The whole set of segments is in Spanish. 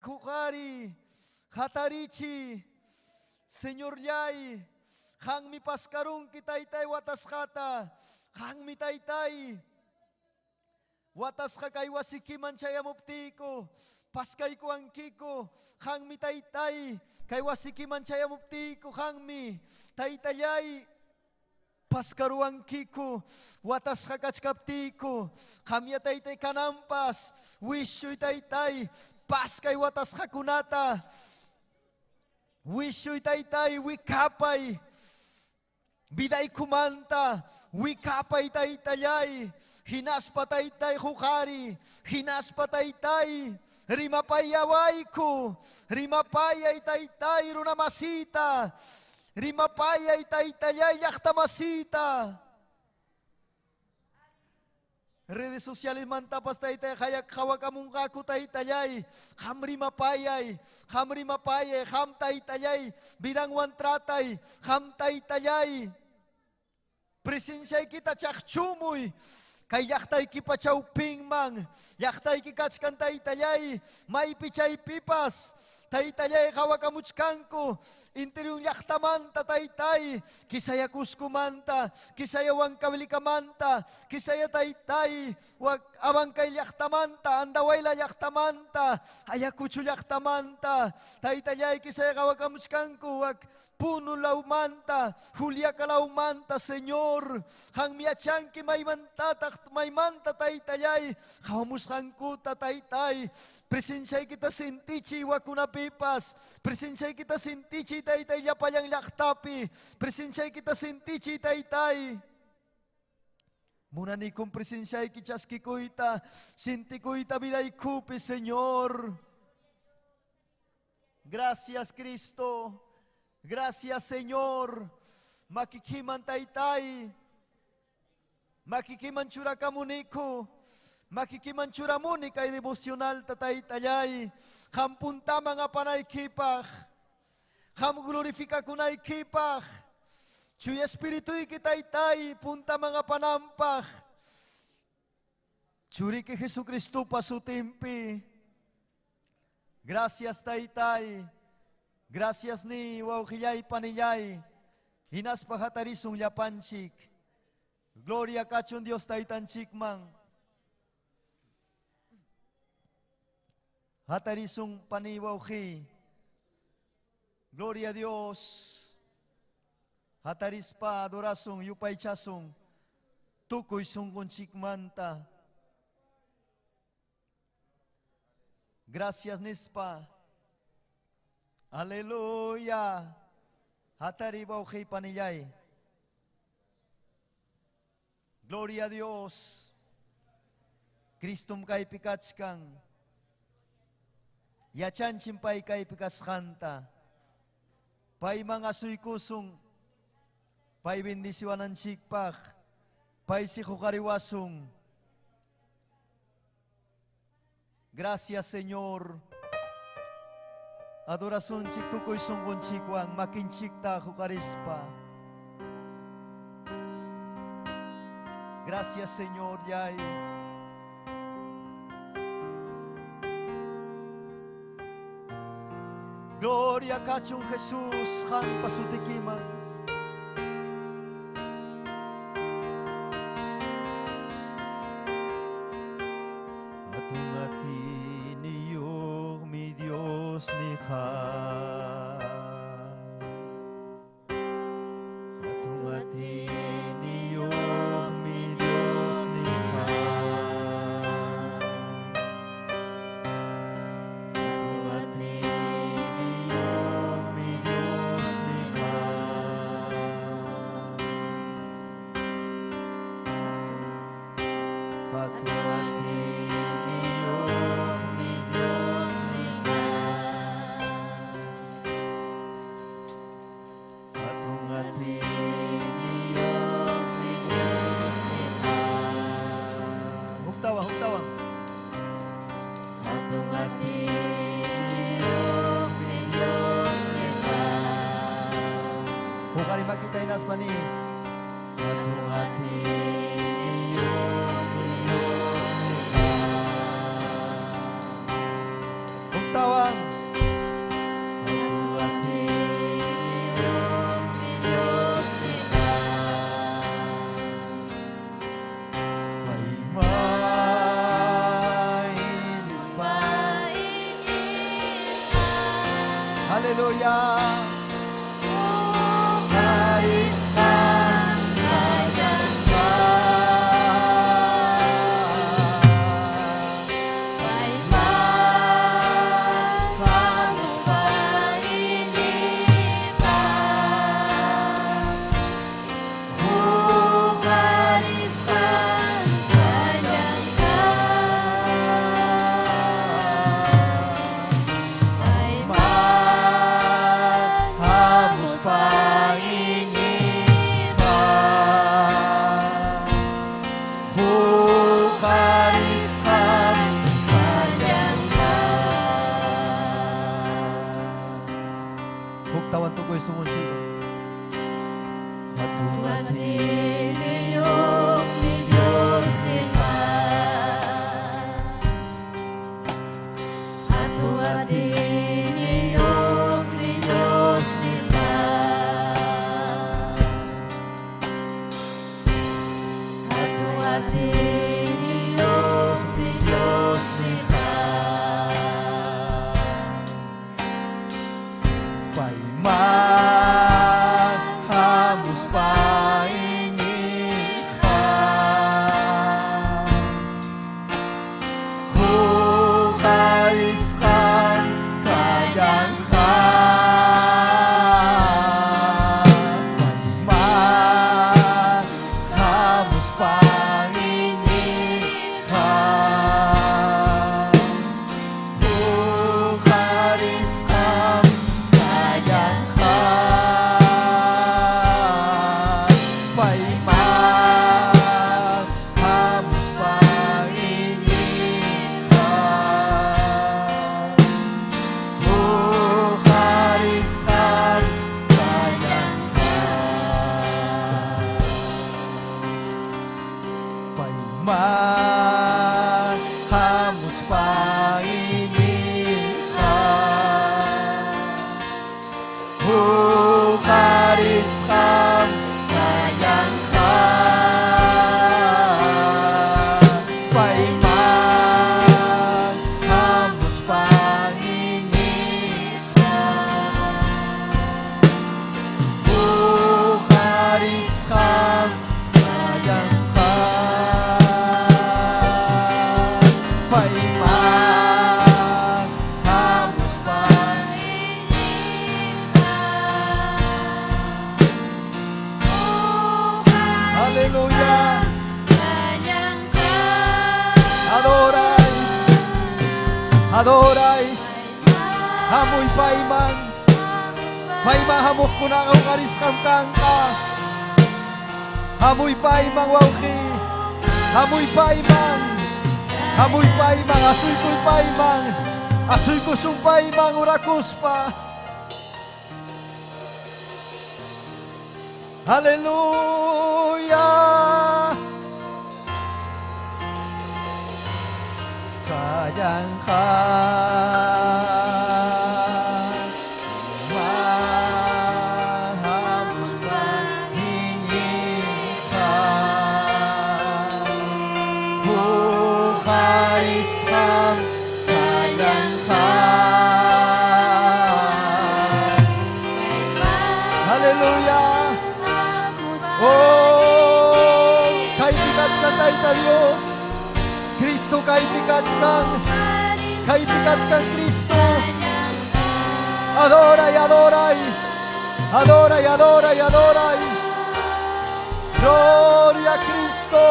Kukari, hatarichi, Señor Yay, hang mi paskarung kitaytay watas kata, hang mi taytay, watas kakay wasikiman chayamuptiko, paskay ko ang kiko, hang mi taytay, kay wasikiman chayamuptiko, hang mi taytayay, paskaruang kiko, watas kakachkaptiko, kamya taytay kanampas, wisyoy taytay, paskay watas kakunata, wisyoy taytay, wikapay, biday kumanta, wikapay taytayay, hinaspa taytay hukari, hinaspa taytay, rimapayaway ko, rimapayay taytay, runamasita, rimapayay taytayay yaktamasita. Redes sociales mantapas taytay kayak kawakamung kaku taytayay, ham rimapayay, ham taytayay, bidang wantratay, ham taytayay. Presensyay kita chakchumuy, kay yaktay kipachaw pingmang, yaktay kikachkan taytayay, may pichay pipas, taytayay kawakamuchkanko, interiung yaktamanta taytay, kisaya kuskumanta, kisaya wang kawilikamanta, kisaya taytay, wag abang kay yaktamanta, andaway la yaktamanta, ayakuchu yaktamanta, taytayay kisaya kawakamuchkanko, wag puno laumanta, Julia kalaumanta, Señor, hang miachanki may manta taytayay, kawamuskan ko tataytay, presensyay kita sintichi wakunapipas, presensyay kita sintichi taytay yapayang laktapi, presensyay kita sintichi taytay. Muna ni kong presensyay kichaski kuita, sinti kuita biday kupi, Señor. Gracias, Cristo. Gracias, Señor. Makikiman taytay, makikiman churakamuniko, makikiman churamuni kay devosyonal tataytayay, hampunta mga panaykipah, ham glorifika kunaykipah, chuy espirituy kitaytay, punta mga panampah, churi ki Jesucristo pasutimpi. Gracias taytay. Gracias ni wawkiyay paniyay, hinas pahatarisong yapanchik. Gloria kachon Dios taytanchik mang. Hatarisong paniwawki. Gloria a Dios. Hataris pa adorasong yupay chasong tukoy sungkonchik manta. Gracias nispa. Aleluya. Hatari bauhi paniyay. Gloria a Dios. Kristum kay pikachkang. Yachan chimpay kay pikaskanta. Pay mga suykusong. Pay bindisiwanan sikpak. Pay sikukariwasong. Gracias, Señor. Adorasun chitukoy sungkon chikwang makinchikta hukarispa. Gracias, Señor, yay. Gloria kachung Jesus, hang pasutikiman. Hukari makita inas pani. Atung hati Huktawang haleluya. Hariskan tawan tukoy sungon siya. Tuhan niliyok ni Diyos Tuhan. Tuhan niliyok ni Diyos Tuhan. Tuhan niliyok ni Diyos Tuhan. Hamos painihan, hukariskan kayangkan. Hamos painihan, hukariskan hamos painihan, hukariskan kayangkan. Paiman hamos painihan, hukariskan kayangkan. Haleluya. Adoray, adoray. Hamoy paiman, paiman hamok ko na ang kariskam kangka. Hamoy paimang wawki, hamoy paimang, hamoy paimang, asoy ko'y paimang, asoy ko sung paimang urakus pa. Haleluya. Kayangkan hamos painihan, hukariskan kayangkan. Haleluya. Oh, kaibigan tayo Diyos. Kristo kaibigan, kaibigan Kristo. Adoray, adoray, adoray, adoray, adoray. Gloria a Cristo.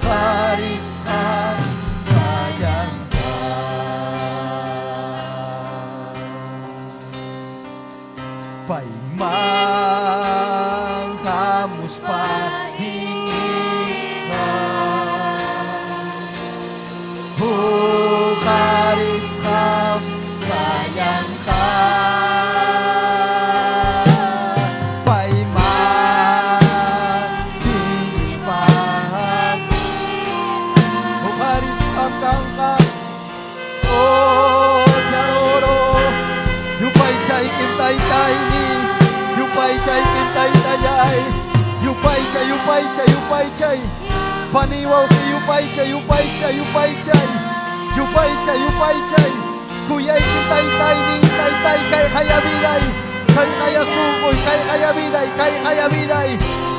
Hariskan kayangkan. Paimang hamos painihan, hukariskan kayangkan. Paimang hamos painihan, hukariskan kayangkan. Oh, Yaroro, yupay chay kintay-tay ni, yupay chay kintay-tayay, yupay chay, yupay chay, yupay chay, paniwaw ki yupay chay, yupay chay, yupay chay, Yupaychay, yupaychay. Kuyay kitaytay ni taytay kay hayabiday. Kay hayasukoy, kay hayabiday, kay hayabiday.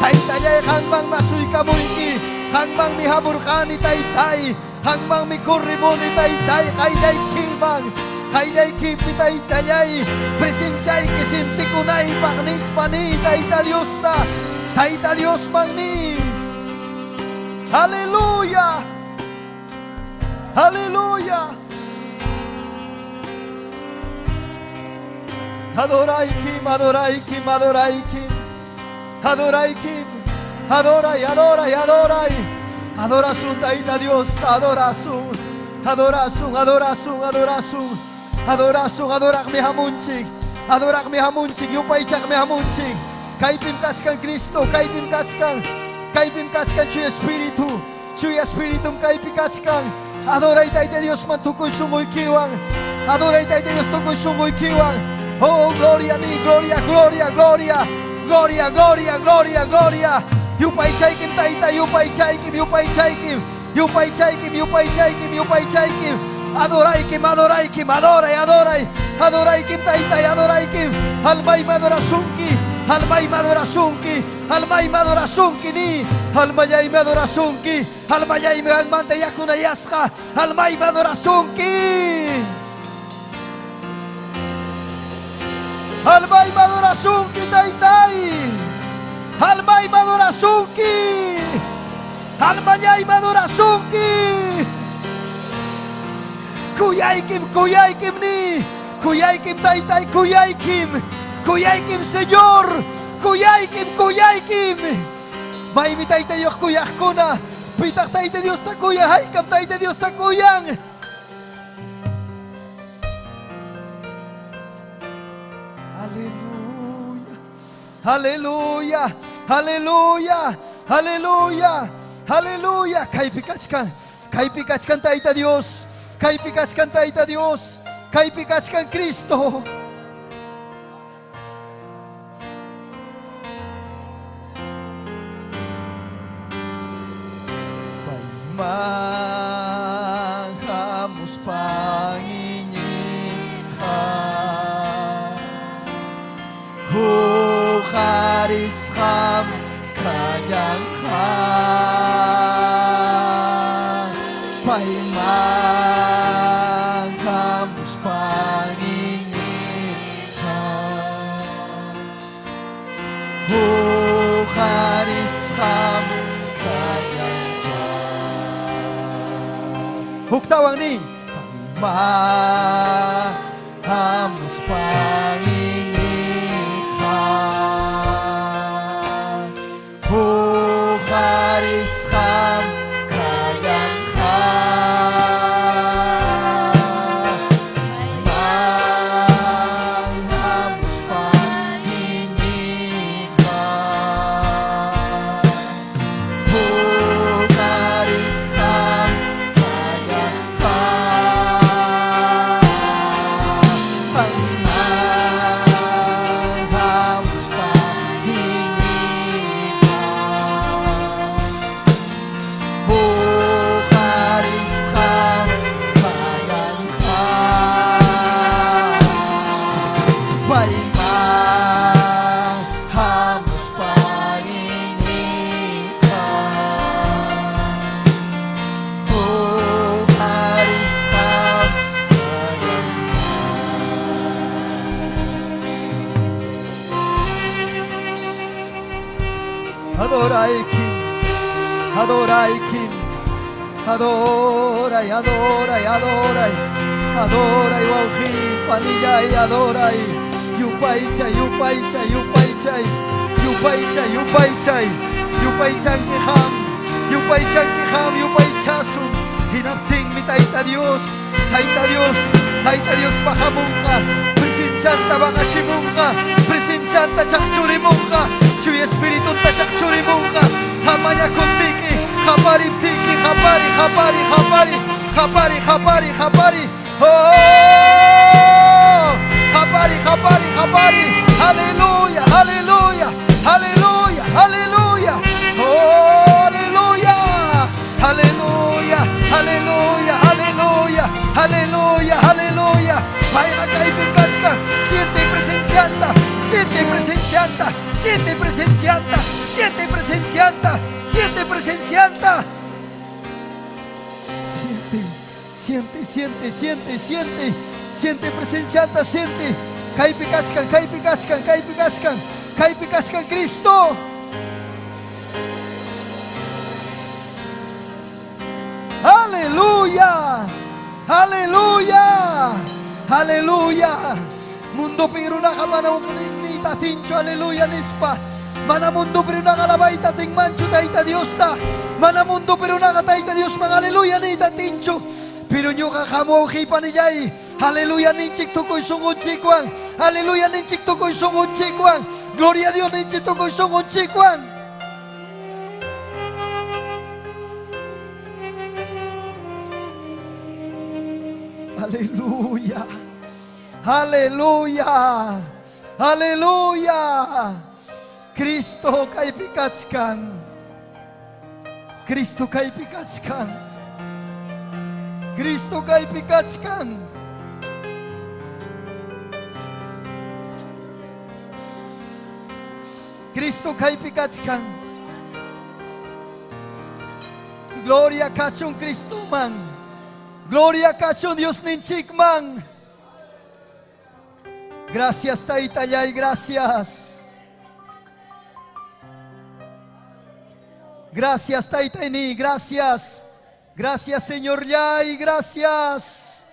Taytayay hangmang masuy kamuyki. Hangmang mihaburkani taytay. Hangmang mikurribuni taytay. Kayay kimang. Kayay kipitay tayay. Presensyay kisinti kunay pagnis pani. Tayta Dios ta. Tayta Dios magni. Hallelujah. Hallelujah. Adoray Kim, adoray Kim, adoray Kim. Adoray Kim. Adoray, adoray, adoray. Adorasun Tayta Dios, adorasun. Adorasun, adorasun, adorasun. Adorasun, adorak mi hamunchik. Adorak mi hamunchik, yupaychak mi hamunchik. Kaypim kaskan Cristo, kaypim kaskan. Kaypim kaskan Chuy Espiritu. Chuy Espiritum kaypim kaskan. Adoray Tayta Dios mantukoy sungoy kiwang. Adoray Tayta Dios tukoy sungoy kiwang. Oh, gloria ni, gloria, gloria, gloria. Gloria, gloria, gloria, gloria. Yupaychaykim Tayta, yupaychaykim, yupaychaykim. Yupaychaykim, yupaychaykim, yupaychaykim. Adoraykim, adoraykim, adoray, adoray. Adoraykim Tayta, adoraykim. Almay madorasunki, almay madorasunki, almay madorasunki ni. Almayay madorasunki, almayay magmantayakunayasqa, almay madorasunki. Almay madorasunki Taytay. Almay madorasunki. Almayay madorasunki. Kuyaykim, kuyaykim ni. Kuyaykim Taytay, kuyaykim. Kuyaykim Señor. Kuyaykim, kuyaykim. May mi Tayta Dios kuyakuna. Pitak Tayta Dios ta kuyahaykam Tayta Dios ta kuyang. Hallelujah. Hallelujah. Hallelujah. Hallelujah. Kaipikachkan. Kaipikachkan Tayta Dios. Kaipikachkan Tayta Dios. Kaipikachkan Cristo. Manghamus Panginoon. Hukarisham kanyang paimanghamus Panginoon. Hukarisham Huktawang ni Panghamus Panginoon. Hukarisham kanyang Panghamus Panginoon. Hukarisham Adoray Kim, adoray Kim, adoray, adoray, adoray, adoray, wauhi, panillay, adoray, yupaychay, yupaychay, yupaychay, yupaychay, yupaychay, yupaychan kiham, yupaychan kiham, yupaychasun, hinapting mi Tayta Dios, Tayta Dios, Tayta Dios pahamunka, presensyanta bangachimunka, presensyanta chakchurimunka, Chuy Espiritu tachakchurimunka, hamaya kuntiki, hapari tiki, hapari, hapari, hapari, hapari, hapari, hapari, oh, hapari, hapari, hapari, hallelujah, hallelujah, hallelujah, hallelujah, oh, hallelujah, hallelujah, hallelujah, hallelujah, Aleluya. Vaya caipicasca. Siente presencianta. Siente presencianta. Siente presencianta. Siente presencianta. Siente presencianta. Siente, siente, siente, siente. Siente presencianta, siente. Caipicascan, caipicascan, caipicascan. Caipicascan Cristo. Aleluya. Aleluya. Aleluya. Mundo pero nakamanaw ni tatincho. Aleluya nispa. Mana mundo pero nakalabay tating mancho taita Dios ta. Mana mundo pero nakataita Dios mga aleluya ni tatincho. Pero nyo kakamo kipa niyay. Aleluya ninchik tukoy sungod chikwang. Aleluya ninchik tukoy sungod chikwang. Gloria a Dios ninchik tukoy sungod chikwang. Aleluya. Aleluya. Aleluya. Cristo kay pikatskan. Cristo kay pikatskan. Cristo kay pikatskan. Cristo kay pikatskan. Gloria kachong Cristo man. Gloria kachong Dios ninchik man. Gracias taitayay, gracias. Gracias taitayni, gracias. Gracias Señor Yay, gracias.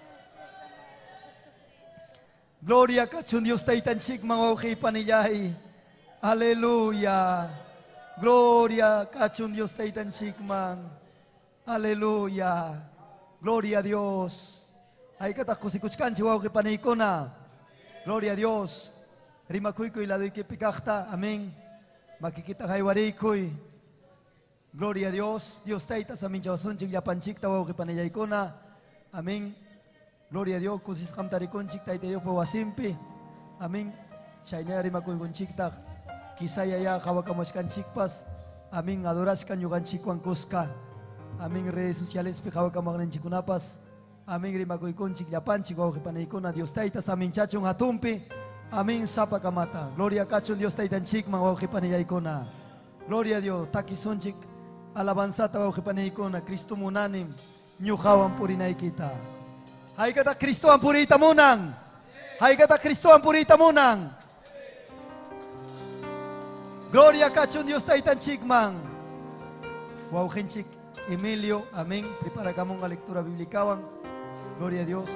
Gloria kachong Dios taitanchik man okay paniyay. Aleluya. Gloria kachong Dios taitanchik man. Aleluya. Gloria a Dios. Ay katakusikuchkan chihuahua que panikona. Gloria a Dios. Rimakuy ko'y ladoy kipikakta. Amén. Makikita kay warikoy. Gloria a Dios. Dios taita sa min chawason chik yapanchik tawaw que panayay ko na. Amén. Gloria a Dios. Kusis kam tarikon chik taita yo po wasimpi. Amén. Siyay na rimakuy kon chik tak. Kisayaya kawakamaskan chikpas. Amén. Adoraskan yukan chikwang kuska. Amén. Redes sociales pe kawakamaknan chikunapas. Amén. Rimakuy kon chik yapan chikwaw que panay ko na. Dios taita sa min chachong hatumpi. Amén. Sapa kamata. Gloria kachon Dios taita chik mawaw que panayay ko na. Gloria a Dios. Takison chik. Alabanza tawaw que panay ko na. Kristo munanim. Nyukawan purinay kita. Hay kata Kristo ang purita munang. Hay kata Kristo ang purita munang. Gloria kachon Dios taitan chikmang. Wow kenchik Emilio, amén. Prepara kamong nga lectura biblikawang. Gloria a Dios.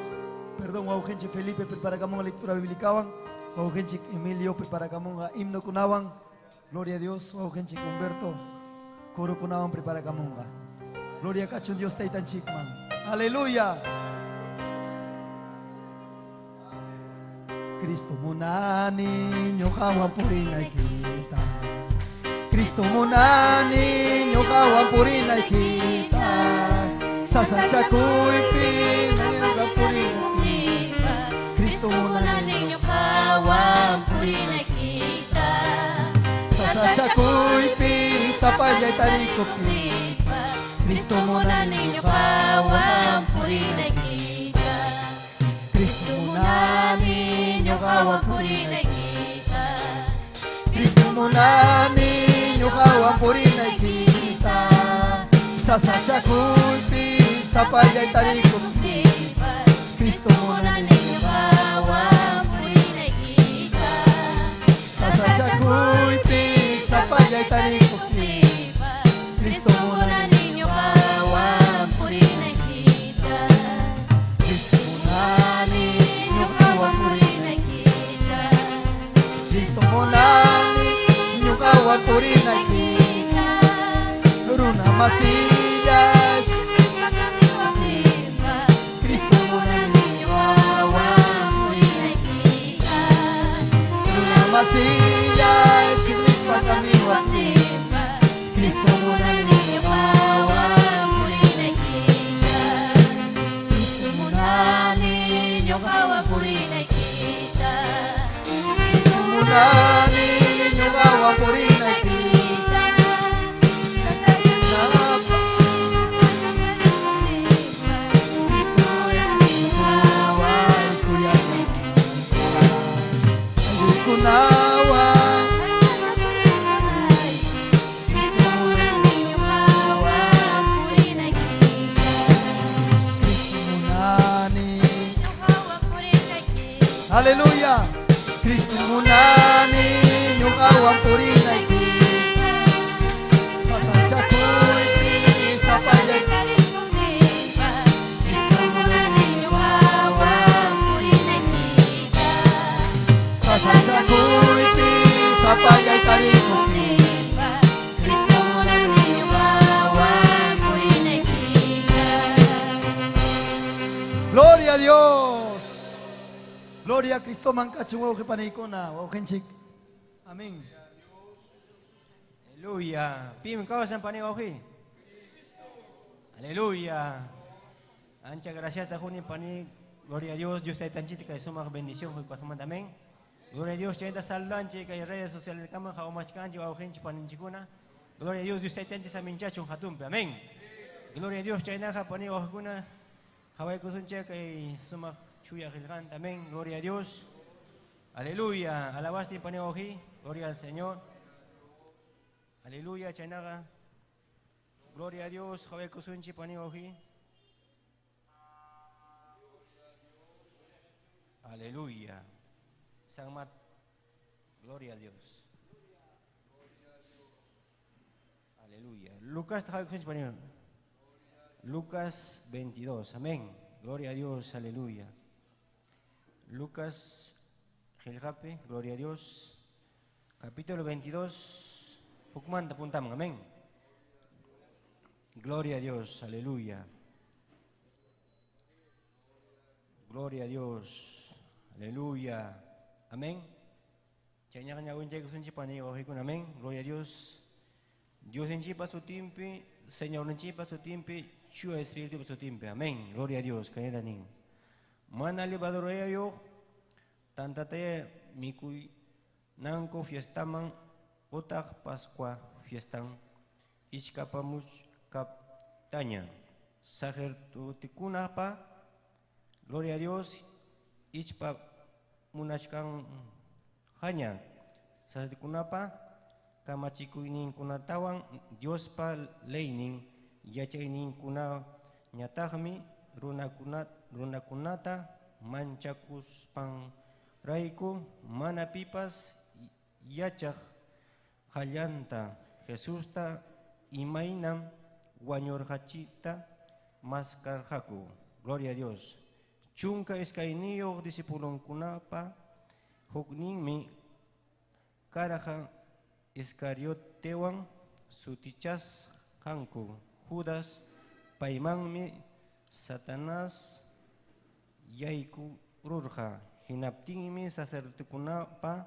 Perdón, wow kenchik Felipe, prepara kamong nga lectura biblikawang. Wow kenchik Emilio, prepara kamong nga himno kunawang. Gloria a Dios. Wow kenchik Humberto, kuro kunawang, prepara kamong nga. Gloria kachon Dios taitan chikmang. Aleluya. Kristo muna ninyo kawang purinay kita. Kristo muna ninyo kawang purinay kita. Sa sadya ko'y pinayang purinay kita. Kristo muna ninyo kawang purinay kita. Sa sadya ko'y pinasapayay tarikop kita. Kristo muna ninyo kawang purinay kita. Kristo muna ninyo kawang purinay kita. Kristo muna ninyo kawang purinay kita. Sa sadya ko'y pinasapayay tarikop kita. Kristo muna ninyo kawang purinay kita. Sa sadya ko'y pinasapayay tarikop kita. Kristo muna ninyo kawang purinay kita. Kristo muna ninyo kawang purinay kita. Kristo muna ninyo kawang purinay kita. Runa masaya Kristo muna ninyo kawang purinay kita. Runa masaya chiblis pa kami wakita. Kristo muna ninyo kawang purinay kita. Kristo muna ninyo kawang purinay kita. Kristo muna ninyo kawang purinay kita. Sa sadya Kristo muna ninyo kawang Haleluya. Kristo munani yung awang purinay ki. Sasadya ko'y pinasapalay. Sasadya ko'y pinasapalay tarikong Gloria a Dios. Gloria a Cristo mangkachungo ke panay ko na. Wakenchik. Amen. Aleluya. Pim kau sa panay okay. Aleluya. Ancha gracias ta juni panay. Gloria a Dios. Dios te tanchiti kay suma bendición hoy cuatro amén. Gloria a Dios. Chenta saldanche kay redes sociales kama kaumachkanji wa okenchi paninchikuna. Gloria a Dios. Dios te tanchi sa minchachun hatumpe. Amén. Gloria a Dios. Chenta ka panay okuna. Hawai kusunche kay suma chuya gilgan. Amén. Gloria a Dios. Aleluya. Alabaste panay oji. Gloria al Señor. Aleluya. Chainaga. Gloria a Dios. Hawai kusunche panay oji. Aleluya. Sangmat. Gloria a Dios. Aleluya. Lucas, Lucas 22. Amén. Gloria a Dios. Aleluya. Lucas, Geljape. Gloria a Dios. Capítulo 22. Hukman apuntamos. Amén. Gloria a Dios. Aleluya. Gloria a Dios. Aleluya. Amén. Amén. Gloria a Dios. Dios en chipa su timpi, Señor en chipa su timpi, Chua Espíritu su timpi. Amén. Gloria a Dios. Kayedanin. Mana libadoroya yo, tantate mikui nangko fiestaman, otak Pascua fiestan, iskapamuch kaptanya. Sacerdoticuna pa, gloria a Dios, ichpa munashkan hanya. Sacerdoticuna pa, kamachikuinin kunatawan, Dios pa leinin, yachainin kuna nyatahmi, runakunata, manchakus pang raiku, manapipas, yachak, halyanta, Jesusta, imainam, wanyorhachita, maskarhaku. Gloria a Dios. Chunka eskainio disipulong kunapa, hukning mi, karaha, Iscariotewan, sutichas hanku, Judas, paimangmi, Satanás, yaiku rurja, hinaptingmi sacerdotikunapa,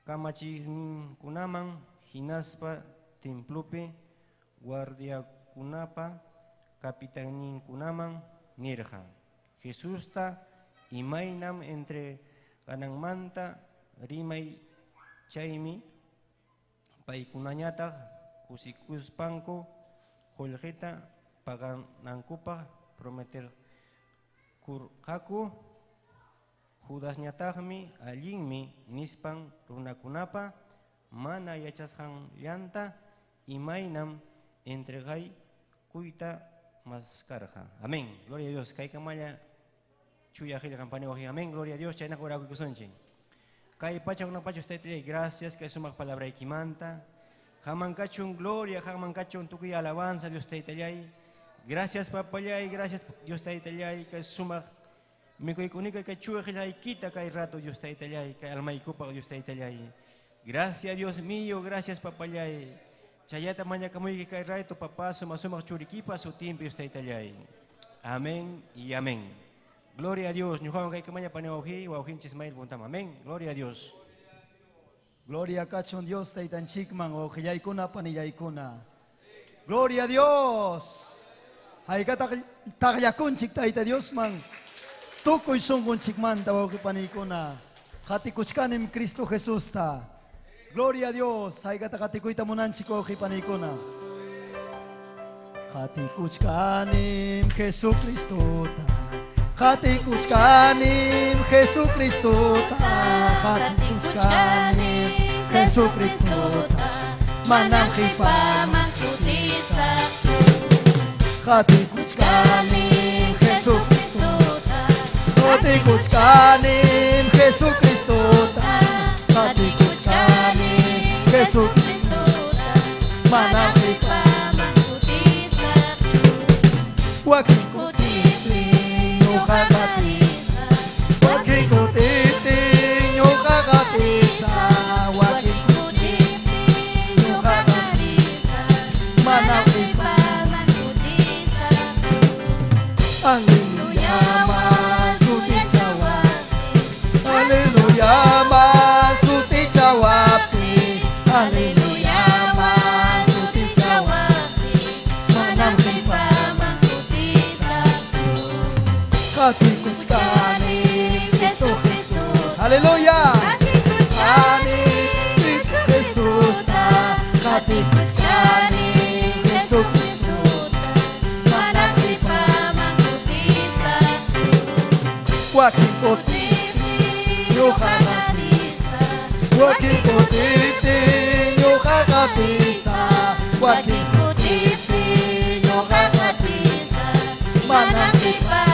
kamachinin kunaman, hinaspa timplupe, guardia kunapa, kapitanin kunaman, nirja. Jesusta, imainam entre kanangmanta, rimay chaimi, paikunanyata, kusikus panko, holgeta, paganangkupa, prometer kurhaku, Judas nyatahmi, alingmi, nispan, runakunapa, mana yachashan llanta, imainam, entregay, kuita, maskarja. Amén. Gloria a Dios. Kay kamaya, chuya gila campana oji. Amén. Gloria a Dios. Chayna kura kukusonche. Kay pacha una pacha usted te gracias que sumak palabra y kimanta. Jaman kachun gloria, jaman kachun tuki alabanza Dios te itayay. Gracias papayay, gracias Dios te itayay que sumak mikoy kunika que chuya gilay kita kay rato Dios te itayay, kay almay kupa Dios te itayay. Gracias Dios mío, gracias papayay. Chayata maña kamuy kay rato papá sumak churikipa su tiempo Dios te itayay. Amén y amén. Gloria a Dios. Nyuhawan kay kamaya paneoji, wauhin chismail buntam. Amén. Gloria a Dios. Gloria a kachon Dios taitan chikman o kayay kuna paniyay kuna. Gloria a Dios. Hay ka takyakun chik taita Dios man. Tukoy sungun chikman tawaw ki panikuna. Katikuchkanim Cristo Jesus ta. Gloria a Dios. Hay ka takatikoy tamunan chiko ki panikuna. Katikuchkanim Jesucristo ta. Katikuchkanim Jesucristo ta. Katikuchkanim Jesucristo ta. Manang kipa Mangkutisa Katikuchkanim Jesucristo ta. Katikuchkanim Wakin putih Yo kakatisa Wakin putih Yo kakatisa Wakin putih Yo kakatisa Manakita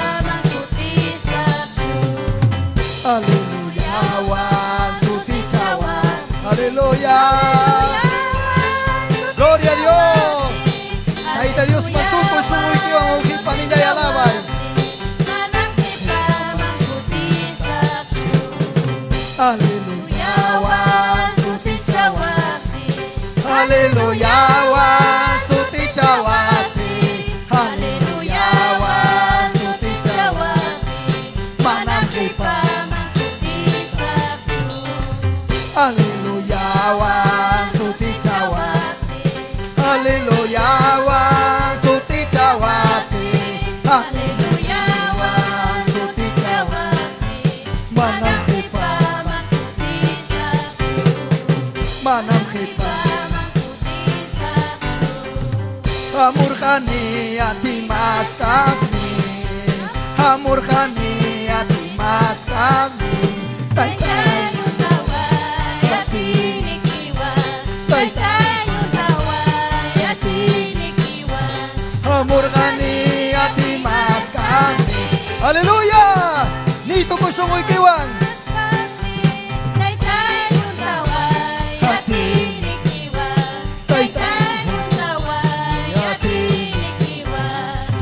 Haleluya wan suti cawan Haleluya Gloria a Dios Ahí está Dios mantuko sumuy kiyo ang uking paninday alabay Haleluya wan suti cawati Haleluya wan suti cawati Haleluya wan suti cawati Manakita Haleluya wan suti cawati Haleluya wan suti cawati Haleluya wan suti cawati Manang kita Manang kita Hamurkani ati mas kami Hamurkani ati mas kami Tay-tay Hamurkani ati mas kami Haleluya Nito ko sungoy kiwang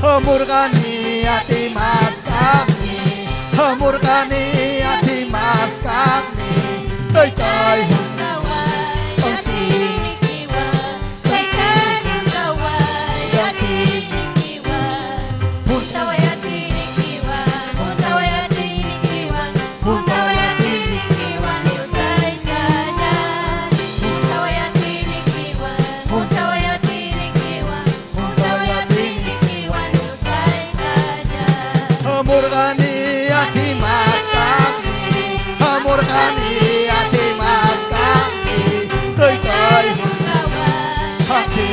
Hamurkani ati mas kami Hamurkani ati mas kami Tay-tay Hamurkani ati mas kami Hamurkani ati mas kami Tay-tay hati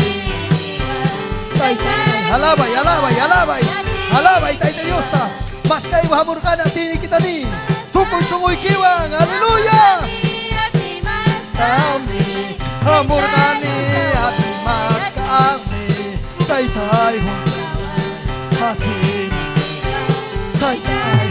Tay-tay Halabay, halabay, halabay Halabay, tay-tay Diyos ta Mas kayo hamurkani ati kita ni Tukoy sungoy kiwang Haleluya Kami Hamurkani ati mas kami Tay-tay hati Tay-tay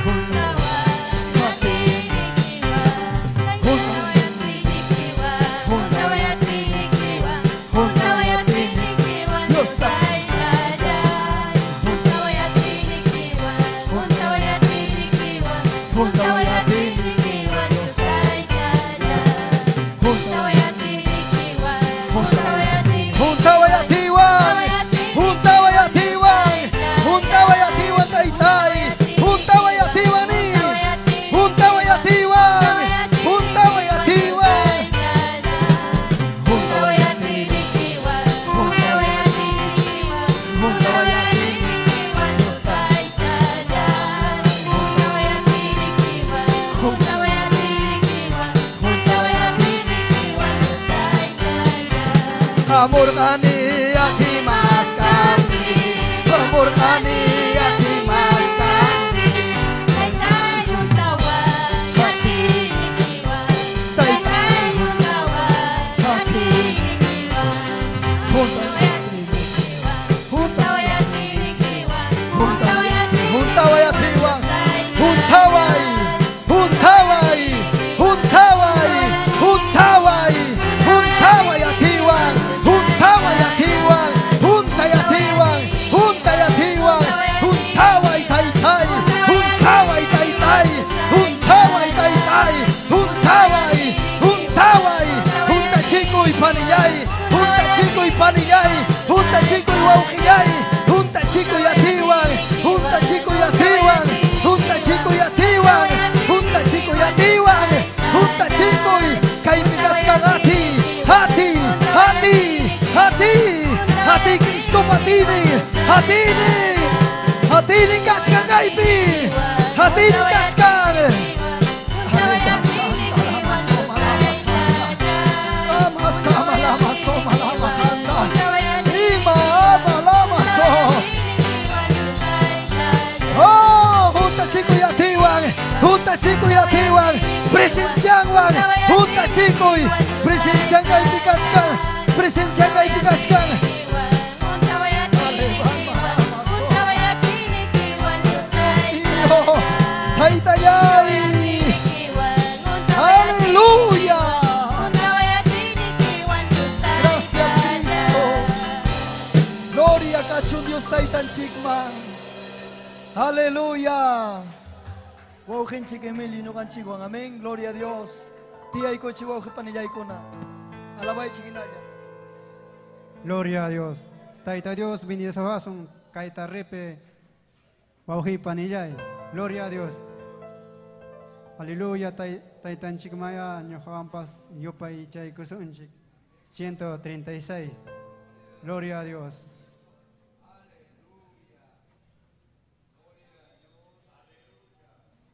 Hamurkani ati mas kami Hamurkani ati mas kami Tay-tay hati Tay-tay hati Huntaway atiwang Huntaway Huntaway Huntaway Huntaway Huntaway atiwang Huntaway atiwang Huntay atiwang Huntay atiwang Huntaway tay-tay Huntaway tay-tay Huntaway tay-tay Huntaway Huntaway Hunta chikoy paniyay Hunta chikoy paniyay Hunta chikoy wawkiyay Hunta chikoy atiwang Hunta chikoy atiwang Hunta chikoy atiwang Hunta chikoy atiwang Hunta chikoy kay migas kang ati Hati Hati Hati Hati Kristo patini Hatini Hatini kas kang kaibi Hatini kas kang chikoy atiwan, presencianwan, junta chikoy, presencian kay pikaskan, presencian kay pikaskan. Taytayay. Aleluya. Gracias Cristo. Gloria kachun Dios taytan chikman. Aleluya. Wow kenchik Emilio no kan chikwan. Amén. Gloria a Dios. Tiyay ko chiwaw paniyay ko na. Alabay chikinaya. Gloria a Dios. Taita Dios, bendiga sa wasong kaita repe. Wauhi panillay. Gloria a Dios. Aleluya. Taitan chikmaya. Nyohampas. Yopay chay kusunchik. 136. Gloria a Dios.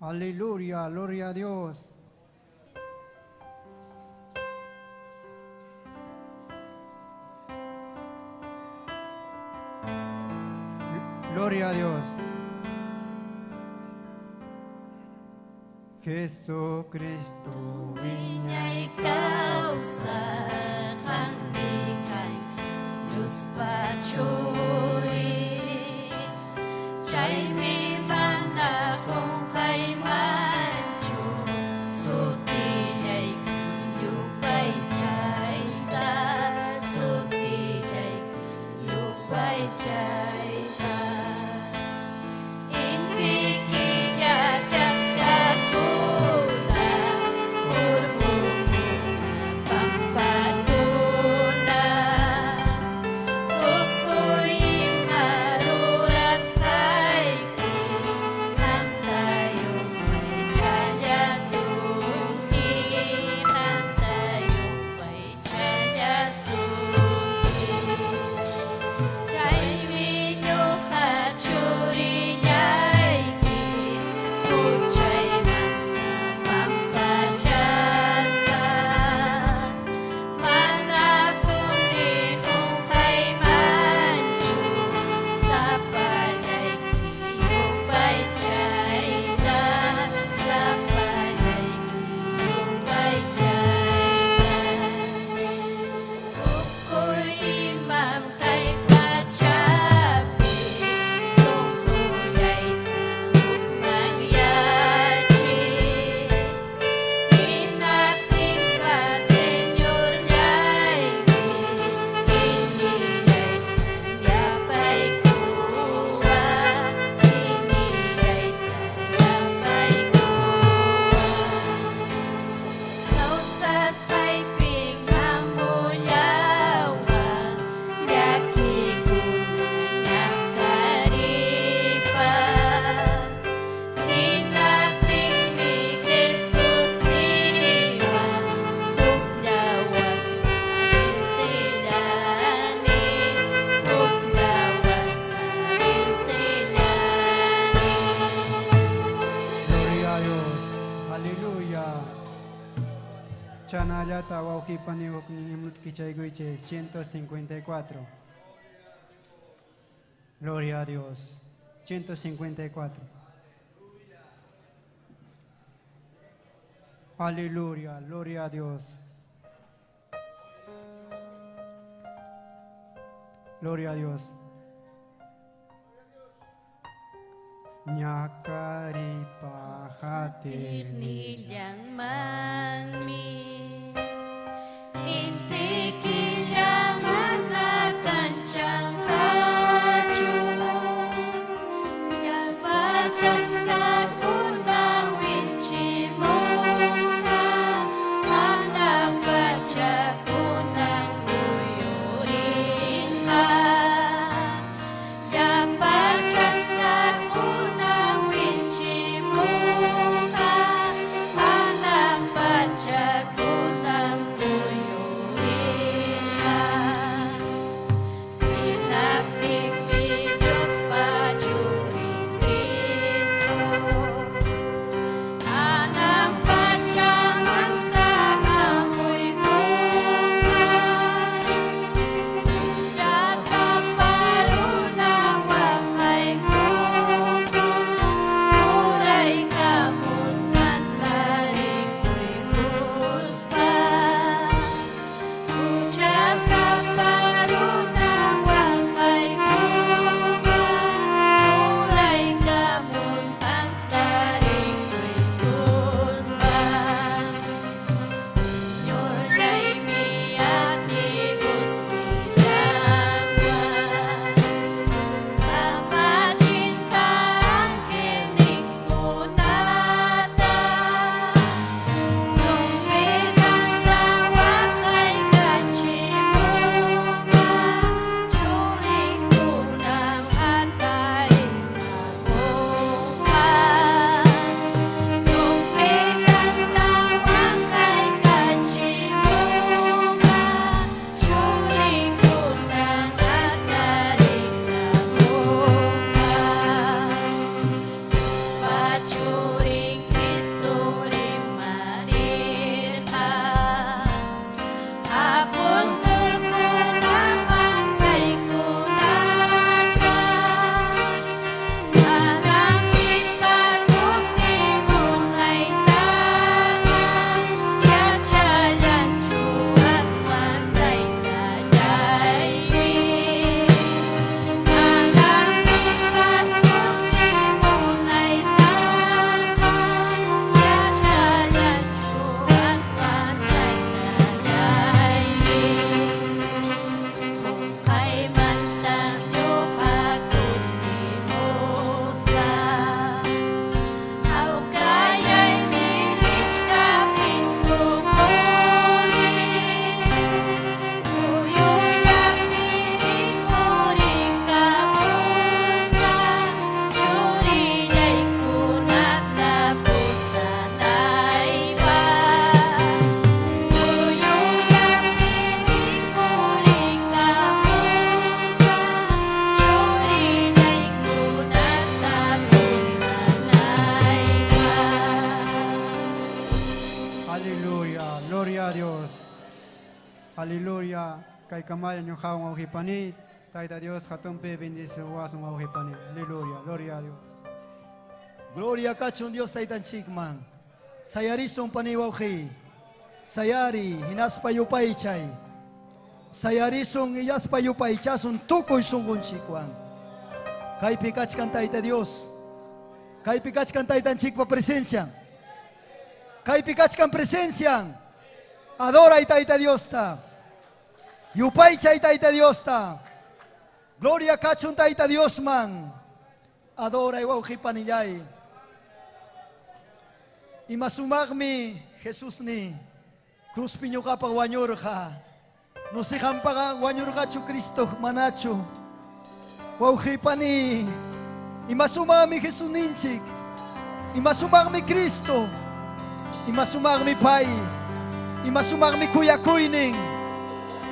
Aleluya. Gloria a Dios. Gloria a Dios. Jesucristo Winya'y kausa kang bigay, Diyos patuloy. Chay may mana kung kay mancho, sutinay yupay chay ta, sutinay yupay chay ta. Hindi kaya just kakuna, urmumu pampaguna. Tukoy maruras kaiki, hantayong may tsalya suki, hantayong may tsalya suki. Chay minyo kachuri yaiki, kuchay mampachasta. Manapuni kung kay mancho, sapalay yupay chayda, sapalay yupay chayda. Ukoy imam kay kachapi, sungkulay magyachi. Inating pa Senyor yaiki, inilay yapay kuwa, inilay yapay kuwa. Nausas ay pingamulyawan, yaki kununya karipas. Hinating ni Jesus diwan, bukdawas marin sinyani, bukdawas marin sinyani. Gloria a Dios. Aleluya. Chanayata wauki paniwak nimut kichay guiche 154. Gloria a Dios. 154. Aleluya. Gloria a Dios. Gloria a Dios. Nyakari pahatir Nilyang mangmi, inti kilyaman na kancang kacun, yang pacas kakunang winci muna, anak baca kunang buyurin ka. Yang pacas kakunang winci muna, anak baca Aleluya, gloria a Dios. Aleluya. Kay kamay ang hawang mahihipani. Taita Dios, katumpe bendice wasong mahihipani. Aleluya, gloria a Dios. Gloria kachon Dios taitan chikman. Sayari son paniwauhi. Sayari hinas payupay chay. Sayari son iyas payupay chason tukoy sungun chikwan. Kay pikach kan taita Dios. Kay pikach kan taitan chikpa presencia. Kay pikach kan presencia. Adora y taita Dios ta. Yupay chay taita Dios ta. Gloria kachon taita Dios man. Adora y wauhi panillay. Y masumagmi Jesus ni cruz piño ka pa wanyor ka. No si hampa wanyor ka chu Cristo manacho. Wauhi pani. Y masumagmi Jesus ninchik. Y masumagmi Cristo. Y masumagmi Pai. Y masumagmi kuya kuining.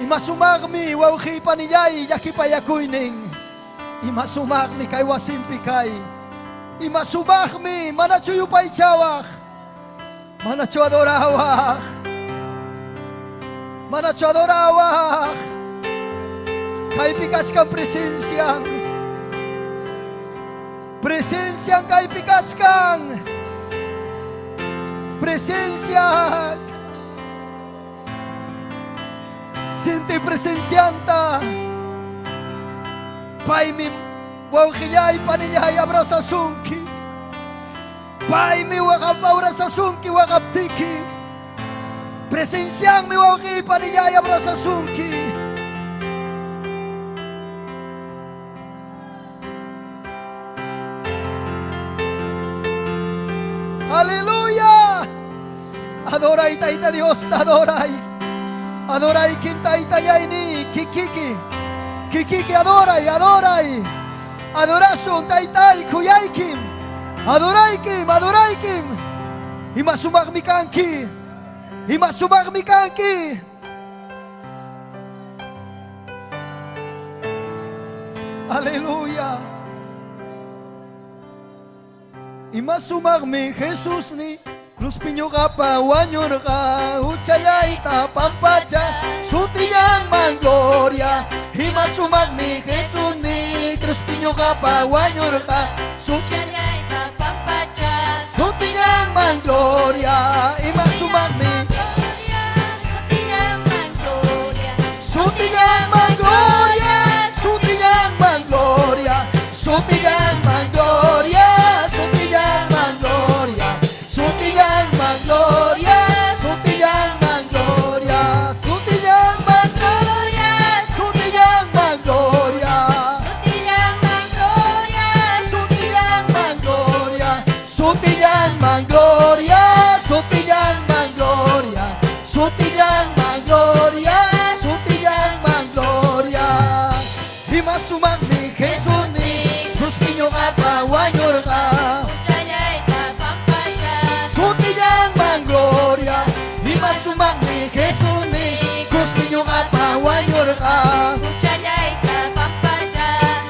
Y masumagmi wauhi paniyay yakipaya kuining. Y masumagmi kay wasimpi kay. Y masumagmi manacho yupay chawak. Manacho adorawak. Manacho adorawak. Kay pikas kang presensyang. Presensyang kay pikas kang. Presensyang. Sinti presensyanta. Pai mi wauhilay paninyay abraza sungki. Pai mi wakap abraza sungki wakap tiki. Presensyang mi wauhi paninyay abraza sungki. Aleluya. Adoray taita Dios, adoray. Adoray kim taita ni kikiki. Kikiki adoray, adoray. Adoración taitay kuyaykim. Adoraykim, adoraykim. Imasumagmi kanki. Imasumagmi kanki. Aleluya. Imasumagmi Jesus ni cruz piño kapa wanyor ka uchayay ta pampacha sutiyang man gloria. Imasumagmi Jesus ni cruz piño kapa wanyor ka sutiyang Sutingang man gloria, imasumagmi. Sutingang man gloria, sutingang man gloria, sutingang man gloria, sutingang man gloria, sutingang man gloria, sutingang man gloria, sutingang man gloria, sutingang man gloria, sutingang man gloria, sutingang man gloria, sutingang man gloria, sutingang man gloria, sutingang man gloria. Imasumagmi Jesus ni cruz piño kapa wanyor ka. Sutingang man gloria. Imasumagmi Jesus ni cruz piño kapa wanyor ka.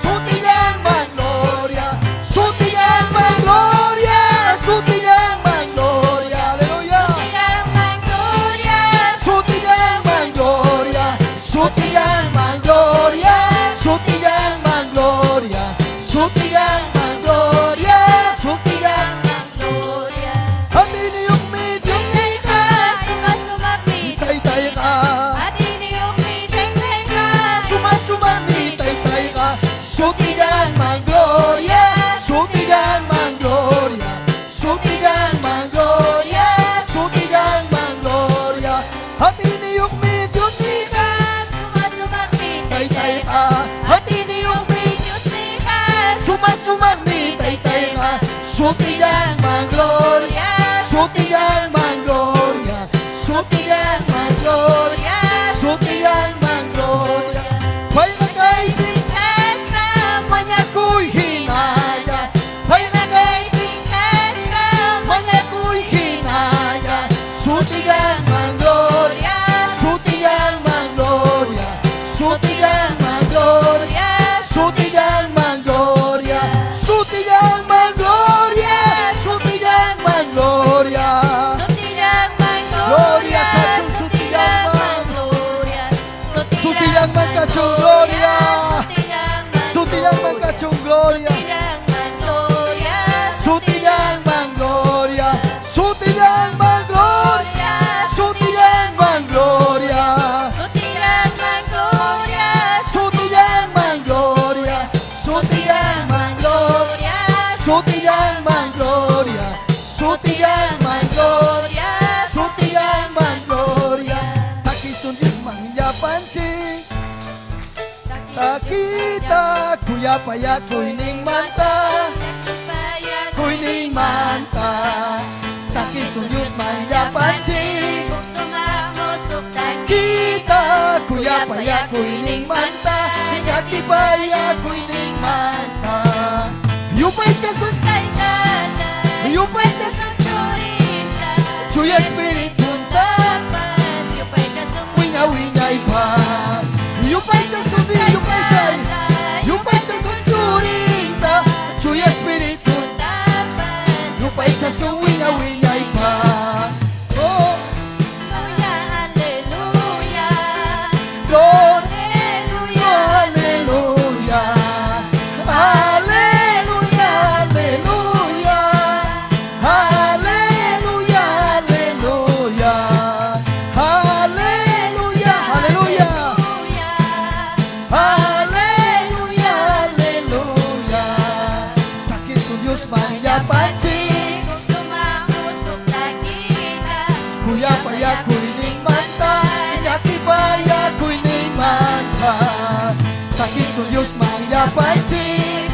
Sutingang man gloria, sutingang man gloria, sutingang man gloria, aleluya. Sutingang man gloria, sutingang man gloria, sutingang man gloria, sutingang man gloria, sutingang. Hati niyong medyong ika, itay-tay ka. Sumasumagmi kuya paya kuining manta, kuining manta. Takisun Diyos mayapansin kita, kuya paya kuining manta, yaki paya kuining manta. Yupay chasun, yupay chasun, Chuya Espiritu winya winya ipa. Yupay chasun di, yupay chasun churinta, Chuya Espiritu yupay chasun winya winya ipa. Oh, Gloria, Aleluya, Aleluya, Aleluya, Aleluya, Aleluya, Aleluya, Aleluya, Aleluya, Aleluya. Takisun Diyos mayapansin, kuya paya kuining manta, yaki paya kuining manta. Takisun Diyos mayapansin,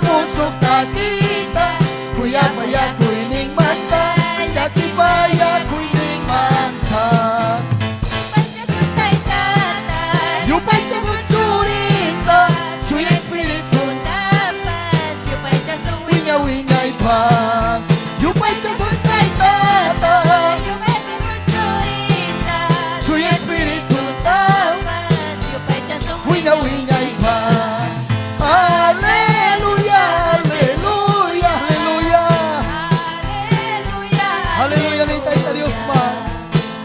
musok na kita, kuya paya kuining manta, yaki paya kuining manta. Yupay chasun churinta, Chuya Espiritu winya winya ipa. Yupay chasun kay tata, Chuya Espiritu winya winya ipa. Aleluya, aleluya, aleluya, aleluya ni tayo Dios ma.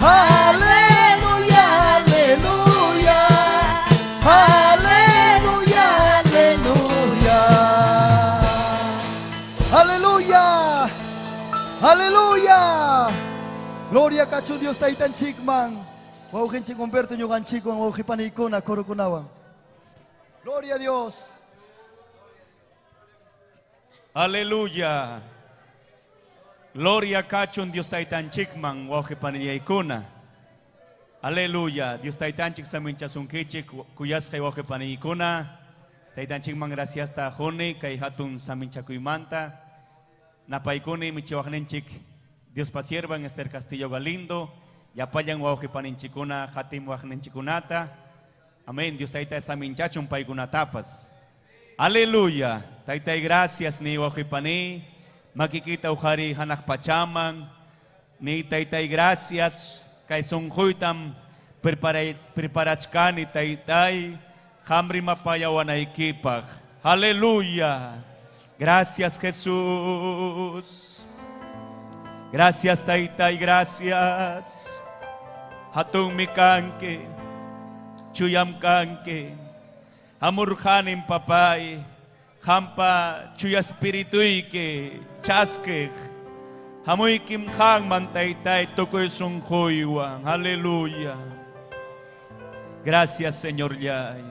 Aleluya, aleluya, aleluya, aleluya, aleluya, aleluya. Gloria kachu Dios taitan chikman. Wow kenchi converto nyo kan chikwan, wow kipanikuna korukunawang. Gloria a Dios. Aleluya. Gloria kachun Dios taitan chikman waje paniyaikuna. Aleluya. Dios taitan chik samincha sunkichik kuyas kay waje paniyikuna. Taitan chikman gracias ta jone kay hatun samincha kuymanta. Napaikuni michiwaknenchik Dios pasiervan Esther Castillo Galindo. Yapayan waje paninchikuna hatim waknenchikunata. Amén. Dios taita saminchachun paikunatapas. Aleluya. Taitay gracias ni wajipani. Makikita uhari hanak pachaman. Ni taitay gracias. Kay sunghuitam preparachkani taitay. Hamri mapayawan ay kipag. Aleluya. Gracias Jesús. Gracias taitay, gracias. Hatung mikanke. Chuyam kanke. Amurhanim papay, hampa chuya spiritui ke chaske, hamuy kim khang mantaytay tukoy sungkhoywang. Aleluya. Gracias Señor Yay.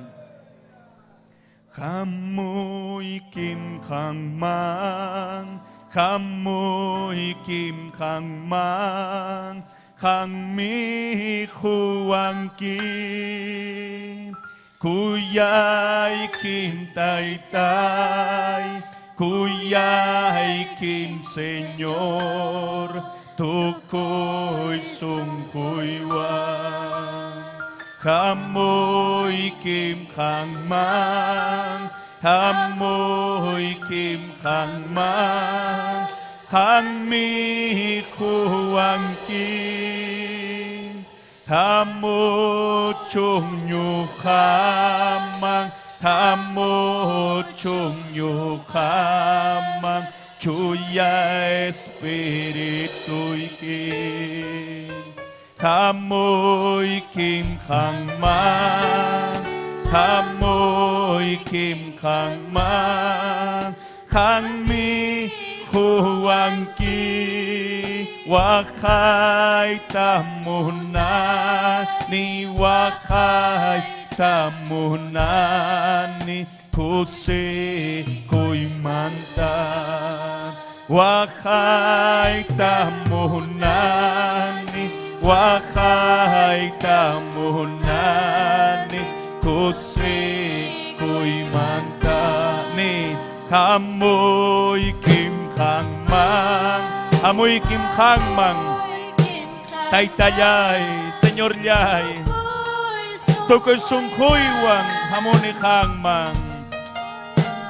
Hamuy kim khang man, hamuy kim khang man, khang mi khuang kim. Kuyay kim taytay, kuyay kim Señor, tukoy sungkuywan. Hamoy kim hangman, hamoy kim hangman, hangmi kuwang kim. Hamo chung nyu khamang, hamo chung nyu khamang, Chuya Espiritu ikim. Hamo ikim khangman, hamo ikim khangman, khangmi huwang ki. Wakay tamunani, wakay tamunani, Jose ko'y manta. Wakay tamunani, wakay tamunani, Jose ko'y manta. Amoy kim khang mang, amoy kim khang mang, tay tayay, Señor yay, tokoy sungkoy wang, hamoni khang mang,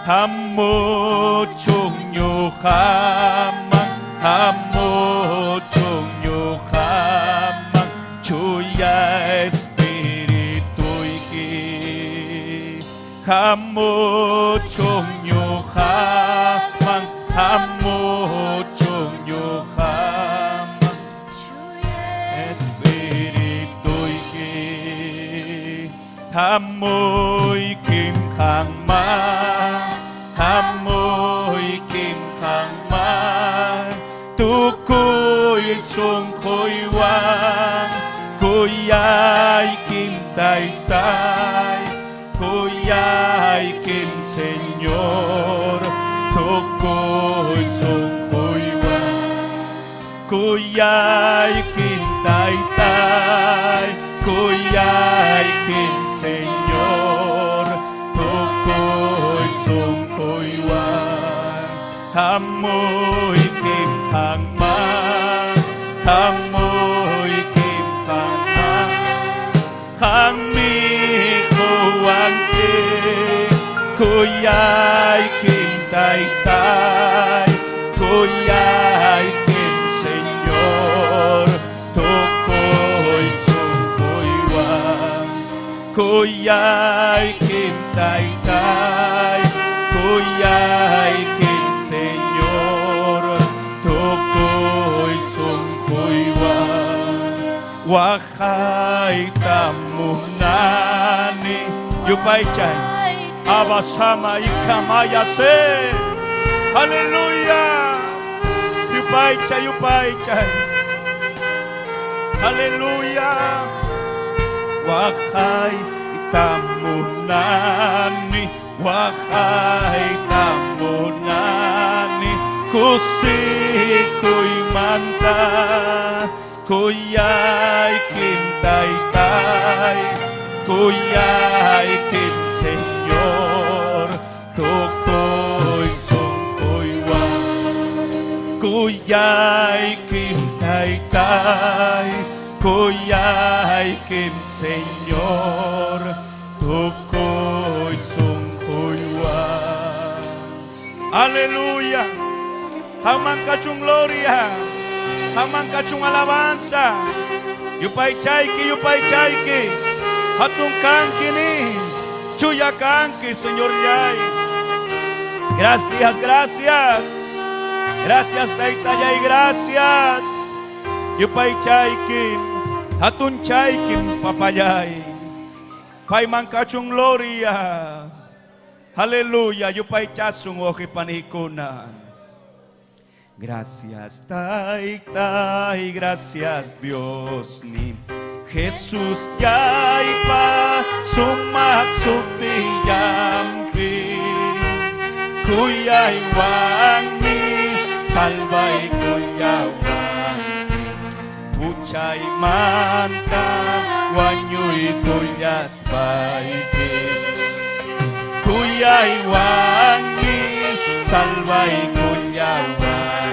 hamo chung nyo khamang, hamo chung nyo khamang, chuya espirituy ki, hamo chung nyo khamang, hamo chung nyo khamang, espirituy ki, hamoy kim khang mang, hamoy kim khang mang, tukoy sung koy wang, kuyay kim tay tay, kuyay kim Señor, tukoy sung koy wang, kuyay kim tay tay, kuyay kim Señor, tukoy sung koy wang, hamoy kim khang mang, hamoy kim khang mang, khang mi khuang ki, kuyay kim tay tay, kuyay kim Señor, tukoy sung koy wang, kuyay kim tay tay, kuyay kim Señor, tukoy sung koy wang, wakay tamunani, yupay chay, abasama ikamaya se, hallelujah, yupay chay, hallelujah, wakay tamunani, wakay tamunani, kusikoy manta, kuyay kim tay tay, kuyay kim Señor, tukoy sung koy wang, kuyay kim tay tay, kuyay kim Señor, tukoy sung koy wang. Aleluya, hamang kachung gloria, hamang kachung alabanza, yupay chayki, hatong kanki ni, chuya kanki, Señor yay. Gracias, gracias, gracias Taytayay, gracias. Yupay chayki, hatun chayki papayay, pay mangkachung gloria. Hallelujah, yupay chasung oki panikunan. Gracias Taytay, gracias Dios ni Jesús yay pa sumasutiyampi, kuyay wangmi salvay kuyawan, puchay manta wanyuy kuyas bayti, kuyay wangmi salvay kuyawan,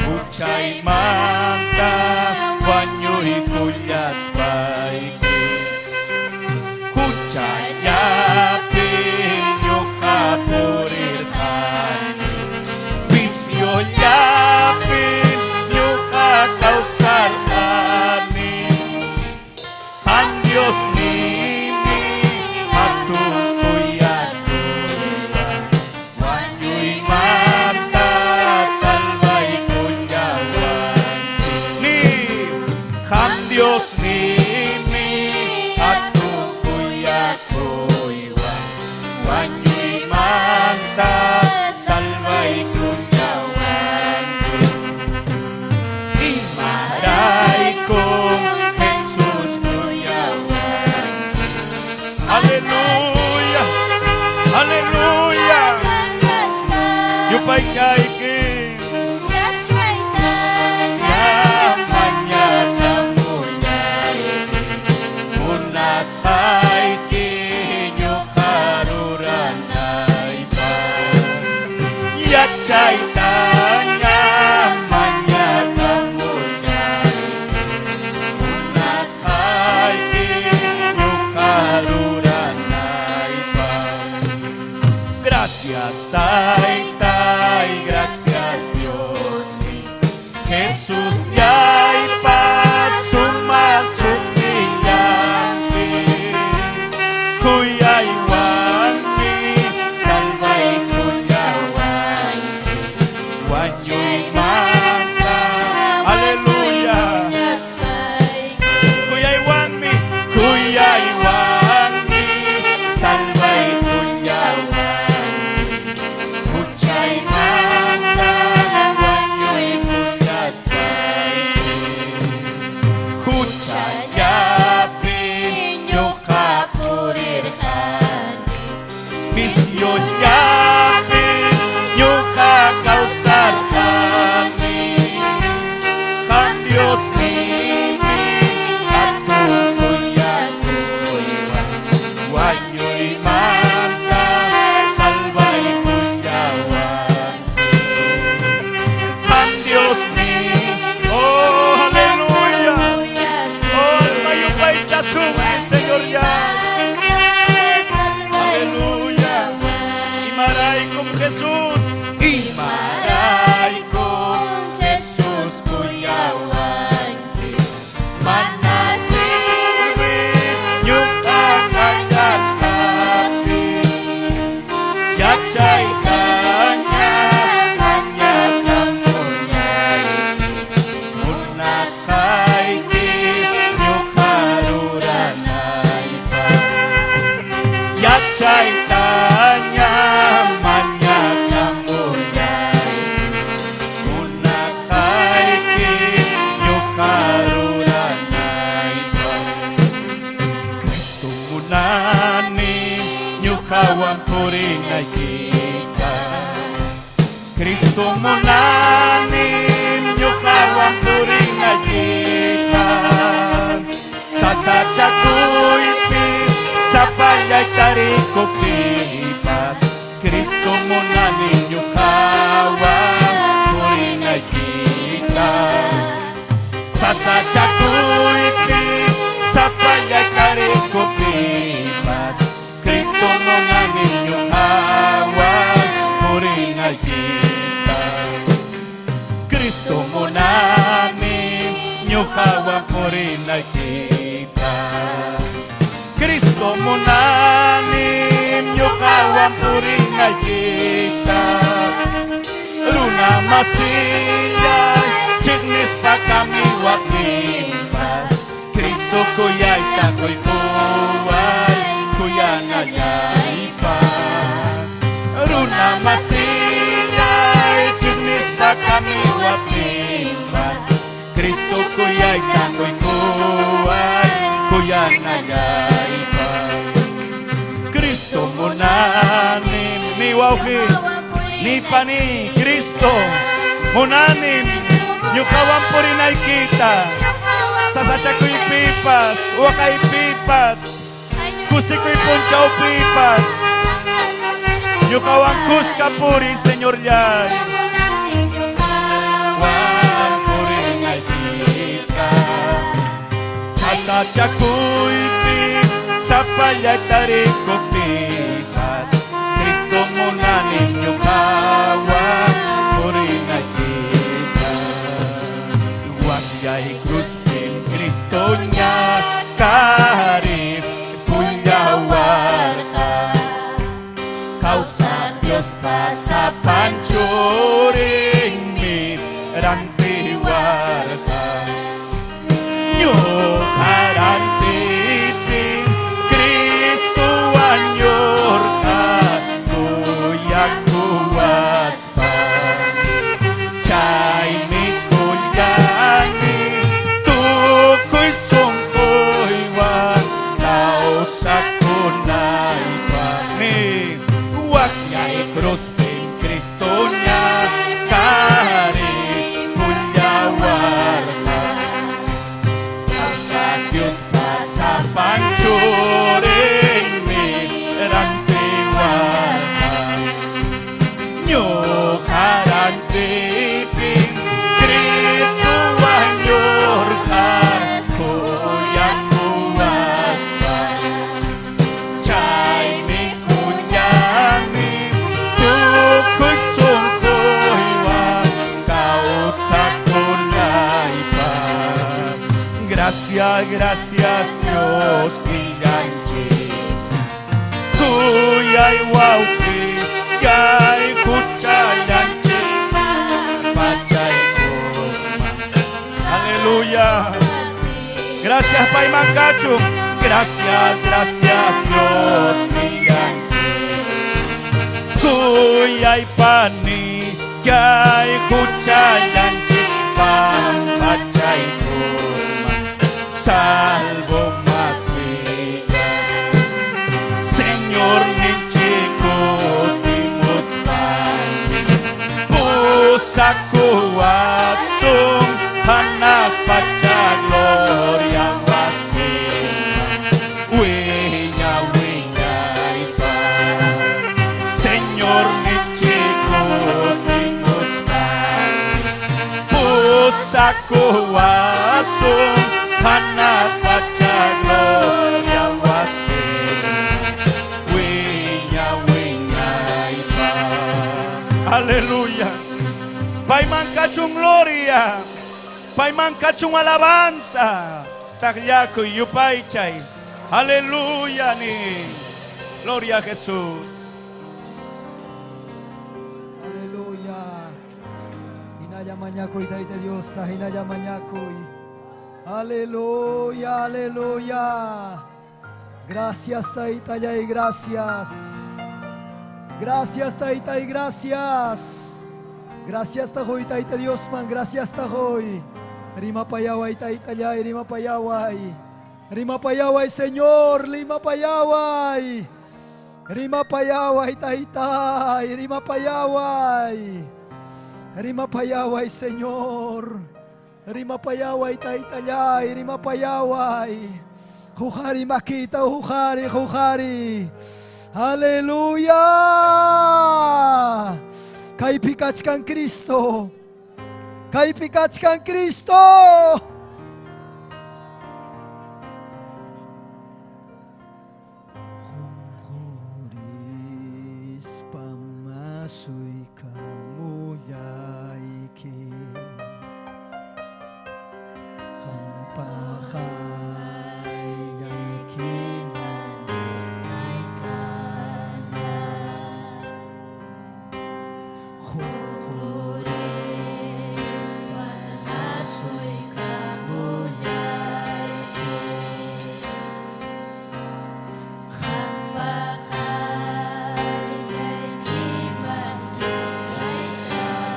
puchay manta wanyuy kuyas bayti, kuchayapin nyo kapurirhan, visyoyapin nyo kakausalhanin, ang Diyos nini matukuyan tuwan, wanyuy mata salvay kunyawan, ni kang Diyos nini matukuyan tuwan, wanyuy mata salvay kunyawan, imaray kong Jesus kunyawan. Hallelujah, hallelujah, yupay chayki, yamanya tamunyay, Jesús ya y paz sumasuk iyanti Kuya iwanmi salvay kuyawan Wanyuy mata Aleluya Kuya iwanmi salvay kuyawan Kuchay mata Wanyuy kuyaskay Kuchayapi nyukapurirhan Misyon yapi nyukakausar kami Kan Diyos mimi at kukuyan Wanyo'y manta salvay kuyawan Kan Diyos mimi Oh, haleluya Oh, mayupay chasumi, Señor ya Aleluya Imaray kong Jesus Imaray kong Jesus kuyawan Manasiwi yung kakayas kami Yachay kanya kanya kamunyay Munas kaiti yung karuranay pa Yachay kanya manya kamunyay Munas kaiti yung karuranay pa Kristo munani nyukawan puring ay kita Kristo munani nyukawan puring ay kita Sasadya kuipi sa payay tarikop tipas Kristo munani nyukawan puring ay kita Sasadya kuipi sa payay tarikop tipas Kristo mo nga ninyong hawan puring ay kita Kristo mo na ninyong hawan puring ay kita Kristo mo na ninyong hawan puring ay kita Luna masiyay chignis pa kami wakimpas Kristo kuya'y tako'y buhay Kuya ngayay pa Runa masiyay chignis pa kami wakimpas Kristo kuya'y tako'y buhay Kuya ngayay pa Kristo mo na ni wawki ni pani Kristo munanin nyukawan po rin ay kita Sasadya ko'y pipas wakay pipas Kusi ko'y punchaw pipas nyukawan kus kapuri Señor yay Wan po rin ay kita Sasadya ko'y pipas sa payay tarikop pipas Kristo munanin nyukawan po rin ay kita Wakyay krus din Kristo niya kaharip punyawar ka Kausa Diyos pa sa pancuring mi rantiwar ka Nyo karantipin Kristo anyor ka Kuyak kuwas pa Chay mi kulyani Tukoy sungkoy wa Gracias, gracias Dios Villanchi. Kuyay wauki, yay kuchayanchi, pachay kurma. Aleluya. Gracias Pai Mancachu. Gracias, gracias Dios Villanchi. Kuyay pani, yay kuchayanchi, pachay kurma. Salvo Masika, Señor mi chico dimos pan, Pusaku asum, anak pacha gloria wasima, wiña wiña ipa. Señor mi chico dimos pan, Pusaku asum, anak pacha gloria wasima, wiña wiña ipa. Aleluya. Pai Mancachung gloria, Pai Mancachung alabanza, Tagyaku yupai chay. Aleluya ni. Gloria a Jesús. Aleluya. Hinayamañakoy taita Dios ta hinayamañakoy. Aleluya, aleluya. Gracias taita y gracias. Gracias taita y gracias. Gracias tahoy taita Dios man, gracias tahoy. Rima payaway taita yay, rima payaway. Rima payaway Señor, rima payaway. Rima payaway taitay, rima payaway. Rima payaway Señor. Rima payaway taitayay, rima payaway. Juhari makita, juhari, juhari. Aleluya. Kay pikachkan Cristo. Kay pikachkan Cristo. Humhuris pamasoy kamuyaiki. Hampakay yaki namustay kanya. Humhuris pamasoy kamuyaiki. Hampakay yaki namustay kanya.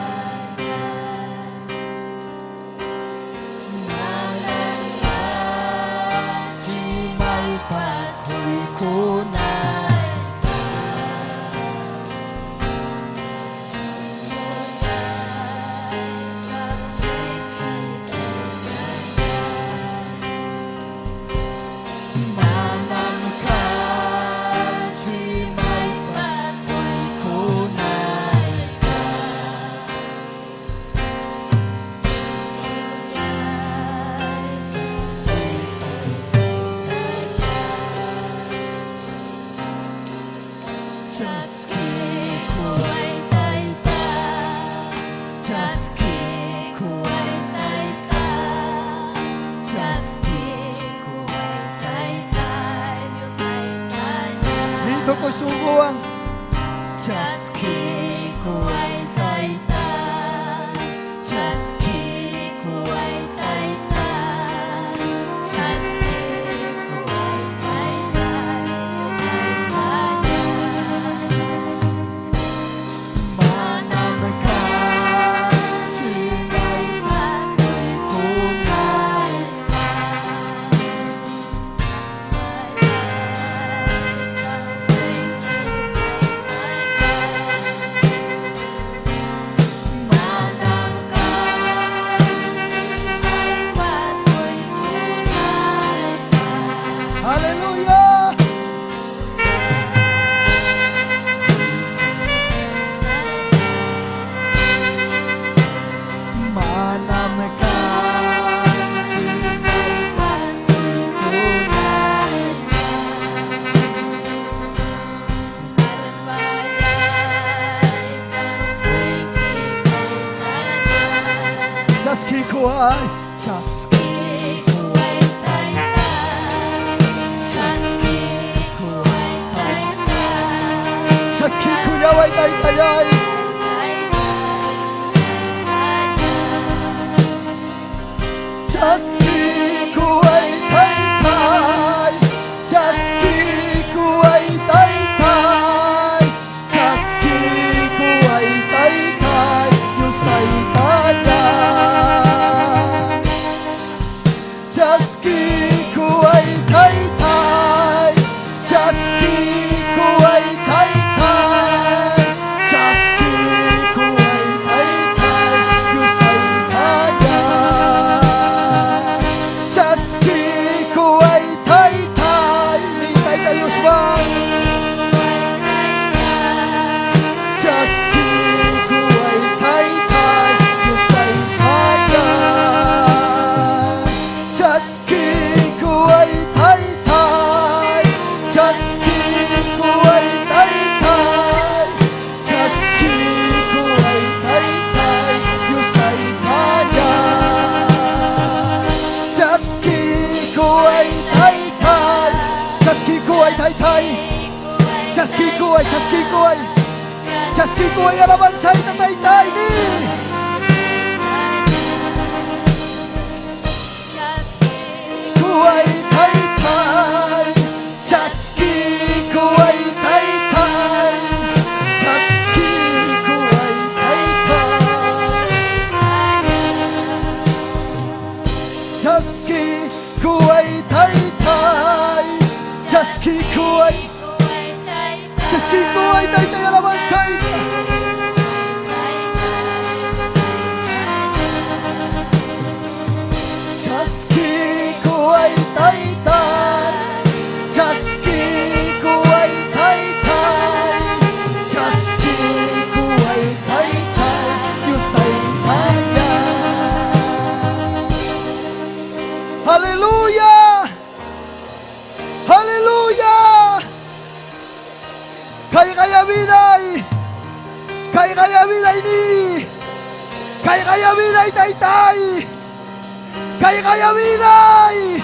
Dito ko sungguhan. Chaski ko ay taytay. Chaski ko ay taytay. Chaski ko ay taytay. Diyos ay kanyang. Manam ka, tunay pasoy kunay ka. Hallelujah! Manam ka, tunay pasoy kunay ka. Just keep quiet. Just keep quiet. Chaskikuyaway taytayay. Chaskikuay taytay. Chaskikuay taytay. Chaskikuay taytay. Diyos taytayay. Chaskikuay taytay. Chaskikuay taytay. Chaskikuay taytay. Diyos taytayay. Chaskikuay taytay. Hintay ka Diyos ba? Chaskikuay taytay. Diyos taytayay. Chaskikuay taytay. Chaskikuay taytay. Chaskikuay taytay. Diyos taytayay. Chaskikuay taytay. Chaskikuay taytay. Chaskikuay, chaskikuay. Chaskikuay alabanza ita taytay ni. Kuay taytay. Chaskikuay taytay. Chaskikuay taytay. Chaskikuay taytay. Chaskikuay. Chaskikuay taytay alabanza ita. Chaskikuay taytay. Chaskikuay taytay. Chaskikuay taytay. Diyos taytayay. Hallelujah! Hallelujah! Kaya biday! Kaya biday ni! Kaya biday taytay! Kaya biday!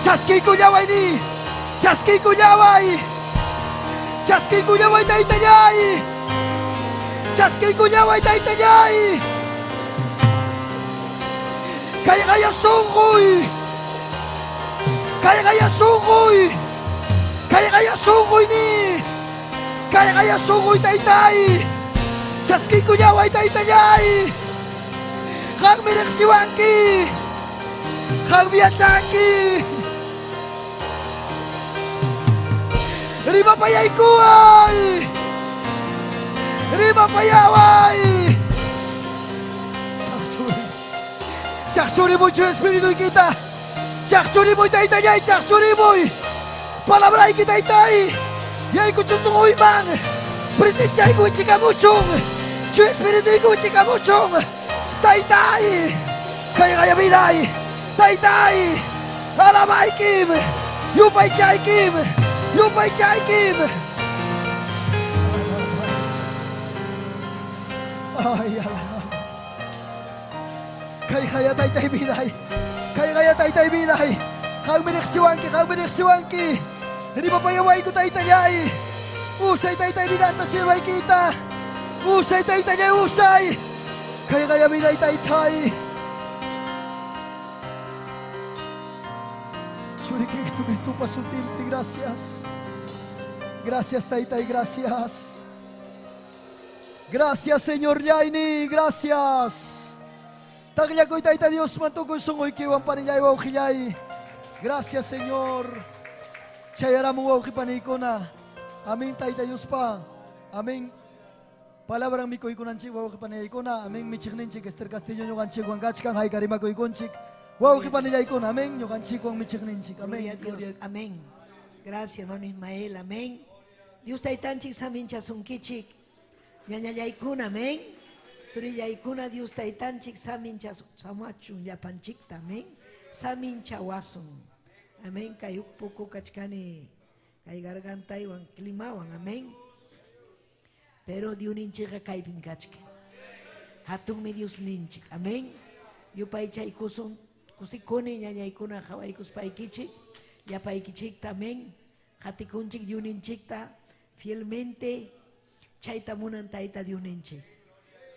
Chaskikuyaway ni! Chaskikuyaway! Chaskikuyaway taytayay! Chaskikuyaway taytayay! Kaya sungkoy! Kaya sungkoy! Kaya sungkoy ni! Kaya sungkoy taytay! Chaskikuyaway taytayay! Kang Mireksiwanki! Kang Biatsanki! Riba payay kuay! Riba payaway! Chaksuri mo Diyos Espiritu kita! Chaksuri mo taytayay! Chaksuri mo! Palabray kita itay! Yay ko chusungoy man! Presensya ko chikamuchong! Diyos Espiritu ko chikamuchong! Taytay! Kaya biday! Taytay! Alamay kim! Yupay chay kim! Yupay chay kim! Ay, alam. Kaya taytay biday! Kaya taytay biday! Kang Mireksiwanki! Hindi pa payaway ko taytayay! Usay taytay bidanta silway kita! Usay taytayay usay! Kaya biday taytay! Suri kay Jesucristo pasultimti, gracias! Gracias taytay, gracias! Gracias Señor Yaini, gracias! Taglia ko'y taytay Diyos mantukoy sungoy kiwang paninyay waw kiyay! Gracias Señor! Chayara mo waw kipaniko na! Amin taytay Diyos pa! Amin! Palabrang mi koy kunanchik waw kipanayay ko na! Amin mi chikninchik Esther Castillo nyo kanchik wang gachkang hay karima koy kunchik! Waw kipanayay ko na! Amin! Nyo kanchik wang mi chikninchik! Gloria Amin! a Dios. Amén. Gracias, hermano Ismael. Amén. Dios taitanchik samin chasunkichik. Ñañayaykuna. Amén. Turiyaykuna Dios taitanchik samin chasamachun yapanchik. Amén. Samin chawasun. Amén. Kayuk poco kachkani. Kay garganta iwan klimawan. Amén. Pero diuninchik kaypin kachke. Hatung mi Dios ninchik. Amén. Yupay chaykusun kusikuni ñañaykuna hawaykus paykichik. Ya paikichik también, hatikunchik yuninchikta, fielmente chaita munan taita diunenche.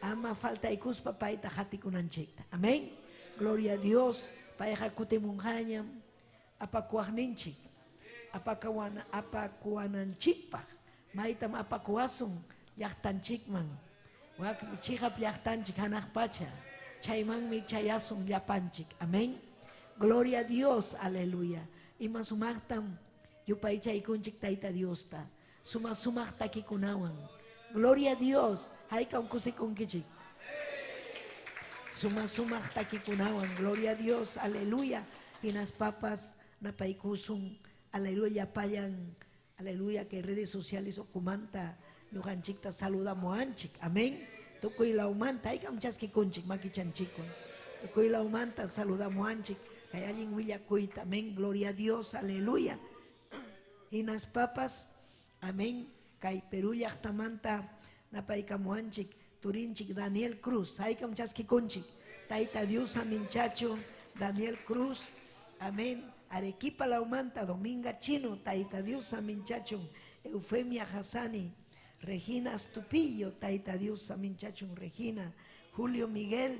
Ama falta ikuspa paita hatikunanchekta. Amén. Gloria a Dios. Paeja kutemunhanyam apakuahnenchik. Apakuananchikpa. Maitam apakuasung yachtanchikman. Wak chihap yachtanchik hanak pacha. Chayman mi chayasung yapanchik. Amén. Gloria a Dios. Aleluya. Ima sumachtam yupay chaykunchik taita Dios ta. Sumachta kikunawan. Gloria a Dios. Haikam kusikunkichik. Sumachta kikunawan. Gloria a Dios. Aleluya. Inas papas napaikusung. Aleluya payan. Aleluya que redes sociales okumanta. Yuhanchikta saludamos anchik. Amén. Tukuy laumanta. Haikam chaskikunchik makichanchikwan. Tukuy laumanta saludamos anchik. Kayalin willakuita. Amén. Gloria a Dios. Aleluya. Inas papas. Amén. Kay Perú llaqtamanta napaikamuanchik turinchik Daniel Cruz. Haykam chaskikunchik. Taita Dios aminchacho Daniel Cruz. Amén. Arequipa laumanta Dominga Chino. Taita Dios aminchacho Eufemia Hassani. Regina Astupillo. Taita Dios aminchacho Regina. Julio Miguel.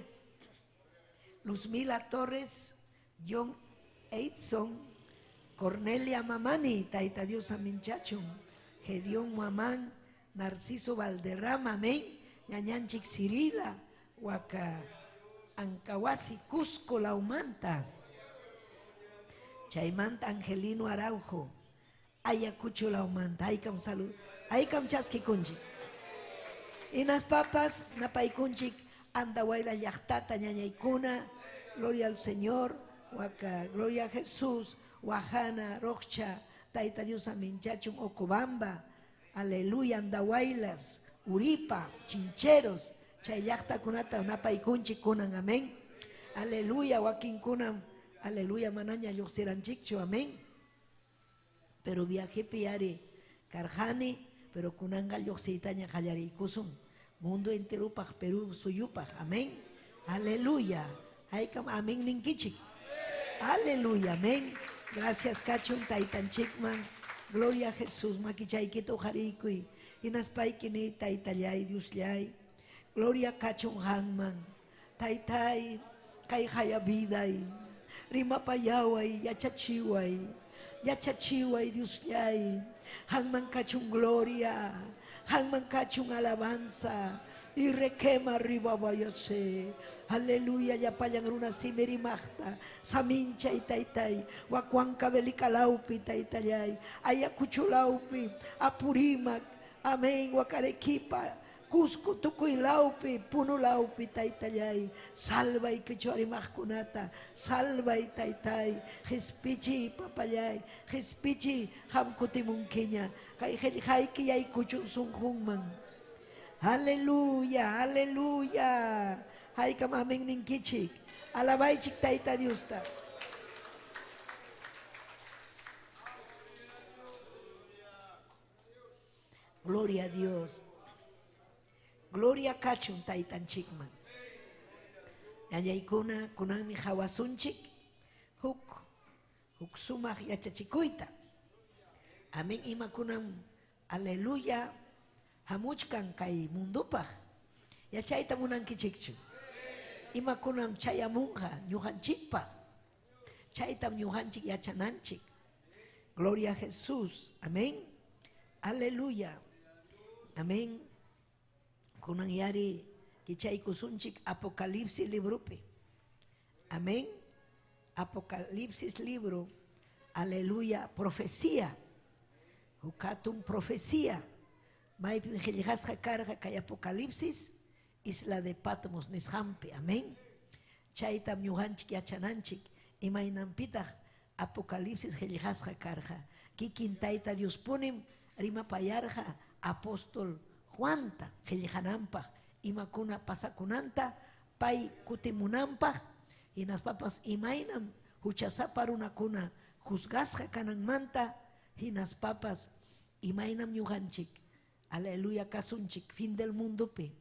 Luzmila Torres. John Edson. Cornelia Mamani. Taita Dios aminchacho. Gedeón Mamán, Narciso Valderrama, amén. Ñañanchik Cirila, Huaca, Ancawasi, Cusco, Laumanta. Chaimanta Angelino Araujo, Ayacucho Laumanta, Aikam salud, Aikam Chaskikunchik. Inas papas, Napaikunchik, Andahuayla Yachtata, Ñañaikuna, gloria al Señor, Huaca, gloria a Jesús, Guajana, Rocha. Taita Dios aminchachun Ocobamba, aleluya, Andahuaylas, Uripa, Chincheros, Chayakta kunata, Napaikunchi kunan, amén, aleluya, Joaquín kunan, aleluya, Manaña, Yoxiranchicho, amén, pero viaje piare, Carjane, pero kunanga Yoxitaña, Jayari Kusum, mundo entero paj, Perú, Suyupaj, amén, aleluya, Haikam, amén, Ninkichik, aleluya, amén. Gracias, Cachun, Taitan Chikman. Gloria a Jesús, Makichaikito Harikui. Inaspaikini, Taitayay, Dios Yay. Gloria Cachun Hangman. Taitai, Kaihaya Vidai. Rima Payaway, Yachachiway. Yachachiway, Dios Yay. Hangman Cachun Gloria. Hangman Cachun Alabanza. Y requema arriba vayase. Aleluya, ya payan una simeri mahta. Samincha y taitai. Wakuanka belika laupi taitayay. Ayacucho laupi. Apurimac. Amén. Wakarequipa. Cusco tukuy laupi. Puno laupi taitayay. Salva y quechorimach kunata. Salva y taitai. Jespichi papayay. Jespichi hamkutimunkinya. Haiki yay kuchun sunhungman. Aleluya, aleluya. Haikam amén ninkichik. Alabay chik taita Diusta. Gloria a Dios. Gloria kachun taitan chikman. Yayaykuna kunami hawasunchik. Huk sumach yachachikuita. Amén ima kunam. Aleluya. Hamuchkan kay mundupaj. Yachaita munankichikchu. Ima kunam chayamunja, ñujanchikpa. Chaitam ñujanchik yachananchik. Gloria a Jesús. Amén. Aleluya. Amén. Kunan yari kichaykusunchik Apocalipsis librope. Amén. Apocalipsis libro. Aleluya. Profecía. Hukatum profecía. Maipim Heligasja carga kay Apocalipsis, isla de Patmos nishampe, amén. Chaitam ñuhanchik yachananchik, imainampitaj Apocalipsis Heligasja carga. Kikin taita Dios ponem, rima payarja, apóstol Juanta, Helijanampa, imakuna pasakunanta, pay kutimunampa, y nas papas imainam, huchasaparuna kuna, juzgasja kanan manta, y nas papas imainam ñuhanchik. Aleluya kasunchik, fin del mundo pe.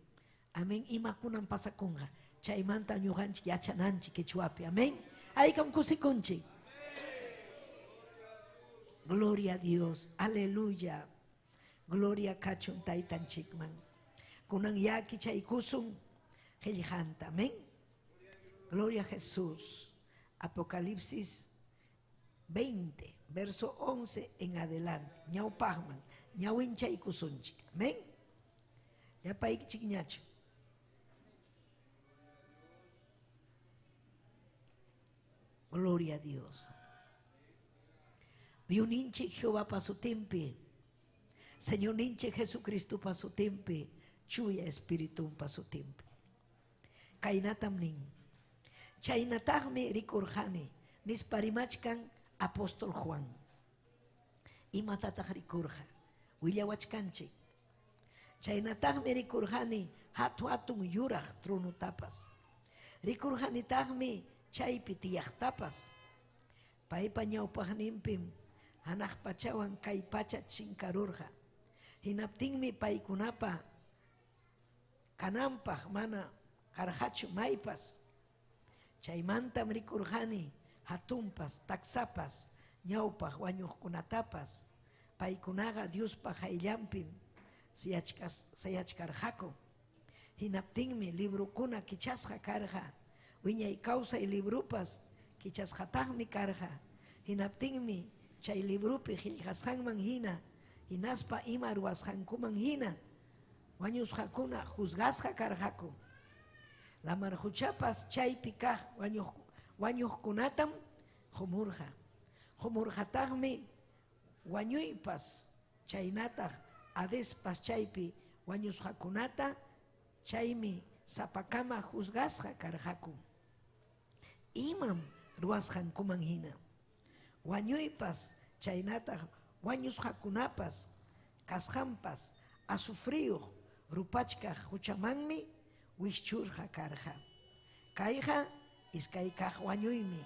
Amén. Imakunan pasakunga. Chaimanta ñuhanchik yachananchik kechuape. Amén. Aikam kusikunchik. Gloria a Dios. Aleluya. Gloria kachun taytanchikman. Kunan yaki chaykusun qillqanta. Amén. Gloria a Jesús. Apocalipsis 20, verso 11 en adelante. Ñawpajman, ñawin chaykusunchik. Amén. Ya paik chiquiñacho. Gloria a Dios. Dios ninche Jehová para su tempe. Señor ninche Jesucristo para su tempe. Chuya Espíritu para su tempe. Kainatam nin. Chaynatahme rikurjane. Nisparimachkan apóstol Juan. Imatatah rikurja. Willawachkanchik. Chaynatahme rikurjane. Hatun yuraj trunutapas. Rikurjanitahme chaypi tiyaqtapas. Paypa ñawpaqninpim hanaq pachawan kay pacha chinkarurqa. Hinaptinmi paykunapa kananpaq mana karhachu maypas. Chaymantam rikurjani hatunpas, taksapas, ñawpaq wañuqkunatapas. Paykunaqa Diospaq hayllanpim sayachkarqaku. Hinaptinmi librukuna kichasqa karqa. Wiñay kawsay librupas kichasqataqmi karqa. Hinaptinmi chay librupi qillqasqanman hina, hinaspa ima ruwasqankuman hina, wañusqakuna juzgasqa karqaku. Lamarhuchapas chaypi kaq wañuqkunatam qumurqa. Qumurqataqmi wañuypas chaynataq adespas chaypi wañusqakunata chaymi sapakama juzgasqa karqaku. Imam ruwasqankuman hina. Wañuypas chaynataq wañusqakunapas kasqanpas asufriyuq rupachkaq huchamanmi wishchurqa karqa. Kayqa iskay kaq wañuymi.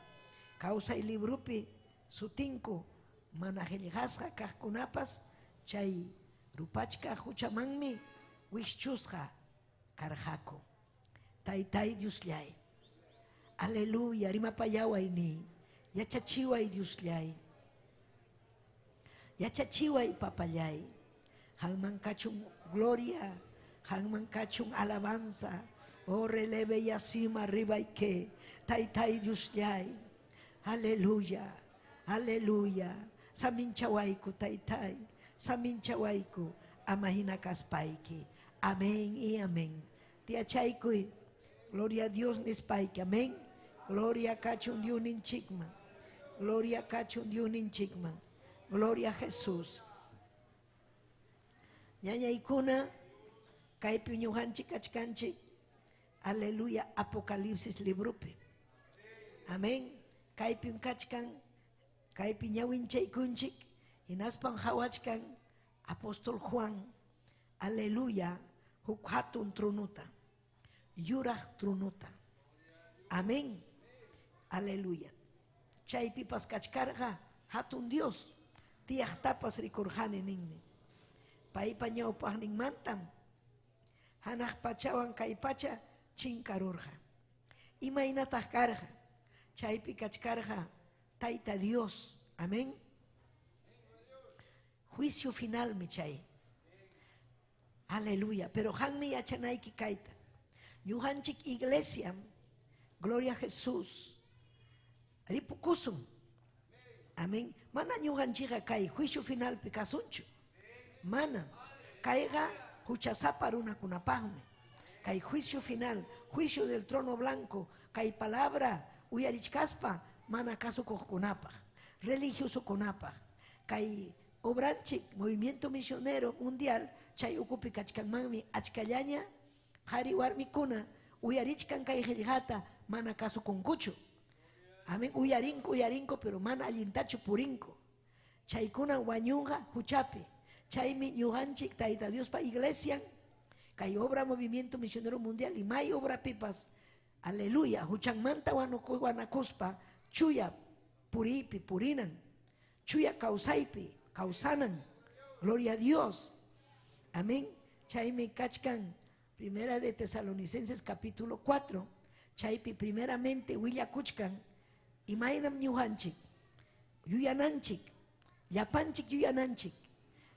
Kawsay librupi sutinku mana qillqasqa kaqkunapas chay rupachkaq huchamanmi wishchusqa karqaku. Taytay Diosllay. Aleluya, rimapayaway ni. Yachachiway Diosllay. Yachachiway papallay. Hanman kachun gloria, hanman kachun alabanza. Oh, releve y asima arriba y que. Taytay Diosllay. Aleluya, aleluya. Saminchawayku taytay. Saminchawayku amahinacaspayki. Amén y amén. Tiachaykuy. Gloria a Dios nispayki. Amén. Gloria a Cachun Dios ninchikman. Gloria a Cachun Dios ninchikman. Gloria a Jesús. Ñañaykuna kaypi ñuqanchik kachkanchik. Aleluya. Apocalipsis librupi. Amén. Kaypi kachkan. Kaypi ñawinchaykunchik. Hinaspan hawachkan apóstol Juan. Aleluya. Huk hatun trunuta. Yuraj trunuta. Amén. Aleluya. Chaypipas kachkarqa hatun Dios. Tiyaqtapas rikurjani ninmi. Paypa ñawpaqninmantam hanaq pachawan kay pacha chinkarurqa. Imaynataq karqa. Chaypi kachkarqa Tayta Dios. Amén. Juicio final mi chay. Aleluya. Pero hanmi yachanayki kayta. Ñuqanchik iglesia, gloria a Jesús, ripukusum. Amén. Mana ñuqanchikqa kay juicio final pikasunchu. Mana. Kayqa huchasapa runakunapaqmi. Kay juicio final, juicio del trono blanco, kay palabra uyarichkaspa mana kasukuqkunapaq, religiosokunapaq. Kay obranchik movimiento misionero mundial chay ukupi kachkanmanmi achkallaña qhari warmikuna uyarichkan kay qillqata mana kasukunkuchu. Amén. Uyarinku pero mana allintachu purinku. Chaykuna wañunqa huchapi. Chaymi ñuqanchik Tayta Diospa iglesia kay obra movimiento misionero mundial y may obra pipas. Aleluya. Huchanmanta wanakuspa chuya puripi purinan. Chuya kausaypi kausanan. Gloria a Dios. Amén. Chaymi kachkan Primera de Tesalonicenses capítulo 4. Chaypi primeramente willakuchkan imaynam ñuqanchik yuyananchik llapanchik yuyananchik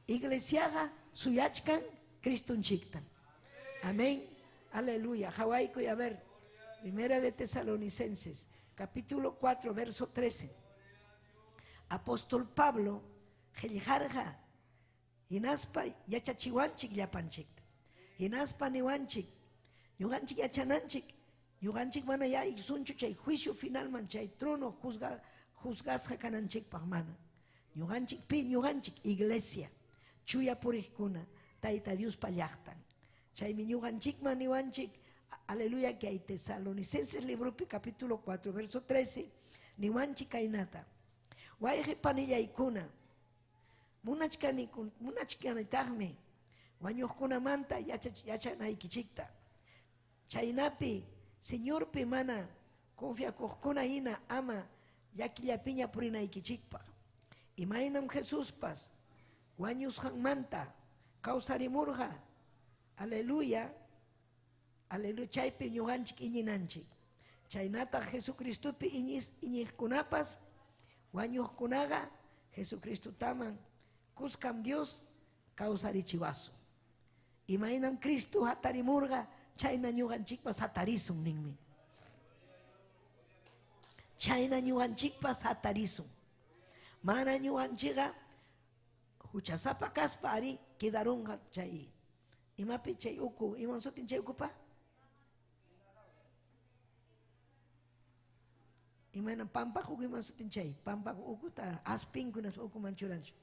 iglesiaqa suyachkan Cristunchiktan. Amén. Aleluya. Hawaico y a ver, Primera de Tesalonicenses, capítulo 4, verso 13. Apóstol Pablo, Helijarja, Hinaspa yachachiwanchik yapanchik. Hinaspa niwanchik, yuganchik yachananchik, yuganchik mana ya isunchu chay juicio final man chay trono juzgasja kananchik pagmana. Yuganchik pi yuganchik iglesia, chuya purikuna, taita Dios pallachtan. Chay mi yuganchik man niwanchik, aleluya, que hay Tesalonicenses libro capítulo 4 verso 13, niwanchik kainata. Wayje panilla ikuna, munachkanitagme, wañuhkuna manta yachanaykichikta. Chaynapi, Señor pi mana, confiakuhkuna ina ama, yakillapiña purinaykichikpa. Imaynam Jesús pas, wañushan manta, kawsarimurja, aleluya, aleluya, chaypi ñuganchik iñinanchik. Chaynata Jesucristupi iñihkunapas, wañuhkunaga, Jesucristo taman, kuskam Dios, kawsarichiwasu. Imaynam Cristo hatarimurga, chayna ñuganchikpas hatarisun ninmi. Chayna ñuganchikpas hatarisun. Mana ñuganchiga, huchasapa kaspa ari, quedarunga chay. Imapi chay uku, iman sutin chay uku pa? Iman pampak uku iman sutin chay. Pampak uku ta asping kunas uku manchurancho.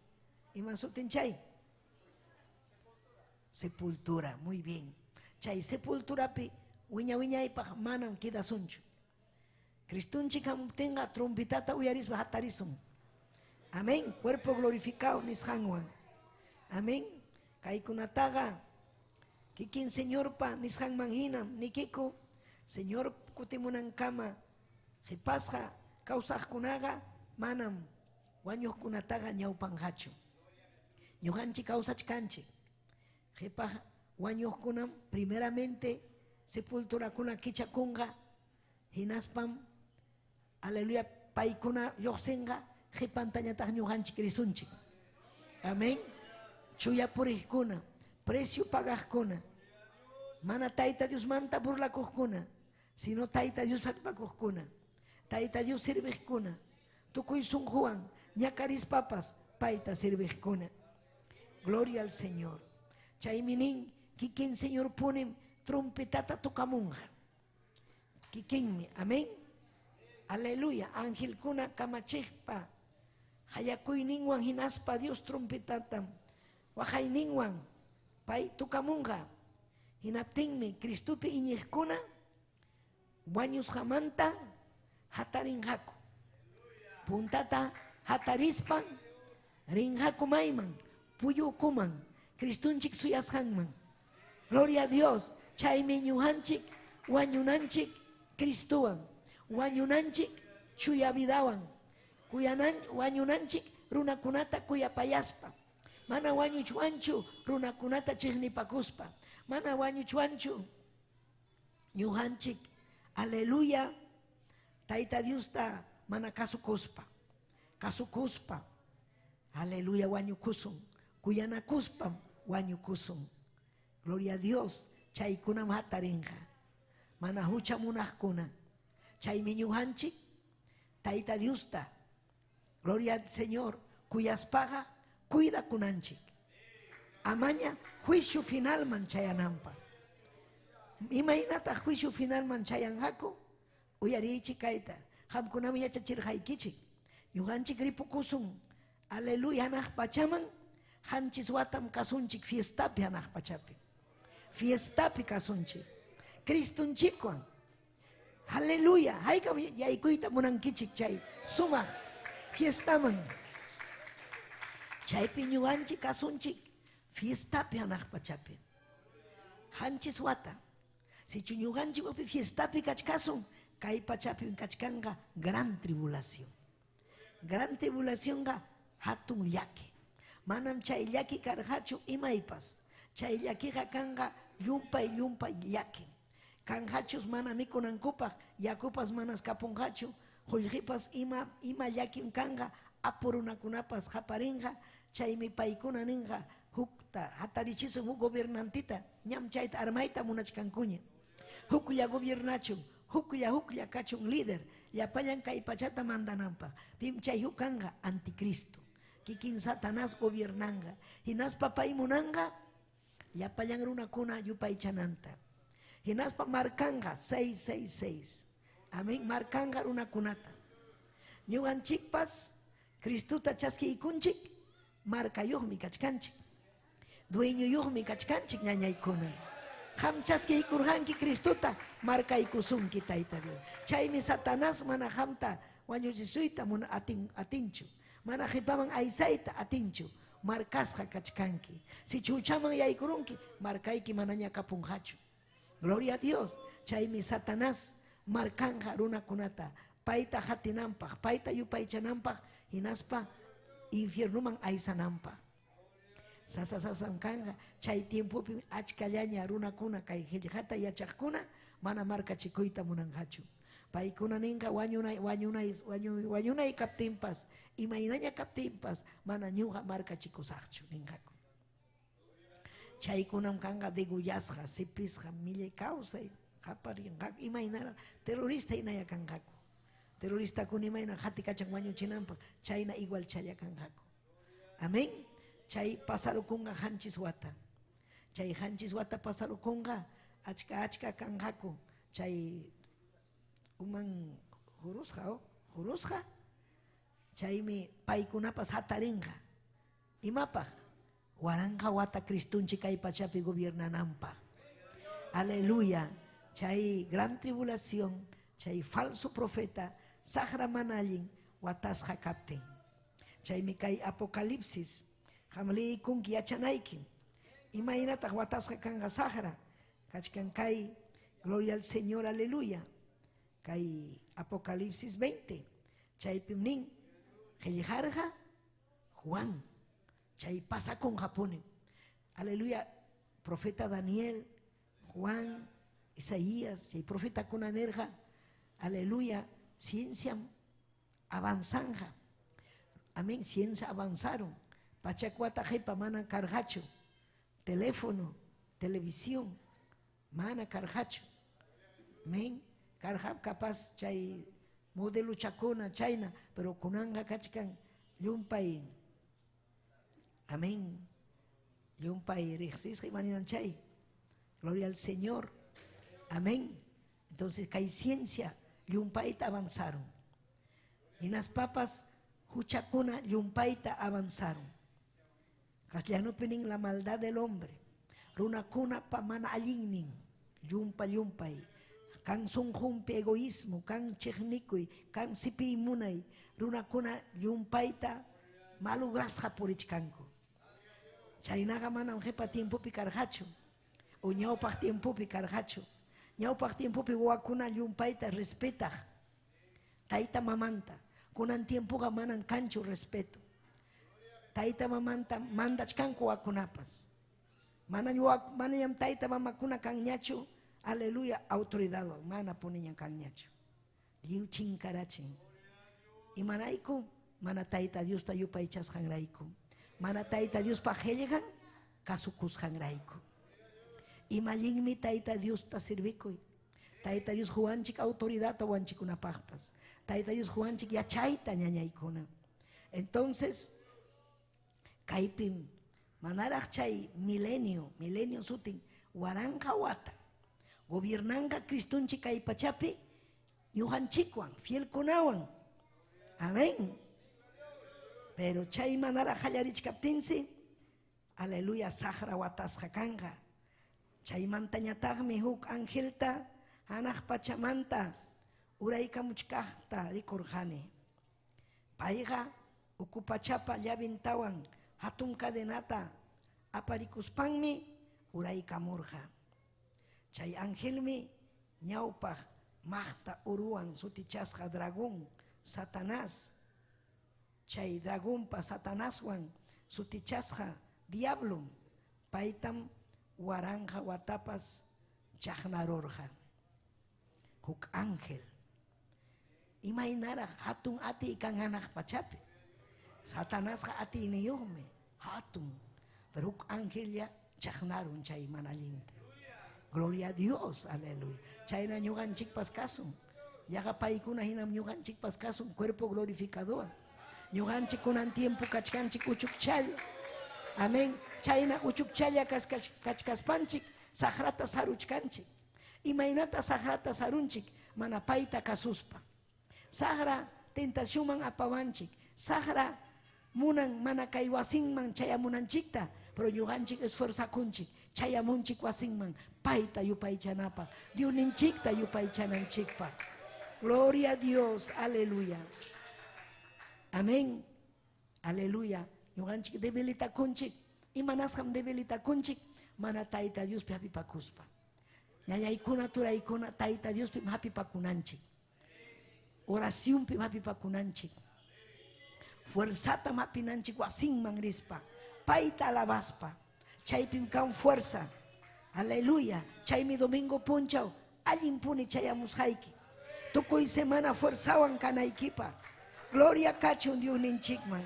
Iman sutin chay. Sepultura, muy bien. Chay sepultura pi, wiña ipa manam queda suncho. Cristunchi kam tenga trompetata uyarisba hatarisum. Amén. Cuerpo glorificado nishangwan. Amén. Kaikunataga. Kikin Señor pa nishang manginam. Nikiko. Señor kutimunan kama. Hipasja. Kausaj kunaga. Manam. Wanyos kunataga ñaupanhachu. Ñuhanchi kausach kanchi. Hipaj wanyos kunam. Primeramente. Sepultura kuna kichakunga. Hinaspam. Aleluya. Paikuna yosenga. Jipantañataq ñuqanchik risunchik. Amén. Chuya purikuna, precio pagajkuna. Mana taita Dios manta burlakuqkuna, sino taita Dios papakuqkuna. Taita Dios sirviqkuna. Tukuy sunjuan, ñacaris papas, paita sirviqkuna. Gloria al Señor. Chayminin, kikin Señor ponen trompetata tocamunga. Kikinmi, amén. Aleluya. Ángel kuna kamachekpa. Hayakuy ningwan hinaspa Dios trompetatam. Wahay ningwan. Pay tukamunga. Hinaptingmi Cristupi iñihkuna. Wañus jamanta. Hatarin haku. Puntata hatarispan. Rinhaku mayman. Puyo kuman. Cristunchik suyashanman. Gloria a Dios. Chaymi ñuhanchik. Wañunanchik. Cristuan. Wañunanchik chuyavidawan. Wañunanchik runakunata kuyapayaspa. Mana wañuchwanchu runakunata chignipakuspa. Mana wañuchwanchu ñuhanchik. Aleluya. Taita Dios ta mana kasukuspa. Kasukuspa. Aleluya wañukusun. Kuyanakuspam wañukusun. Gloria a Dios. Chaykuna hatarinja. Mana hucha munajkuna. Chaymi ñuhanchik, taita Diusta, gloria al Señor, cuyas paga, cuida kunanchik. Amaña, juicio final man chayanampa. Imainata juicio final man chayanhaku, uyarichi kaita, hamkunami yachachirhaykichik. Ñuhanchik ripukusun, aleluya, hanaj pachaman, hanchis watam kasunchik, fiestapi hanaj pachapi. Fiestapi kasunchik. Cristunchikwan. Aleluya. Haykam yaykuyta munankichik chay sumaj fiestaman. Chaypi ñuqanchik kasunchik fiestapi hanaq pachapi. Hanchis wata. Sichu ñuqanchik wapi fiestapi kachkasun kay pachapi kachkanga gran tribulación. Gran tribulación ga hatun llaki. Manam chay llaki karhachu imaypas. Chay llaki kanga llumpa llaki. Kanhachus mana mikunankupaq, yakupas manas kapunhachu, hullqipas ima llakin kanga, apurunakunapas haparinja, chaymi paykuna ninja, hukta hatarichisun huk gobernantita ñam chayta armayta munachkankuña huklla gobernachun huklla kachun líder llapañan kay pachata mandananpaq pim chay huk kanga anticristo kikin Satanás gobernanga hinaspa pay munanga llapañan runakuna yupaychananta hinaspa markanga 666 amén markanga runakunata ñuqanchikpas Cristuta chaskiykunchik markayuqmi kachkanchik dueñuyuqmi kachkanchik ñañaykuna qam chaskiykurqanki Cristuta markaykusunki Tayta Dios chaymi Satanás mana qamta wañuchisuyta atinchu mana qipaman aysayta atinchu markasqa kachkanki si chuchaman yaykurunki markayki manaña kapunqachu gloria a Dios chaymi Satanás markanja runakunata payta hatinanpaq payta yupaychananpaq hinaspa infiernuman aysananpaq sasasasan kanja chay tiempopi achkallaña runakuna kay qillqata yachaqkuna mana markachikuyta munanqachu paykuna ninqa wañunay kaptinpas imaynaña kaptinpas mana ñuqa markachikusaqchu ninqaku chaykunam kanqa degullasqa sipisqa millay kawsay qaparinqaku imaynara terrorista hinaya kanqaku terrorista kun imayna hatikachan wañuchinanpaq chayna igual challa kanqaku amén chay pasarukunqa hanchis wata chay hanchis wata pasarukunqa achka kanqaku chay uman hurusqa chaymi paykunapas hatarinqa imapaq waranqa wata Cristunchik kay pachapi gobiernananpaq aleluya chay gran tribulación chay falso profeta saqra mana allin watasqa kaptin chaymi kay apocalipsis hamliykunki yachanayki imaynataq watasqa kanqa saqra kachkan kay gloria al Señor aleluya kay apocalipsis 20 chaypim nin qillqarqa Juan chay pasakun Japón aleluya profeta Daniel Juan Isaías chay profeta kunanerqa aleluya ciencia avanzanja amén ciencia avanzaron pachacuata jepa mana karhacho teléfono televisión mana karhacho amén karhap capaz chay modelo chakuna chayna pero kunanga kachkan llumpay amén llumpay riqsisqa imaninan chay gloria al Señor amén entonces kay ciencia llumpayta avanzaron y las papas huchakuna llumpayta avanzaron castellano pinin la maldad del hombre runakuna pa mana allinnin llumpay kan sunjumpi egoísmo kan chiknikuy kan sipi munay runakuna llumpayta malugrasqa purichkanku chaynaqa manam jepa tiempopi karqachu o ñawpaq tiempopi karqachu ñawpaq tiempopi wawakuna llumpayta respetaq tayta mamanta kunan tiempoqa manan kanchu respeto tayta mamanta mandachkanku wakunapas manañam tayta mamakuna kanñachu aleluya autoridad mana puniñan kanñachu lliw chinkarachin imanayku mana tayta Diosta yupaychasqanrayku mana tayta Diospa qillqan kasukusqanrayku imallinmi tayta Diosta sirvikuy tayta Dios juanchik autoridadta wanchikunapaqpas tayta Dios juanchik yachayta ñañaykuna entonces kaypim manaraq chay milenio sutin waranqa wata gobiernanqa Cristunchik kay pachapi ñuqanchikwan fielkunawan amén pero chay manaraq qallarichkaptinsi aleluya saqra watasqa kanqa chaymantañataqmi huk angelta hanaq pachamanta uraykamuchkaqta rikurqani payqa uku pachapa llavintawan hatun cadenata aparikuspanmi uraykamurqa chay angelmi ñawpaq maqta uruwan sutichasqa dragón Satanás chay dragónpa Satanáswan sutichasqa diablo paytam waranqa watapas chaqnarurqa huk ángel imaynaraq hatun ati kan hanaq pachapi Satanásqa atiniyuqmi hatun Pero ángel ya chajnaron chay manalinta. Gloria a Dios, aleluya. Chayna ñuganchik paskasun. Yaga paikuna hinam ñuganchik paskasun, cuerpo glorificador. Ñuganchik kunan tiempo kachkanchik uchukchalla. Amén. Chayna uchukchalla kachkaspanchik, sagrata saruchkanchik. Imaynata sagrata sarunchik, mana paita kasuspa. Sagra tentación man apawanchik. Sagra munan mana kay wasinman chayamunanchikta. Pero ñuganchik esfuerzakunchik. Chayamunchik wasinman. Paita yupaychanapa. Dios ninchikta yupaychananchikpa. Gloria a Dios. Aleluya. Amén. Aleluya. Ñuganchik debilitakunchik. Imanasham debilitakunchik. Mana taita Dios pi hapipakuspa. Ñañaykuna turaykuna taita Dios pi hapipakunanchik. Oración pi hapipakunanchik. Fuerzata mapinanchik wasinman rispa. Paita alabaspa. Chaypim kan fuerza. Aleluya. Chay mi domingo punchao. Allin puni chayamus haiki. Tukuy semana fuerzawan kanaykipa. Gloria kachun Dios ninchikman.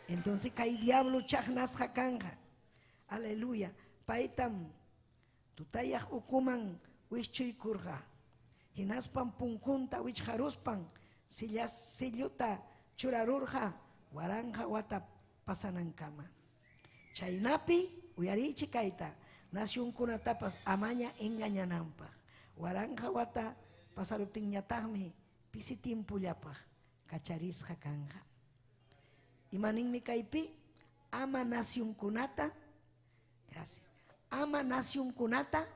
Entonces kay diablo chajnas hakanja. Aleluya. Paitam. Tutayah ukuman wischuy kurga. Hinaspan punkunta wichharuspan. Silluta churarurja. Waranja wata pasanankama. Chaynapi uyarichi kaita. Nación kunatapas amaña engañanampa. Waranja wata pasaruptin ñatahmi pisitimpullapaj kacharisqa kanja. Imaninmi kaypi ama nación kunata, gracias. Ama nación kunata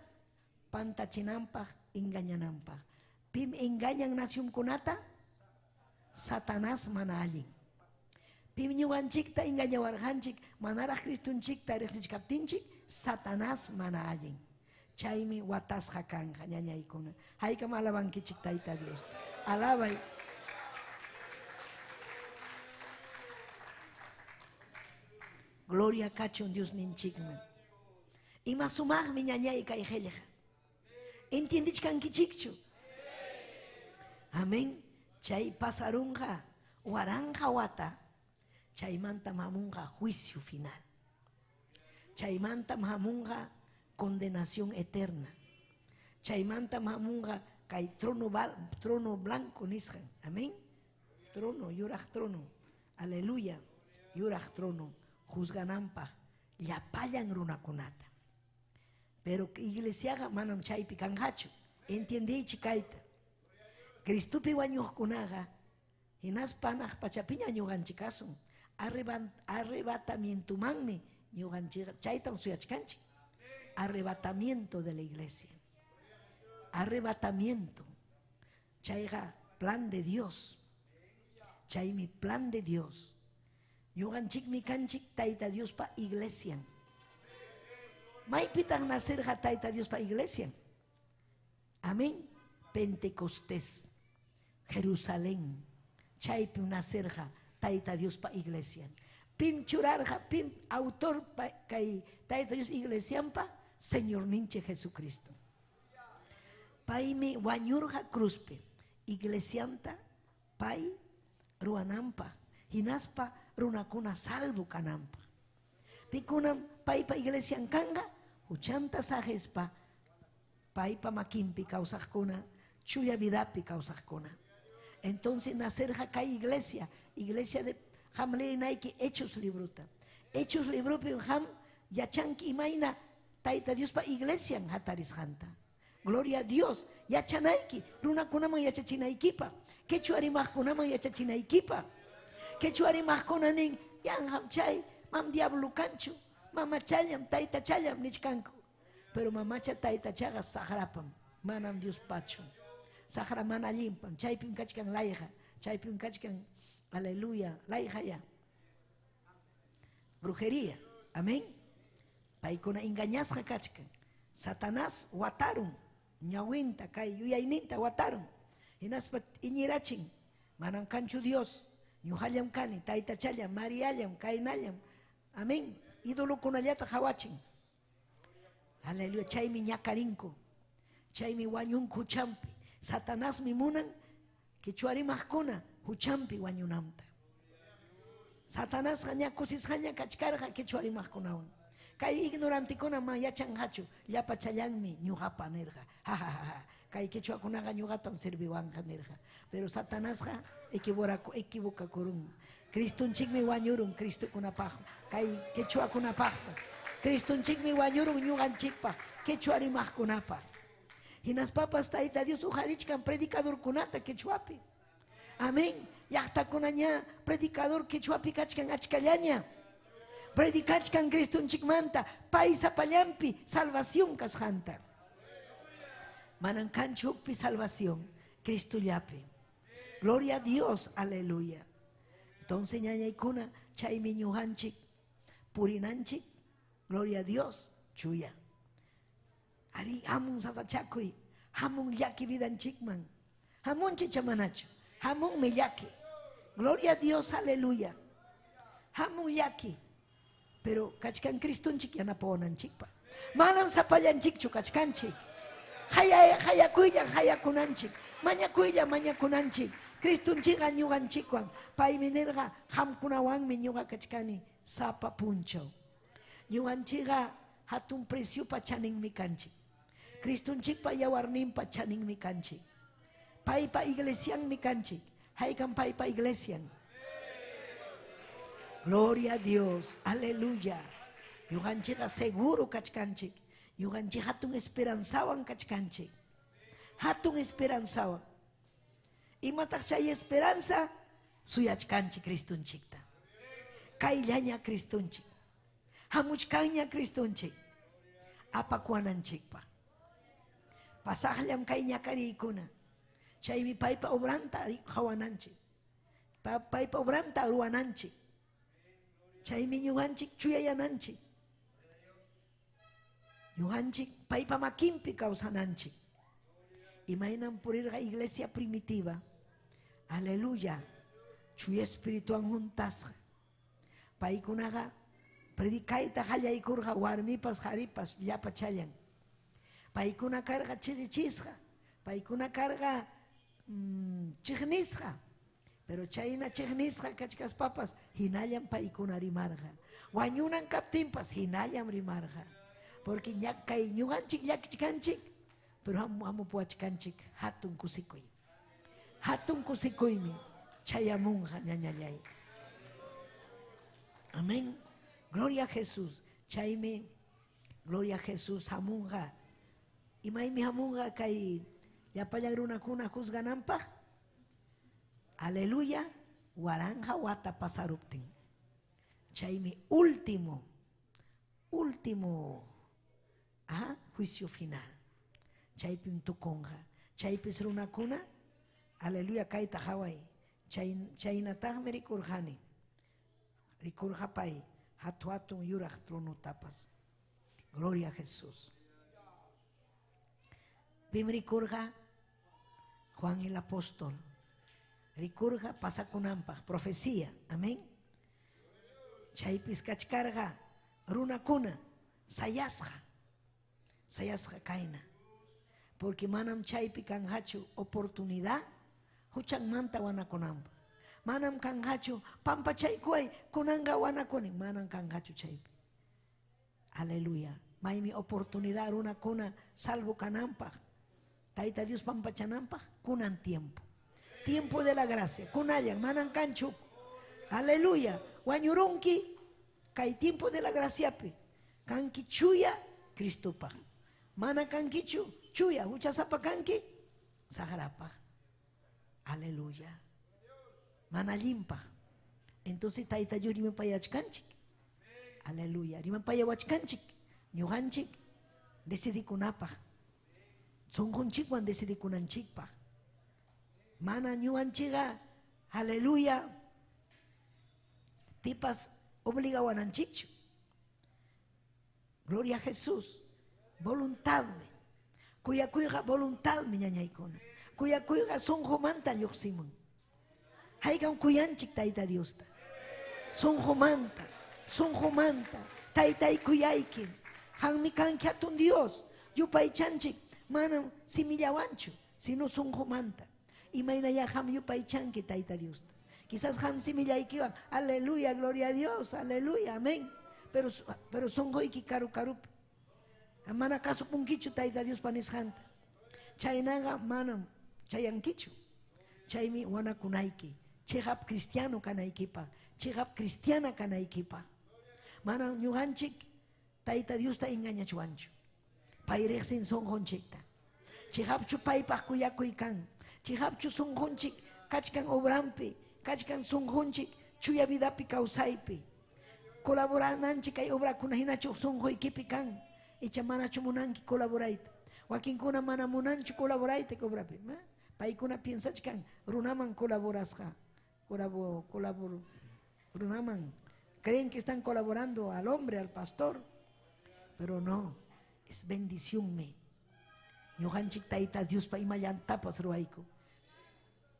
pantachinampaj engañanampaj. Pim engañan nación kunata Satanás mana allin. Pim ñuganchikta engañawarjanchik manara Cristunchikta riqsichkaptinchik Satanás mana allin. Chaymi watasqa kanja ñañaykuna. Haykam alabankichik tayta Dios. Alabay. Gloria kachun Dios ninchikman. Ima sumaqmi ñañay kay qillqa. Entiendichkankichikchu. Amén. Chay pasarunqa waranja wata. Chaymanta hamunqa juicio final. Chaymanta hamunqa condenación eterna. Chaymanta hamunqa kay trono blanco nisqan. Amén. Trono, yuraq trono. Aleluya. Yuraq trono. Juzganampa. Llapayan runakunata. Pero iglesiaga manam chaypi kanjachu. Entiendichi kayta. Cristupi wañuqkunaqa hinaspanaq pachapiña ñuganchikasun. Arrebatamientomanmi ñuganchika chaytan suyachkanchik. Arrebatamiento de la iglesia. Arrebatamiento. Chayqa plan de Dios. Chaymi plan de Dios. Ñuganchikmi kanchik tayta Dios pa iglesia. Maypitan nacerqa tayta Dios pa iglesia. Amén. Pentecostés. Jerusalén. Chaypi nacerqa tayta Dios pa iglesia. Pim churarqa, pim autor pa kay tayta Dios iglesiampa Señor ninche Jesucristo. Paymi wañurqa cruzpe. Iglesianta pay ruanampa. Hinaspa runakuna salvo kanampa. Pikunam paypa iglesian kanga huchanta sajespa paypa makimpi kawsaqkuna chuya vidapi kawsaqkuna. Entonces nacerja kay iglesia de hamleinayki Hechos libruta. Hechos librupi ham yachanki imayna tayta Diospa iglesian hatarisjanta. Gloria a Dios. Yachanayki runakunaman yachachinaykipa. Quechua rimaqkunaman yachachinaykipa. Quechua rimaqkunanin yan ham chay mam diablo kanchu. Mama chayam tayta chayam nichkanku. Pero mamacha tayta chaga sahrapam. Manam Dios pacho. Sahra mana limpam. Chaypim kachkan layja. Chaypim kachkan aleluya. Layja ya. Brujería. Amén. Paykuna engañasqa kachkan. Satanás watarum. Ñawinta kay yuyayninta watarum. Hinaspa iñirachin. Manam kanchu Dios. Ñuhallam kani. Tayta chayam. Mariallam. Kainallam. Amén. Ídolo kunallata hawachin. Aleluya. Chaymi ñakarinko. Chaymi wañun huchampi. Satanás mi munan que chuarimajkuna huchampi wañunamta. Satanás haña kusis haña kachkarga quechua rimaqkunawan. Kay ignorantikuna ma yachanqachu llapa challanmi ñuqapa nirqa. Ja ja ja. Kay quechuakunaqa ñuqatam sirviwanqa nirqa. Pero Satanasqa equivocakurun. Cristunchikmi wañurun Cristokunapaq. Kay quechuakunapaqpas. Cristunchikmi wañurun ñuqanchikpaq quechua rimaqkunapaq. Hinaspapas Tayta Dios ujarichkan predicadorkunata quechuapi. Amén. Llaqtakunaña predicador quechuapi kachkan achkallaña. Predicachkan Cristunchikmanta pay sapallampi salvación kasqanta. Manan kanchu hukpi salvación Cristullapi. Gloria a Dios, aleluya. Entonces ñañaykuna chaymi ñuqanchik purinanchik, gloria a Dios, chuya. Ari hamun satachakuy, hamun llaki vidanchikman. Hamun chichamanachu, hamun me llaki. Gloria a Dios, aleluya. Hamun llaki. Pero kachkan Cristunchik yanapawananchikpa. Manam sapallanchikchu kachkanchik. Hayakuylla hayakunanchik. Mañakunanchik. Cristunchiqa ñuqanchikwan. Paymi nirqa hamkunawanmi ñuqa kachkani sapa punchaw. Ñuqanchiqa hatun presiopa chaninmi kanchik. Cristunchikpa yawarninpa chaninmi kanchik. Paypa iglesianmi kanchik. Haykan paypa iglesian. Gloria a Dios, aleluya. Ñuqanchiqa seguro kachkanchik. Ñuqanchik hatun esperanzawan kachkanchik. Hatun esperanzawan. Imataq chay esperanza suyachkanchik Cristunchikta. Kayllaña Cristunchik. Hamuchkanña Cristunchik. Apakuananchikpa. Pasaqllam kay ñakariykuna. Chaymi paypa obranta hawananchik. Paypa obranta ruwananchik. Chaymi ñuqanchik chuyayananchik. Ñuqanchik paypa makinpi kawsananchik. Imaynan purirqa iglesia primitiva. Aleluya. Chuya espirituan juntasqa. Paykunaqa predikayta qallaykurqa warmipas qharipas llapa chayan. Paykuna karqa chirichisqa. Paykuna karqa chiqnisqa. Pero chayna chiqnisqa kachkaspapas hinallam paykuna rimarqa. Wañunan kaptinpas hinallam rimarqa. Porque kay ñuqanchik llakichkanchik, pero hamupuachkanchik hatun kusikuy. Hatun kusikuymi chayamunqa ñañallay. Amén. Gloria a Jesús. Chaymi, gloria a Jesús hamunqa. Imaymi hamunqa kay yapallan runakuna juzgananpaq. Aleluya, waranja wata pasaruptin. Chaymi último juicio final. Chaypim tukunqa. Chaypis runakuna, aleluya, kayta haway. Chaynataqmi rikurqani. Rikurqapay hatun yuraq trunutapas. Gloria a Jesús. Pim rikurqa Juan el apóstol. Rikurqa pasakunanpaq, profecía, amén. Chaypis kachkarqa runakuna sayasqa kayna. Porque manam chaypi kanqachu oportunidad huchanmanta wanakunanpaq. Manam kanqachu pampachaykuay kunanga wanakunin, manam kanqachu chaypi. Aleluya. Maymi oportunidad runakuna salvo kananpaq. Tayta Dios pampachananpaq kunan tiempo. Tiempo de la gracia. Kunayan, manan kanchu. Aleluya. Wañurunki, kay tiempo de la graciapi. Kanki chuya, Cristupa. Mana kankichu, chuya, huchasapa kanki, sagrapa. Aleluya. Mana limpa. Entonces Tayta Dios rima payachkanchik. Aleluya. Rima payawachkanchik. Ñuqanchik decidikunapa. Son conchikwan decidikunanchikpa. Mana ñuqanchiqa, aleluya, pipas obligawananchikchu. Gloria a Jesús. Voluntadmi. Kuyakuyqa voluntadmi ñañaykuna. Kuyakuyqa sonjomanta lluqsimun. Haykan kuyanchik Tayta Diosta. Sonjomanta. Taytay kuyayki. Hanmi kanki hatun Dios. Yupaychanchik. Manam simillawanchu. Sino sonjomanta. Imaynaya ham yupaychanki Tayta Diosta. Quizás hamsi millaykiwan, aleluya, gloria a Dios, aleluya, amén. Pero son goiki karu karupi. Mana caso punkichu taita Dios panishanta. Chaynaga manam chayankichu. Chaymi wana kunaiki. Chehap cristiano kanaikipa. Chehap cristiana kanaikipa. Mana ñuhanchik taita Dios ta engañachuanchu. Pairexin son honchikta. Chehapchu paipa kuyakuikan. Chehapchu son honchik kachkan obrampi. Kachkan son honchik chuya vidapi kausaipi. Colaborananchik ay obra kunahinachu son hoikipi kan. Icha mana chumunanki colaboraita. Wakin kuna mana munanchu colaboraita cobrapi. Paikuna piensa chikan runaman colaborasja. Runaman. Creen que están colaborando al hombre, al pastor. Pero no, es bendición me. Ñuhanchik taita Dios pa imayan tapas ruaico.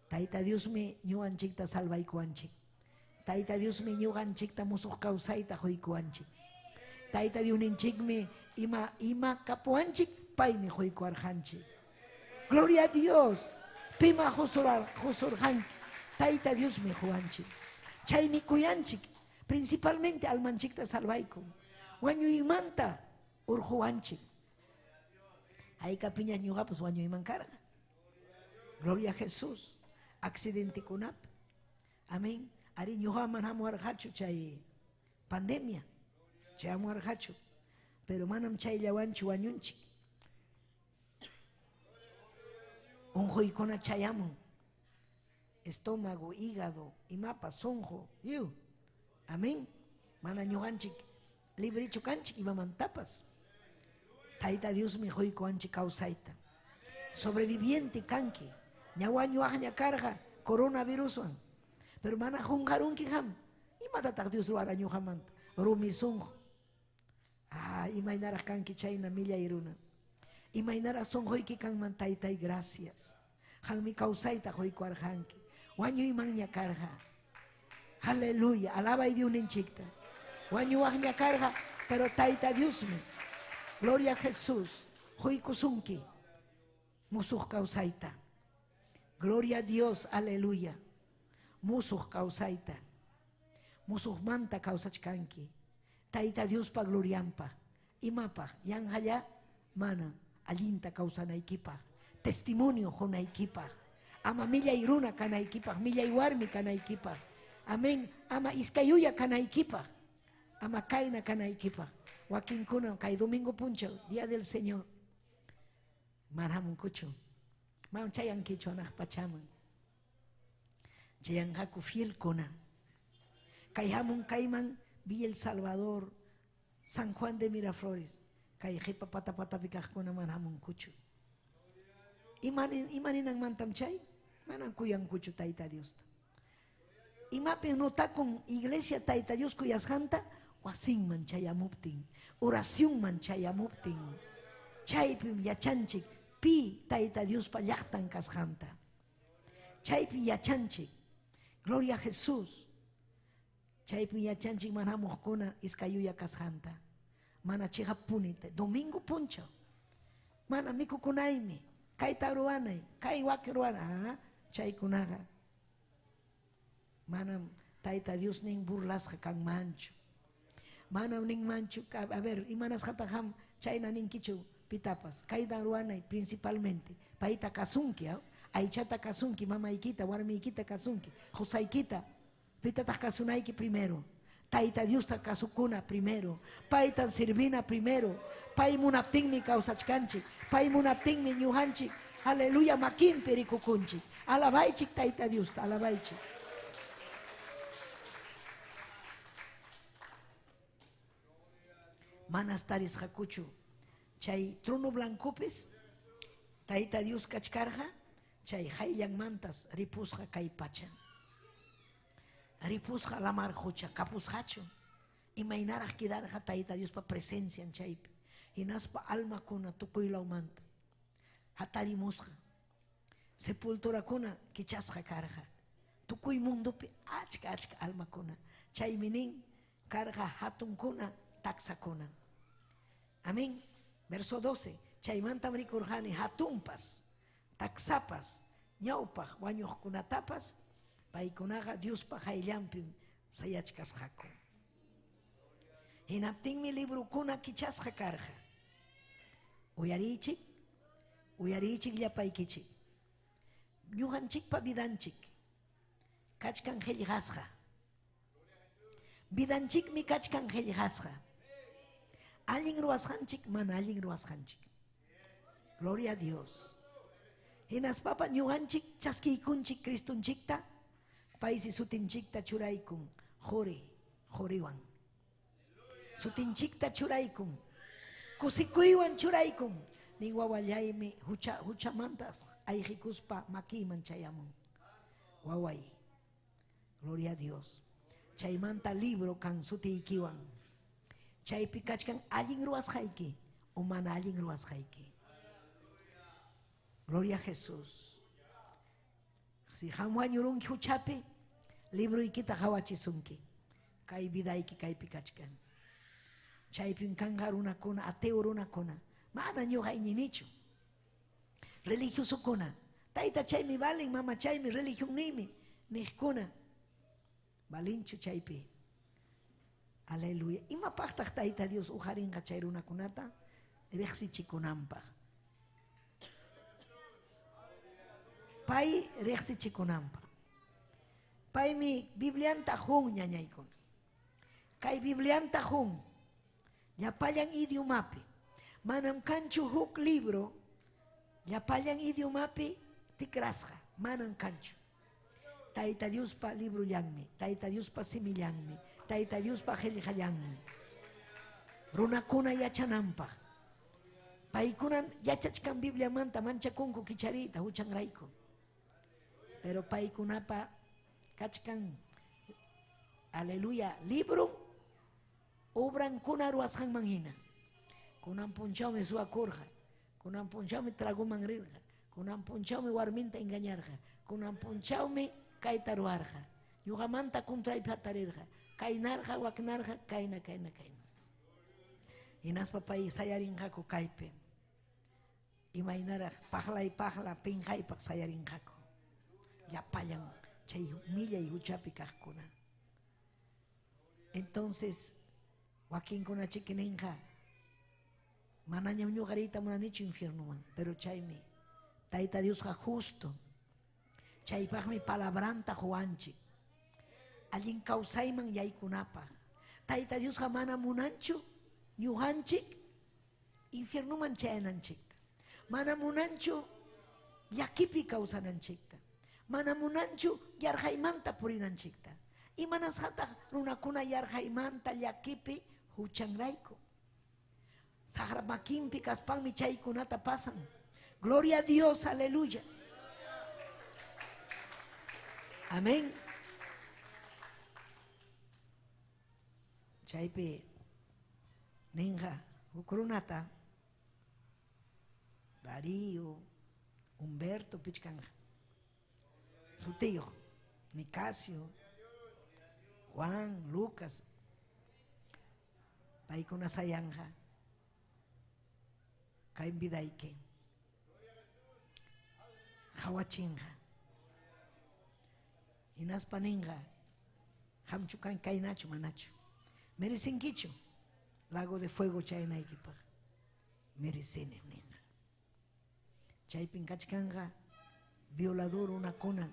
Taita Dios me ñuhanchik ta salvaico anchik. Taita Dios me ñuhanchik ta musuh kausaita hoico anchik. Taita Dios ninchik me ima capuanchik paimi hoico arjanchik. Gloria a Dios. Pima josorjan. Taita Dios me juanchik. Chaymi kuyanchik. Principalmente al manchik ta salvaico. Wañu imanta urjuanchik. Ahí capiña ñuga pues wañu iman carga. Gloria a Jesús. Accidente kunap. Amén. Ari ñuga manhamu arjachu chay pandemia. Chay amu arjachu. Pero manam chay llawanchu wañunchik. Unjoikona chayamu. Estómago, hígado, imapa, sonjo, yu. Amén. Mana ñuganchik libre chucanchik imaman tapas. Taita Dios me joiko anchik causaita. Sobreviviente kanki. Ñawañu aña carga coronavirus wan. Pero mana jungarunki ham. Imatatak Dios lo arañu hamanta. Rumisunjo. Imainara kanki chayna milla iruna. Imainara son hoiki kan man taita y gracias. Hanmi causaita joiko arjanki. Wañu imaña carga. Aleluya, alaba y Dios ninchikta. Wañu aña carga, pero taita Dios me. Gloria a Jesús. Hoikusunki. Musuh causaita. Gloria a Dios, aleluya. Musuh causaita. Musuh manta causachkanki. Taita Dios pa gloriampa. Imapa, yang haya mana alinta causanaikipa. Testimonio jonaikipa. Ama milla iruna kanaikipa. Milla iwarmi kanaikipa. Amén. Ama iskayuya kanaikipa. Ama kaina kanaikipa. Joaquín kuna kay domingo puncho, día del Señor. Marhamun kucho. Mam chayan kicho anak pachaman. Chayan haku fiel kuna. Kay hamun kayman Villa El Salvador, San Juan de Miraflores. Kay hipa pata pikah kuna marhamun kucho. Imanin ang mantam chay. Manang kuyang kucho taita Dios. Imapi nota con iglesia taita Dios kuyas janta. Wasing man chayamuptin, oración man chayamuptin, chaypi yachanchik, pi taita Dios pa llaktan kasjanta, chaypi yachanchik, gloria a Jesús, chaypi yachanchik manamujkuna iskayuya kasjanta, mana chihapunite, domingo puncho, mana mikukunaymi, kay taruanay, kay wakiruana, chaykunaga, manam taita Dios ning burlasja kang mancho. Mana ning manchu, a ver, imanas hataham, chayna ning kichu, pitapas, kaida ruanay principalmente, paita kasunki, aichata kasunki, mama ikita, warmi ikita kasunki, josaikita, pitatas kasunaiki primero, taita Dios ta kasukuna primero, paita sirvina primero, pai munaptingmi kausachkanchi, pai munaptingmi ñuhanchi, aleluya makin perikukunchi, alabaichik taita Dios, alabaichik. Manastaris Jacucho, chay trono blancopes, taita Dios kachkarja, chay hayang mantas, ripusja kaipacha, ripusja la marjocha, capusjacho, y mainaraj kidarja taita Dios pa presencia en chayp, y naspa alma kuna tukuy la manta, hatarimusja, sepultura kuna kichasja karja, tukuy mundo pe achka alma kuna, chay minin karja hatun kuna. Taxacona. Amén. Verso 12. Chaymanta mrikurjani hatumpas, taxapas, ñaupaj, wañuj kunatapas, Paikunaga Dios pa hayllampim sayachkasqaku. Hinaptinmi librukuna kichasqa karqa. Uyarichik llapaykichik. Ñuqanchikpa vidanchik kachkan qillqasqa. Vidanchikmi kachkan qillqasqa. Allin ruwasqanchik mana allin ruwasqanchik. Gloria a Dios. Hinaspapa ñuqanchik chaskiykunchik Cristunchikta paysi sutinchikta churaykun joriwan. Sutinchikta churaykun kusikuywan churaykun. Nin wawallaymi huchamantas ayqikuspa makiyman chayamun. Waway. Gloria a Dios. Chaymanta libro kan sutiykiwan. Chaypi kachkan allin ruwasqayki o mana allin ruwasqayki. Gloria a Jesús. Si hamwañurunki huchapi, libro ikita hawachisunki. Kay vidayki kaypi kachkan. Chaypin kanga runakuna, ateo runakuna. Mana ñuqayñinichu. Religiosukuna. Tayta chaymi valen, mama chaymi religión nimi. Niqkuna. Valinchu chaypi. Aleluya. Ima paqtaq tayta Dios ujarinqa chay runakunata riqsichikunanpaq. Pay riqsichikunanpaq. Paymi Biblianta hun ñañaykuna. Kay Biblianta hun. Llapallan idiomapi. Manam kanchu huk libro. Llapallan idiomapi tikrasqa. Manam kanchu. Tayta Dios pa libro llanmi. Tayta Dios pa simillanmi. Tayta Dios pa qillqallanmi. Runakuna yachananpaq. Paykunan yachachkan Biblia manta manchakunku kicharita huchanrayku. Pero paykunapa kachkan, aleluya, libro obran kuna ruwasqanman hina. Kunan punchawmi suwakurqa, kunan punchawmi traguman rirqa, kunan punchawmi warminta engañarqa, kunan punchawmi kayta ruwarqa, ñuqamanta kuntraypi hatarirqa, kaynarqa waknarqa, kayna. Hinaspa pay sayarinqaku kaypi. Imaynaraq paqla pinqaypaq sayarinqaku. Llapallan chay millay huchapi kaqkuna. Entonces, wakinkuna chikininqa manañam ñuqariyta munanichu infiernuman, pero chaymi Tayta Diosqa justo. Chaypaqmi palabranta huwanchik. Allin kawsayman yaykunapaq. Tayta Diosqa mana munanchu ñuqanchik infiernuman chayananchikta. Mana munanchu llakipi kawsananchikta. Mana munanchu yarhaymanta purinanchikta. Imanasqataq runakuna yarhaymanta llakipi huchanrayku. Saqra makinpi kaspanmi chaykunata pasan. Gloria a Dios, aleluya. Amén. Chaypi ninja ukrunata Darío, Humberto pichkanja. Su tío, Nicasio, Juan, Lucas, paykuna sayanja, kain vidayke, hawachinja, hinaspa ninja, hamchukan kainachu manachu, meresinkichu, lago de fuego chaynaykipaq, merecene ninja. Chaypin kachkanja, violador unakuna,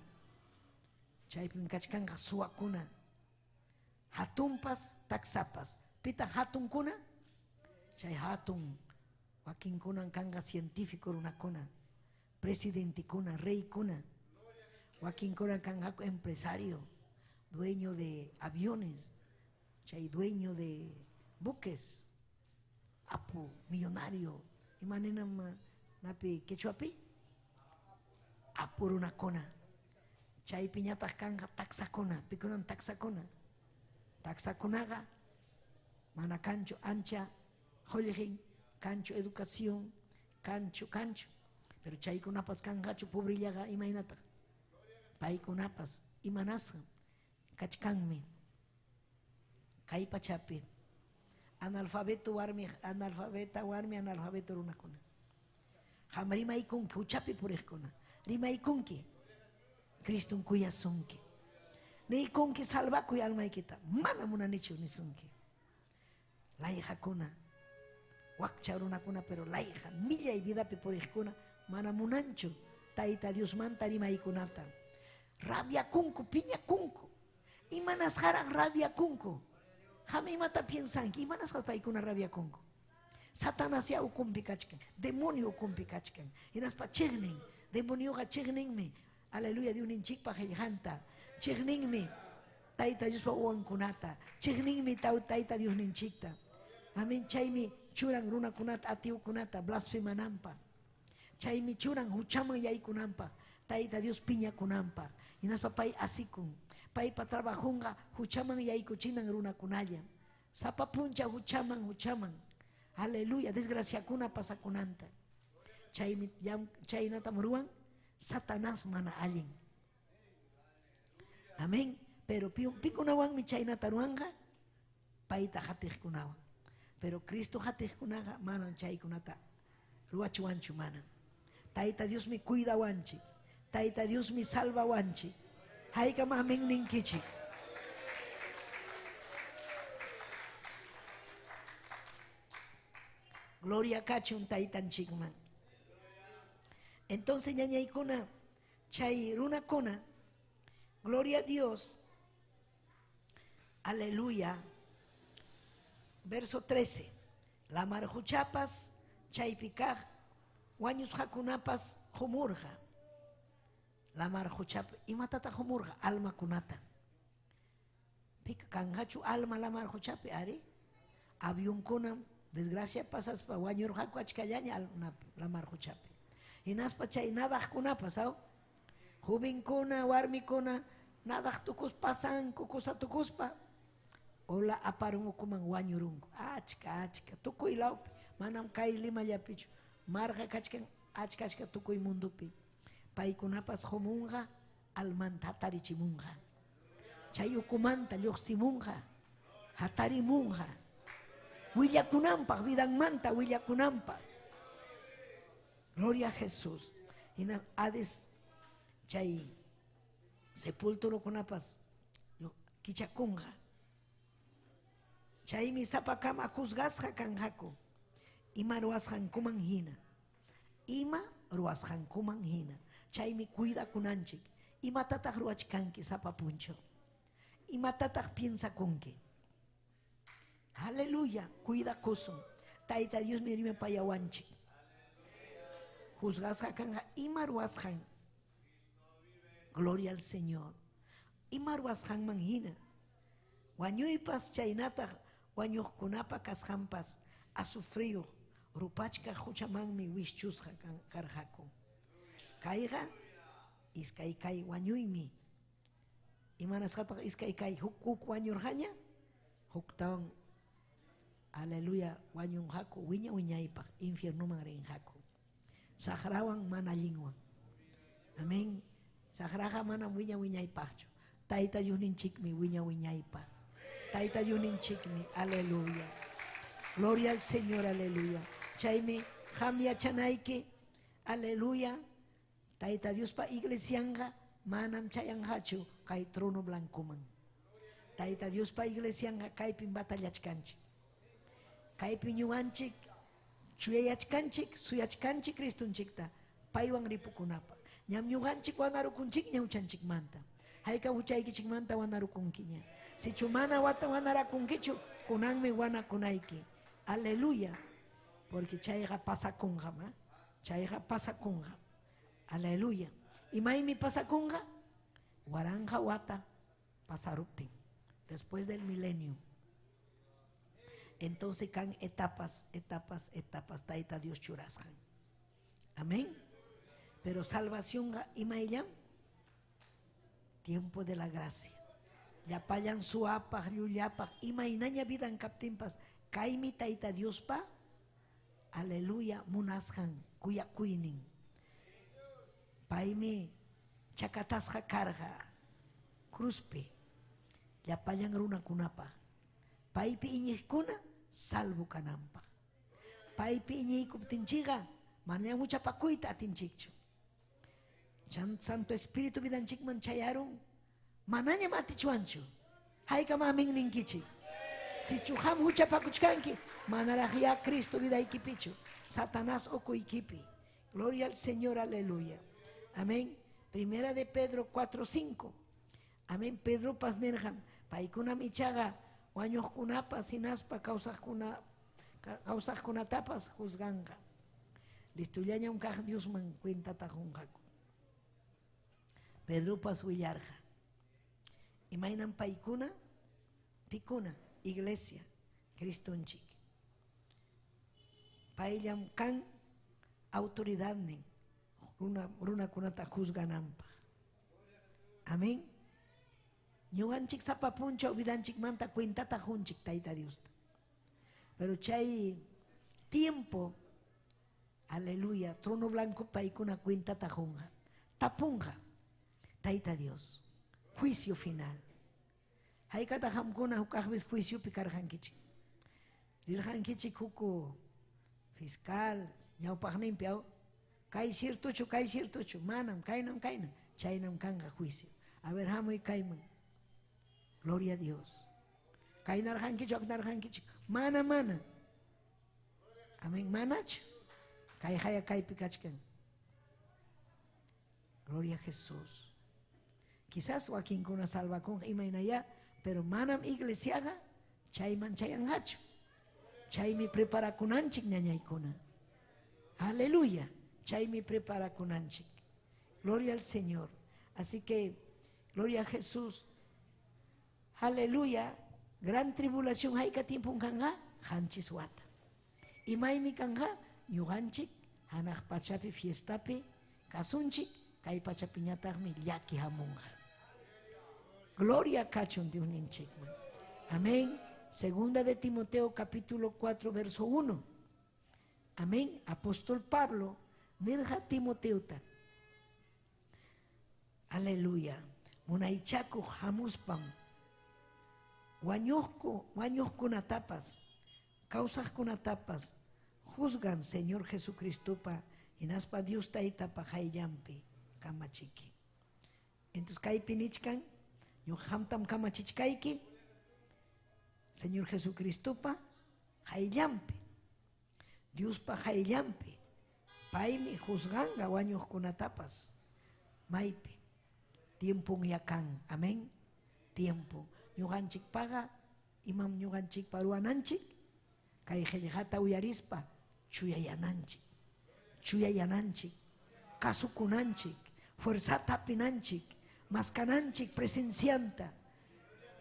chaypin kachkanja suwakuna, hatunpas, taxapas, pita hatunkuna, chay hatun, wakinkunan kanga científico runakuna, presidentikuna, reykuna, wakinkunan kanga empresario, dueño de aviones, chay dueño de buques, apu, millonario, imanenam napi quechuapi, apurunakuna, chay piñatas kanga taxakuna, pikunan taxakuna, taxakunaga, mana cancho ancha, hollejin, cancho educación, cancho, pero chay kunapas kangachu pobrillaga imaynata, pay kunapas imanasa, kachkanmi, kay pachapi, analfabeto warmi, analfabeto runakuna. Ham rimaykunki, huchapi puriqkuna. Rimaykunki, Cristun kuyasunki. Ni kunki salvakuy almaykita. Mana munanichu nisunki. Layjakuna. Wakcha runakuna pero layja. Millay vidapi puriqkuna. Mana munanchu. Tayta Dios manta rimaykunata. Rabia kunku, piña kunku. Imanas haraq rabia kunku. Hama imata piensanki. Imanas paykuna rabia kunku. Satanás ya ukumpi kachkan. Demonio ukumpi kachkan. Inaspa chignin. Demonio ga chigninmi. Aleluya de un inchikpa hellhanta. Chigninmi. Tayta Dios pa uankunata. Chigninmi tayta Dios ninchikta. Amin chaymi churan runa kunata atiu kunata blasfemanampa. Chaymi churan huchaman yaykunampa. Tayta Dios piña kunampa. Inaspa pay asikun. Pay pa trabajunga huchaman yaykuchinan runa kunaya. Sapa puncha huchaman. Aleluya, desgracia kuna pasakunanta. Chaynata muruan Satanás mana allin. Amén. Pero pikunawan mi chaynata ruanga paita hatikunawan. Pero Cristo hatikunaga manan chaykunata ruachuanchu manan. Tayta Dios mi cuida wanchi. Tayta Dios mi salva wanchi. Haika mamen ninkichi. Gloria kachun taytan chikman. Entonces ñañaykuna chay runakuna, gloria a Dios, aleluya. Verso 13. La marjuchapas chaypikaj wañus jakunapas humurja. La marjuchap imatata humurja alma kunata. Pika kangachu alma la marjuchapi ari. Avión kuna desgracia pasas pa wañur jaku achkallaña la marjuchapi. Inaspa chay nadak kunapas aw. Jubin kuna warmi kuna nadak tukus pasan kukusa tukuspa. Ola aparungu kuman wañurungu. Achka. Tukuy laupi. Manam kay lima llapichu. Marga kachkan achka tukuy mundupi. Paykunapas homunga almanta hatarichimunga. Chay ukumanta lluqsimunga. Hatarimunga. Willakunampa, vidanmanta willakunampa. Gloria a Jesús. Ina Hades chay sepulturo kunapas kichakunga. Chay mi sapakama juzgasja kanjaku. Ima ruasjan kuman hina. Ima ruasjan kuman hina. Chay mi cuida kunanchik. Ima tatak ruachkanki sapapuncho. Ima tatak piensa kunki. Aleluya. Cuida kusum. Tayta Dios mi rime payawanchik. Juzgasja kanja. Ima ruasjan. Gloria al Señor. Ima ruasjan manhina. Wañuypas chaynata wañuj kunapa kashampas a sufrido rupachka huchamanmi wischusja karjaku. Kaiga iskay wañuymi. Imanasqata iskay huk wañurjaña huktawan aleluya wañunjaku wiñaypaq infiernuman rinjaku. Sagrawan mana lingwan. Amén. Sagraja mana wiñaypaqchu. Tayta yuninchikmi wiñaypaq. Tayta yuninchikmi, aleluya. Gloria al Señor, aleluya. Chaymi hamya chanayki, aleluya. Tayta Dios pa iglesianga manam chayanhachu kay trono blancoman. Tayta Dios pa iglesianga kaypin batallachkanchik. Kaypin ñuanchik, chuyayachkanchik, suyachkanchik Kristunchikta, paywan ripukunapa. Ñam ñuanchik wanarukunchik ñauchanchik manta. Hayka huchaykichik manta wanarukunkiña. Si chumana wata wanarakunkichu, kunanmi wanakunayki. Aleluya. Porque chayga pasakunga, ¿ma? Chayga pasakunga. Aleluya. Y maimi pasakunga, waranja wata pasaruptin. Después del milenio. Entonces can etapas. Tayta Dios churasjan. Amén. Pero salvación y maillam. Tiempo de la gracia. Yapayan suapaj, lluyapaj, imainaña vida en captimpas. Kaimi Tayta Dios pa. Aleluya, munasjan, kuyakuinin. Paimi chakatasja karga. Cruzpe. Yapayan runa kunapaj. Paipi iñikuna, salvo kanampa. Paipi iñikuptinchiga, manaya mucha pakuita atinchikchu. Santo Espíritu vidanchikman chayaron. Manaña mati chuancho. Haika mamin ninkichi. Si chuham hucha pakuchkanki, manarajia Cristo vida ikipichu. Satanás oku ikipi. Gloria al Señor, aleluya. Amén. Primera de Pedro 4:5. Amén. Pedro pasnerjam. Paikuna michaga. Waños kunapas sinaspa causas kunatapas juzganga. Listo ya un kaj Dios man cuenta tajunjaku. Pedro pasuyarja. Imainan paikuna, pikuna, iglesia, Cristonchik. Paillam kan autoridad nen, runa kunata juzganampa. Amén. Ñuganchik sapapuncha vidanchik manta cuenta tajunchik taita Dios. Pero chay tiempo, aleluya, trono blanco paikuna cuenta tajunja, tapunja, taita Dios. Juicio final. Hay kata hamkuna hukahbis juicio pikarjankichik. Rirjankichik huko fiscal, ñaupajnin piao. Kai ciertocho, manam, kainam, chaynam kanga juicio. A ver, hamoy kaiman. Gloria a Dios. Kainarjankichik, aknarjankichik. Mana. Amén, manach. Kai haya kai pikachkan. Gloria a Jesús. Quizás Joaquín con una salva con imainaya, pero manam iglesiaga, chayman chayanhacho. Chay mi prepara con anchik ñañaykuna. Aleluya. Chay mi prepara con anchik. Gloria al Señor. Así que, gloria a Jesús. Aleluya. Gran tribulación haika tiempo kanga, hanchis wata. Imaimi kanga, ñuganchik, hanaj pachapi fiestapi, kasunchik, kay pachapiñatagmi llaki hamunga. Gloria cachon de un inchikman. Amén. Segunda de Timoteo capítulo 4 verso 1. Amén. Apóstol Pablo, nirja Timoteuta. Aleluya. Munaichaku hamuspam. Guañosco natapas. Causas kunatapas. Juzgan Señor Jesucristo pa. Inaspa Dios taita pa haiyampi. Kamachiki. Entonces kaipinichkan. Yo hamtam kamachichkaiki. Señor Jesucristo pa haiyampi. Dios pa haiyampi. Paimi juzganga guaños kunatapas. Maipi. Tiempo yakan. Amén. Tiempo. Ñuganchik paga. Imam ñuganchik paruananchik. Kay helijata uyarispa. Chuyayananchik. Kasukunanchik. Fuerzata pinanchik. Maskananchik presencianta.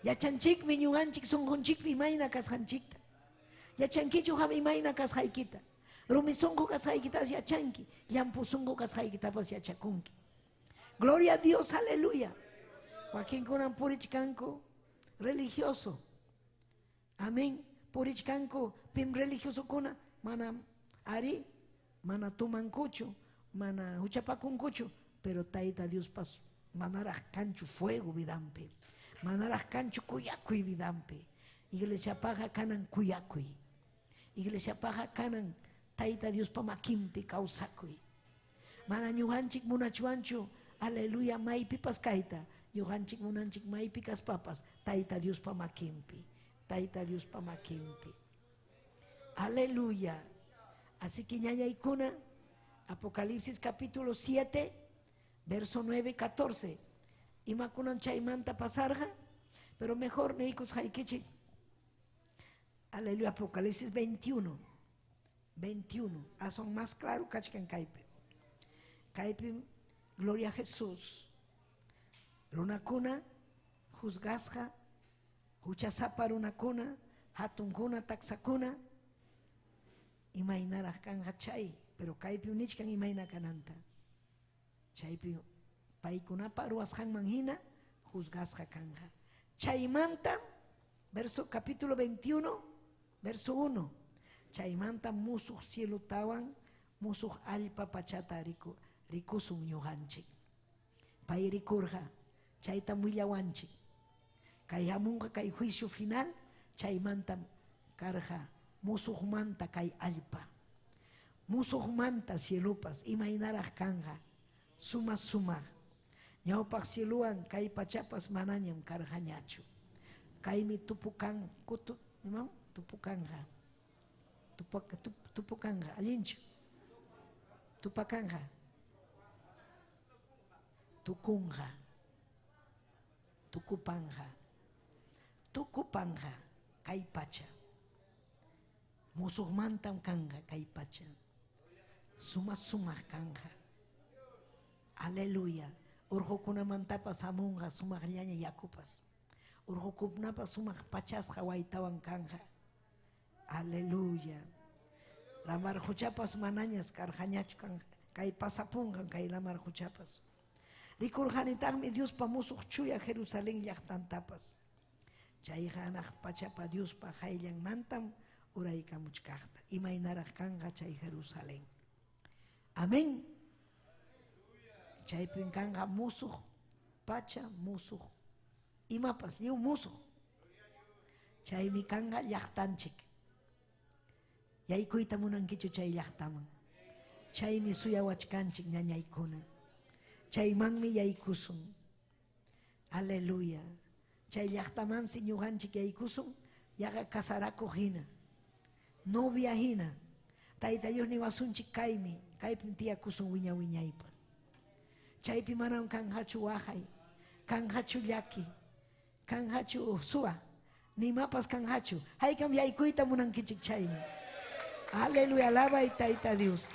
Yachanchik mi ñuganchik sonjonchik imayna kasjanchikta. Yachankichu ham imayna kasjaykita. Rumisongo kasjaykitas yachanki. Llampusongo kasjaykitapas yachakunki. Gloria a Dios, aleluya. Joaquín kunan purichkanko religioso. Amén. Purichkanko pim religioso kuna mana ari, mana tumankuchu, mana huchapakunkuchu, pero taita Dios paso. Manaraj cancho fuego vidampe. Manaraj cancho cuyacuy vidampe. Iglesia paja kanan cuyacuy. Iglesia paja kanan taita Dios pamakimpi causacuy. Mana ñuhanchik munachuancho. Aleluya, maipipas kaita. Yohanchik munanchik maipikas papas. Taita Dios pamakimpi. Taita Dios pamakimpi. Aleluya. Así que ñañaykuna, Apocalipsis capítulo 7, verso 9, 14. Imakunan chaymanta pasarja, pero mejor neikos haikichi. Aleluya, Apocalipsis 21. Son más claro, kachkan kaipe. Kaipe, gloria a Jesús. Runakuna, juzgasja, huchasapa runakuna, hatunkuna, taxakuna, imainarajkan hachay, pero kaipe unichkan imainakananta. Chaypi paikunapa ruasjan manhina, juzgasja kanja. Chaymanta, capítulo 21, verso 1. Chaymanta musuh cielo tawan, musuh alpa pachata rikusum ñuhanchik. Pay rikurja, chayta muyawanchik. Kay hamunga kay juicio final, chaymanta karja, musuh manta kay alpa. Musuh manta cielopas, imainaraj kanja. Suma. Ñawpaq siluan kay pachapas manañam karhañachu. Kaymi tupukan kutu imam tupukanja. Tupukanja allinchu. Tupakanja. Tukunja. Tukupanja. Tukupanja kay pacha. Musuqmantam kanja kay pacha. Sumaq kanja. Aleluya. Urqukunamantapas hamunqa sumaqllaña yakupas. Urqukunapas sumaq pachasqa waytawan kanja. Aleluya. Lamar huchapas manañas karhañachu kanja. Kay pasapunqan kay lamar huchapas. Rikurqanitarmi Diospa musuq chuya Jerusalén llaqtantapas. Chay hanaq pachapa Diospa hayllanmantam uraykamuchkaqta. Imaynaraq kanja chay Jerusalén. Amén. Chaypin kanja musuq, pacha musuq. Imapas lliw musuq. Chaymi kanja llaqtanchik. Yaykuyta munankichu chay llaqtaman. Chaymi suyawachkanchik ñañaykuna. Chaymanmi yaykusun. Aleluya. Chay llaqtamansi ñuqanchik yaykusun, yaqa kasarakuq hina. Novia hina. Tayta Dios ni wasunchik kaymi, kaypin tiyakusun wiñaypa. Chaypi manam kanhachu waqay, kanhachu llaki, kanhachu suwa, nimapas kanhachu. Haykam yaykuyta munankichik chaymi. Aleluya, alaba y Tayta Dios.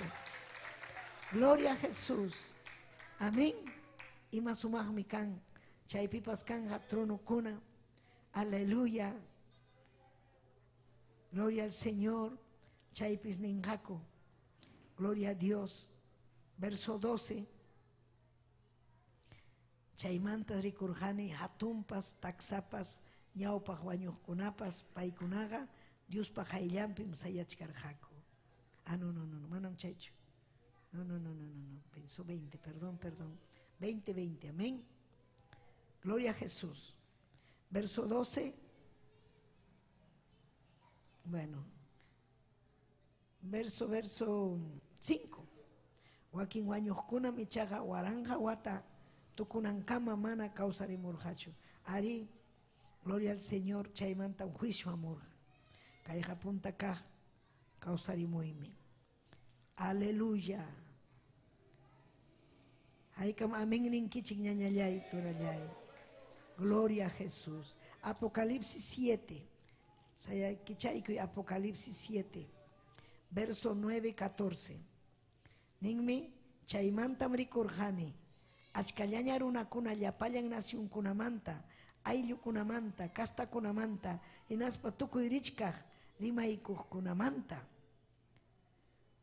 Gloria a Jesús. Amén. Ima sumaqmi kan, chaypipas kanja tronukuna. Aleluya. Gloria al Señor. Chaypis ninjaku. Gloria a Dios. Verso 12. Chaymantas rikurjani hatumpas, taxapas, ñawpaq wañuqkunapas, paykunaqa, Diospa hayllanpim sayachkarqaku. No, manam chaychu. No. Verso 20, perdón. 20, amén. Gloria a Jesús. Verso 12. Bueno. Verso 5. Wakin wañuqkuna michaqa waranja wata tukunankama mana kawsarimurqachu. Ari, gloria al Señor, chaymantam juicio amurqa. Kayqa punta kaq kawsarimuymi. Aleluya. Haykam amén ninkichik ñañallay turallay. Gloria a Jesús. Apocalipsis 7. Sayaykichaykuy Apocalipsis 7. Verso 9-14. Ninmi chaymantam rikurqani. Achkallaña runakuna llapallan nacionkunamanta, ayllukunamanta, castakunamanta, hinaspa tukuy richkaq rimaykuqkunamanta.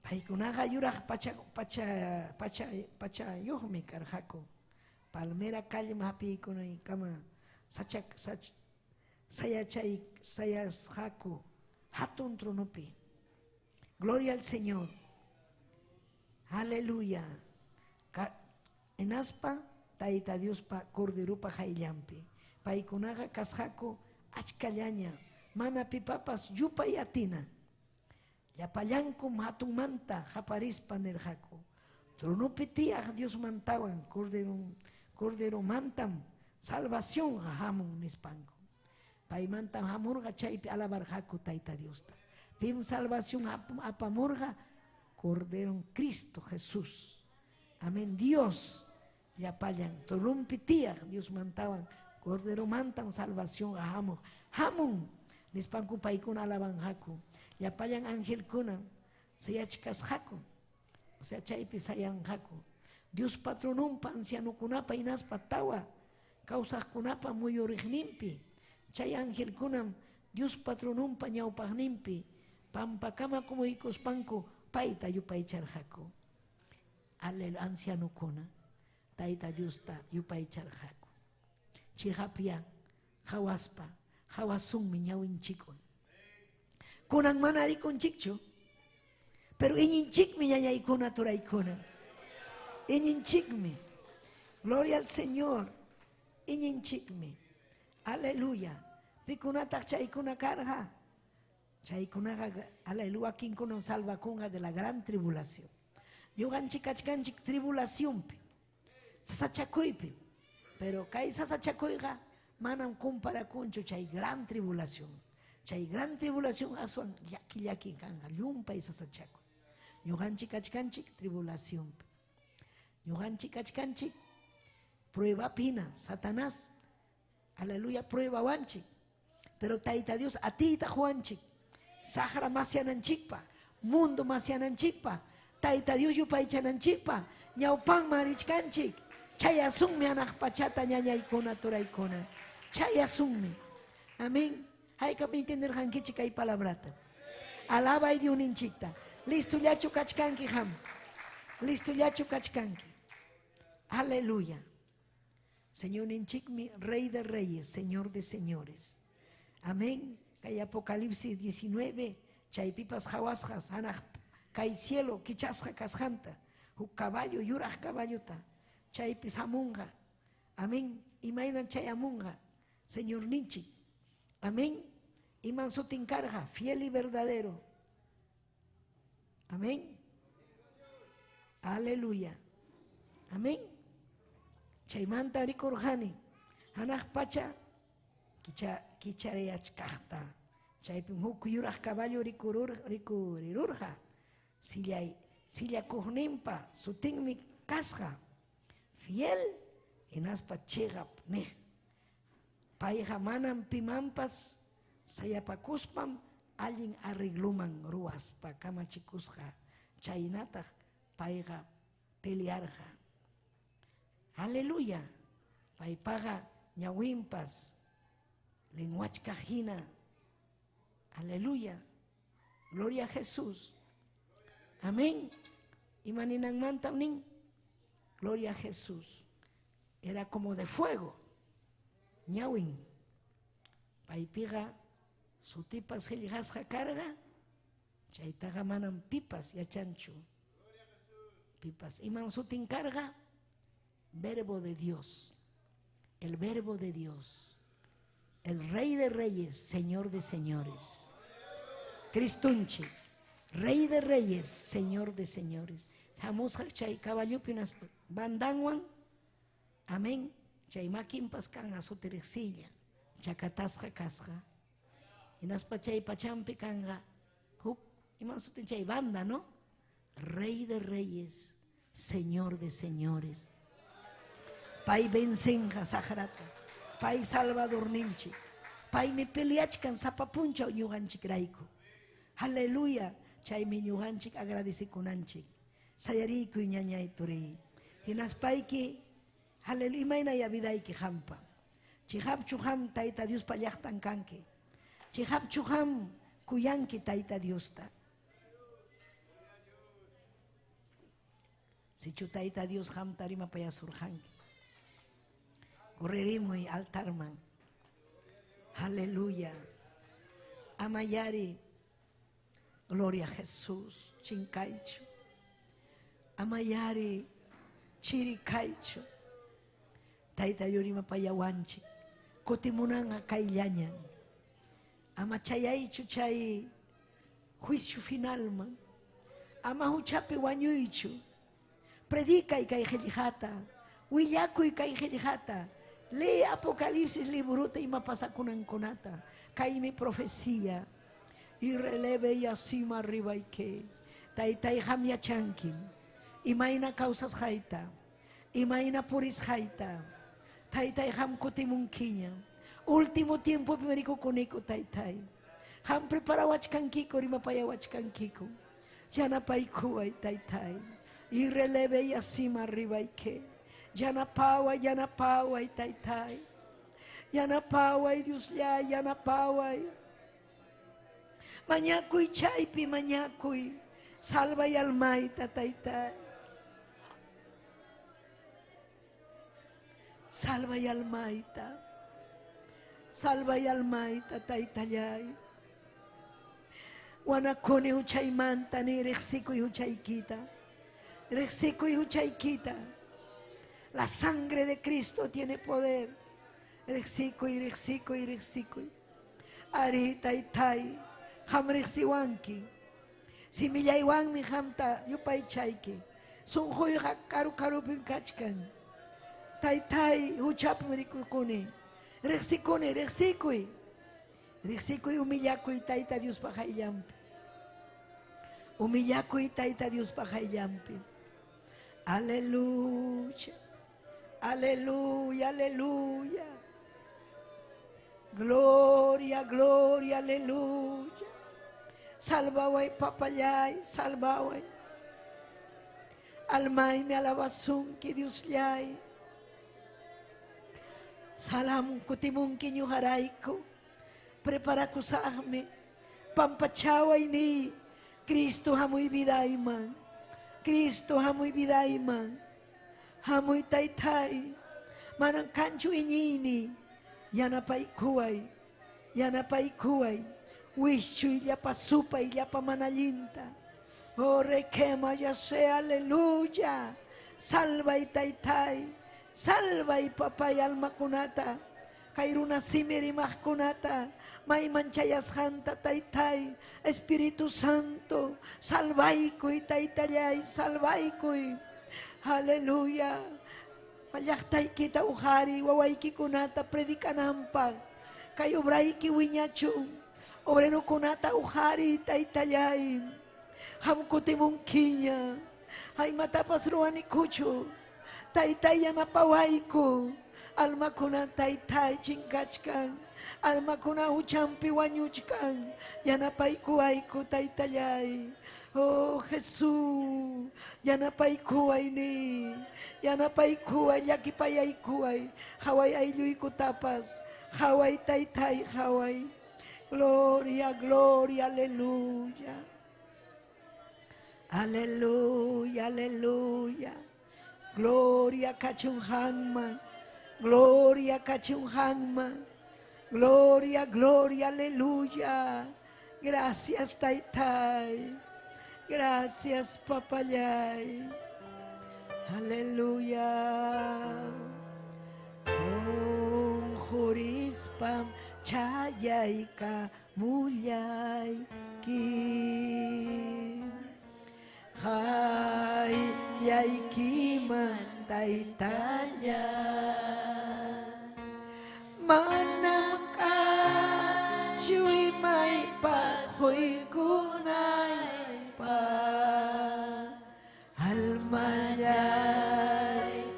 Paykunaqa yuraq pachayuqmi karqaku. Palmera kallem hapiykunaykama sayasqaku hatun tronupi. Gloria al Señor. Aleluya. Enaspa Tayta Diospa corderupa hayllampi. Paykunaqa kasqaku achkallaña. Mana pipapas yupay atina. Llapallankum hatunmanta haparispa nirqaku. Tronupi tiyaq Dios mantawan cordero mantam salvación hamun nispanku. Paymantam hamurqa chaypi alabarqaku Tayta Diosta. Pim salvación apamurqa cordero Cristo Jesús. Amén. Dios llapallan torumpi tiyaq Dios mantawan cordero mantam salvación hamun nispanku paykuna alabanqaku. Llapallan angelkuna sayachkasqaku. O sea, chaypi sayanqaku. Dios patronumpa ancianukunapa hinaspa tawa kawsaqkunapa muyuriqninpi. Chay angelkunam Dios patronumpa ñawpaqninpi pampakama kumuykuspanku payta yupaycharqaku. Aleluya, ancianukuna Tayta Diosta yupaycharqaku. Chihapya hawaspa hawasunmi ñawinchikwan. Kunan mana rikunchikchu, pero iñinchikmi ñañaykuna turaykuna. Iñinchikmi. Gloria al Señor. Iñinchikmi. Aleluya. Pikunataq chaykuna karqa. Chaykunaqa aleluya kinkuna salvakunqa de la gran tribulación. Ñuqanchik kachkanchik tribulaciónpi, sachakuypi, Pero kay sasachakuyqa manam comparakunchu chay gran tribulación. Chay gran tribulación aswan llaki kanja llumpay sasachakuy. Ñuqanchik kachkanchik tribulación. Ñuqanchik kachkanchik prueba pina, Satanás. Aleluya, prueba wanchik. Pero Tayta Dios atita juanchik. Sahara masiananchikpa, mundo masiananchikpa. Tayta Dios yupaychananchikpa. Ñawpan marichkanchik. Chayasunmi anak pachata ñañaykuna turaykuna. Chayasunmi. Amén. Hay que entender hankichik hay palabrata. Alaba y diuninchikta. Listo yachu kachkanki ham. Listo yachu kachkanki. Aleluya. Señor Ninchikmi, Rey de Reyes, Señor de Señores. Amén. Hay Apocalipsis 19. Chaypipas hawasjas. Anach kay cielo kichasja kasjanta. Un caballo yuraj caballota. Chaypis amunga. Amén. Imainan chay amunga. Señor Ninchik. Amén. Iman sotinkarga, fiel y verdadero. Amén. Aleluya. Amén. Chaymanta rikurjani. Hanaj pacha. Kichareachkahta. Chaypim huk yuraj caballo rikurirurja. Silla kuhnimpa. Sutinmi kasja. Fiel. Inaspa chegap ne. Payja manam pimampas. Sayapakuspam. Alguien arregluman ruaspa kamachikusja. Chaynata payga pelearja. Aleluya. Paypaga ñawimpas. Lenguachkajina. Aleluya. Gloria a Jesús. Amén. Imaninang mantamning. Gloria a Jesús. Era como de fuego. Ñawin. Paypiga. Su tipas helgasja carga, chaytaga manam pipas yachanchu. Pipas. Iman sutin carga, verbo de Dios. El verbo de Dios. El Rey de Reyes, Señor de Señores. Cristunchi. Rey de Reyes, Señor de Señores. Jamusja chay caballupinas bandanwan. Amén. Chay maquimpas kan asoterexilla. Chacatasja casja. Inaspa chay pachampi kanga. Iman sutin chay banda, ¿no? Rey de Reyes, Señor de Señores. Pai bensenja sajarata. Pai Salvador ninchi. Pai me peleachkan sapapuncha ñuganchik raiko. Aleluya. Chay mi ñuganchik agradecikunanchik. Sayariku ñañay turi. Hinaspaiki. Aleluya. Imayna yavidaiki hampa. Chihap chuham Tayta Dios pallachtan kanki. Chihap chuham kuyanki Tayta Diosta. Si chutaita Dios ham tarima paya surjanki. Correrimo y altarman. Aleluya. Amayari. Gloria a Jesús. Chinkaicho. Amayari. Chirikaicho. Taita yorima payawanchi. Kotimunanga kaillañan. Ama chayaichu chay juicio final man. Ama huchapi wañuichu. Predica y caijelijata. Huillaco y caijelijata. Lee Apocalipsis liburuta y mapasakunan konata. Caime profecía. Y releve y asima arriba y que. Taitai hamia chankim. Imaina causas jaita. Imaina puris jaita. Taitai ham kotimunkiña. Último tiempo primerico coneco taitai. Ham preparado achkankiko rimapaya achkankiko. Yana paikuay taitai. Y releve y asima arriba y que. Yana paua y taitai. Yana paua y Dios ya, yana paua. Mañacuy chaipi, mañacuy. Salva y almaita taitai. Salva y almaita. Salva y almaita taitayay. Wanakone huchaymanta ni rexico y huchaykita. Rexico y huchaykita. La sangre de Cristo tiene poder. Rexico y rexico y rexico. Ari taitai. Ham rexiwanki. Si mi yaywan mi hamta yupay chayki. Sun hoy karu karu pinkachkan. Taytay huchap merikukuni. Rexikuni, rexikuy. Rexikuy humillakuy Tayta Dios pajayllampi. Humillakuy Tayta Dios pajayllampi. Aleluya. Aleluya, aleluya. Gloria, gloria, aleluya. Salvaway papayay, salvaway. Almay me alabasun ki Dios yay. Salam kutimungkin yung haray ko. Prepara ko sa amin. Pampachaway ni Kristo hamoy biday man. Kristo hamoy biday man. Hamoy taytay. Manang kancho inyini. Yanapay kuway. Yanapay kuway. Wisyo ilya pasupa ilya pamanalinta. Ore kema ya sea aleluya. Salvay taytay. Salvay papay alma kunata. Kairuna simiri mahkunata. May manchayas hanta taytay. Espiritu Santo. Salvay ko'y taytayay. Salvay ko'y. Haleluya. Pallaktay kita uhari. Waway ki kunata. Predikanampag. Kay obray ki winyachu. Obrero kunata uhari taytayay. Hamkutimong kinya. Ay matapas ruan ikucho. Taytay yan napaway ko. Alma ko na taytay chingkachkan. Alma ko na uchampi wanyuchkan. Yan napay kuway ko taytayay. Oh Jesus. Yan napay kuway ni. Yan napay kuway. Yakipayay kuway. Haway ay luy ko tapas. Haway taytay. Haway. Gloria, gloria, aleluya. Aleluya, aleluya. Gloria kachung hangma. Gloria kachung hangma. Gloria, gloria, aleluya. Gracias taytay. Gracias papayay. Aleluya. Om jurispam chayay ka mulyay ki. Hay yay kiman taytaya. Manam ka chuy may pashoy kunay pa. Almayay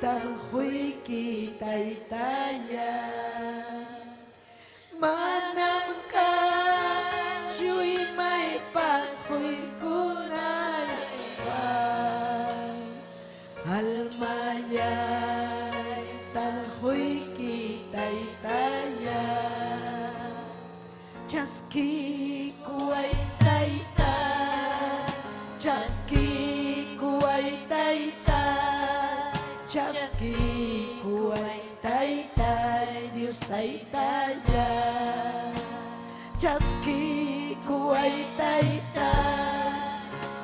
tamhoy ki taytaya. Manam ka chuy may pashoy kunay pa. Almayay tamhoy ki taytaya. Chaski kuway tayta. Chaski kuway tayta. Chaski kuway tayta. Dios taytaya. Chaski kuway tayta.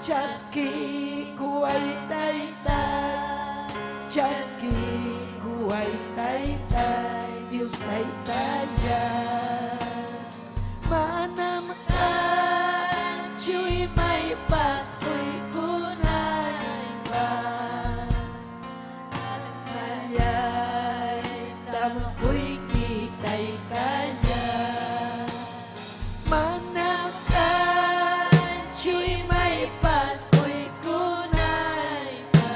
Chaski kuway tayta. Chaski kuway tayta. Dios taytaya. Manam ka chuy may pasoy kunay pa. Almayay tamhoy ki taytaya. Manam ka chuy may pasoy kunay pa.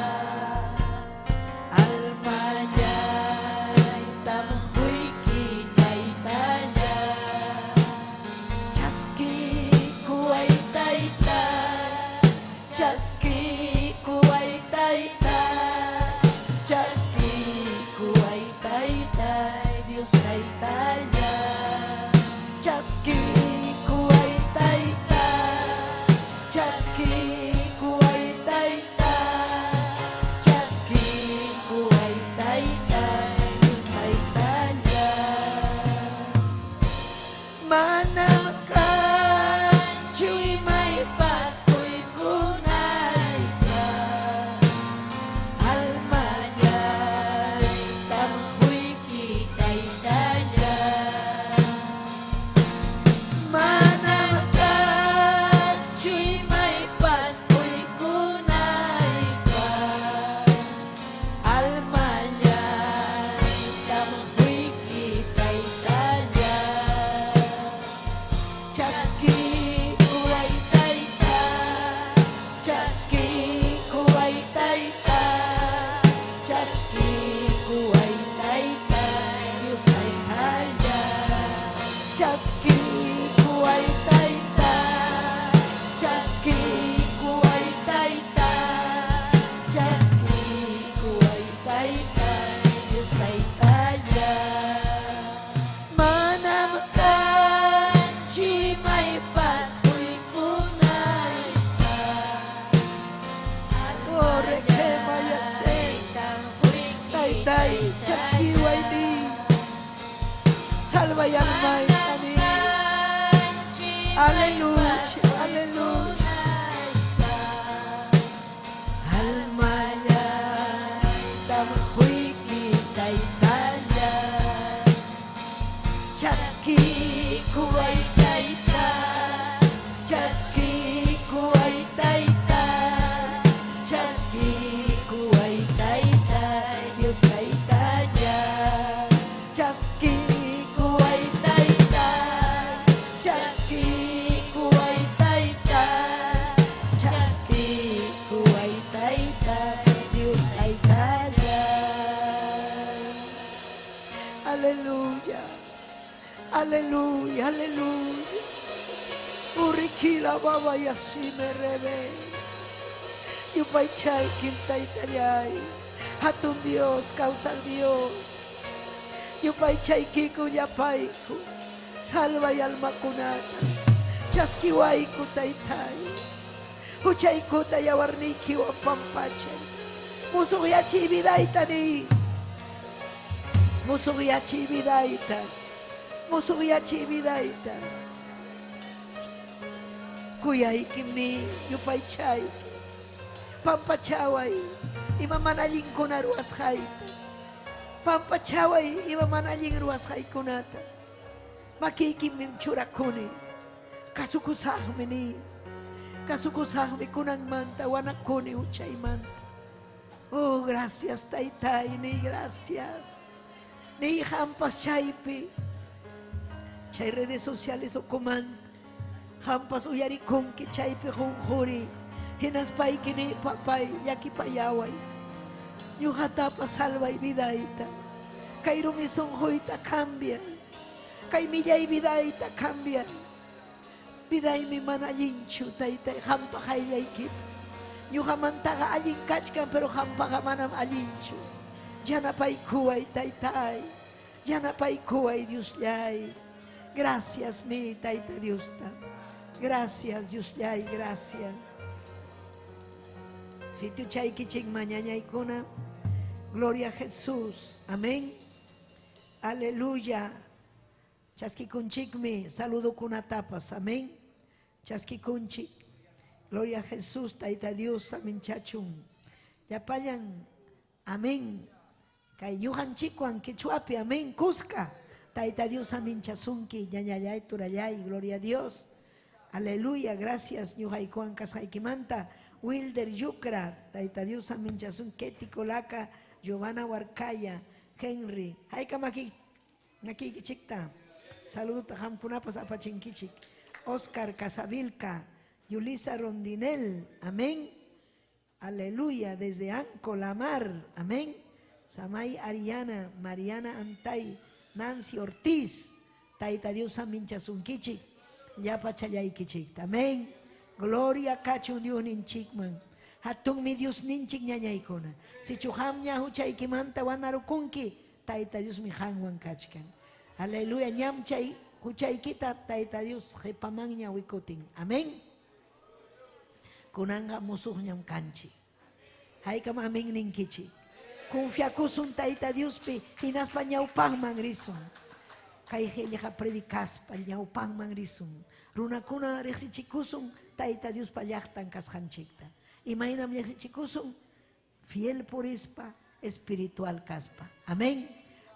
Almayay tamhoy ki taytaya. Chaski kuway tayta. Chaski kuway tayta. Chaski kuway tayta. Dios taytaya. Chaski kuway tayta. Chaski kuway tayta. Chaski kuway tayta. Dios taytaya. Manam ka chuy may pasoy kunay pa. Almayay tamhoy ki taytaya. Manam ka chuy may pasoy kunay pa. Almayay chaski kuay taita, chaski kuay taita, chaski kuay taita, Diyos taitaya. Manamakan chimay pasoy kunay ta, ore que vaya taitay, chaski way di, salva y alma y tani. Aleluya, aleluya. Almaya, tamhui kita itaya. Chaski kuway taita, chaski kuway taita, chaski kuway taita, Dios taitaya. Chaski kuway taita, chaski kuway taita, chaski kuway taita, Dios taitaya. Aleluya, aleluya, aleluya. Urikila baba yasime rebe. Yupay chay kintay tayay. Hatun Dios, causal Dios. Yupay chay kiku yapay ku. Salva y alma kunata. Chaskiway ku taytay. Huchay ku tayawarniki wa pampachay. Musugyachi vidaytani. Musugyachi vidayta. Musugyachi vidayta. Kuyay kimi yupay chay. Pampachaway. Imamanaling kuna ruas hayta. Pampachaway. Imamanaling ruas hay kunata. Makikimim churakuni. Kasukusahmi ni. Kasukusahmi kunang manta. Wanakuni uchay manta. Oh, gracias, Taitay, ni gracias. Ni hampas chaypi. Chay redes sociales o comando. Hampas uyarikon ki chaypi junjuri. Hinaspay kini papay, yaki payaway. Yuhatapa salva y vidaita. Kay rumison hoita cambia. Kay millay vidaita cambia. Viday mi manalinchu, Taitay, hampa haylay kip. Yuhamantaga alin kachkan pero hampaga manam alinchu. Yanapay kuway Taitay. Yanapay kuway Dios yay. Gracias ni Taita Dios ta. Gracias Dios yay, gracias. Si tu chay kiching mañana ikuna. Gloria a Jesús. Amén. Aleluya. Chaskikunchikmi. Saludo kuna tapas. Amén. Chaskikunchik. Gloria a Jesús, Taita Dios, amin chachun. Yapayan, amén. Kay yuhan chikuan, kichuapi, amén. Cusca, Taita Dios, amin chasunki, ñañayay, turayay, gloria a Dios. Aleluya, gracias, ñuhaikuan kashaikimanta. Wilder Yucra, Taita Dios, amin chasun, Keti Colaka, Giovanna Huarcaya, Henry. Haika maki, naki kichikta. Saludo taham kunapas apachinkichik. Oscar Casavilca. Yulisa Rondinel, amén. Aleluya, desde Anco, La Mar, amén. Samay Ariana, Mariana Antay, Nancy Ortiz, Taita Dios Aminchasunkichik, Yapa Chayaykichik, amén. Gloria Cacho Dios Ninchikman, Hatun mi Dios Ninchik Ñañaykona. Si Chuham Ñahuchaykimanta Wanarukunki, Taita Dios mi Hanwan Kachkan. Aleluya, Ñamchay, Huchaykita, Taita Dios, Jepaman Ñawikotin, amén. Kunanga musuh nyam kanchi. Hai kam aming ning kichi. Confia kusun Taita Dios pi hinas pa nyau pang mangrisum. Kai heya ka predikas pa nyau pang mangrisum. Runa kuna rexi kusum Taita Dios pa yaktan kas hanchikta. Imainam rexi kusum fiel purispa espiritual kaspa. Amén.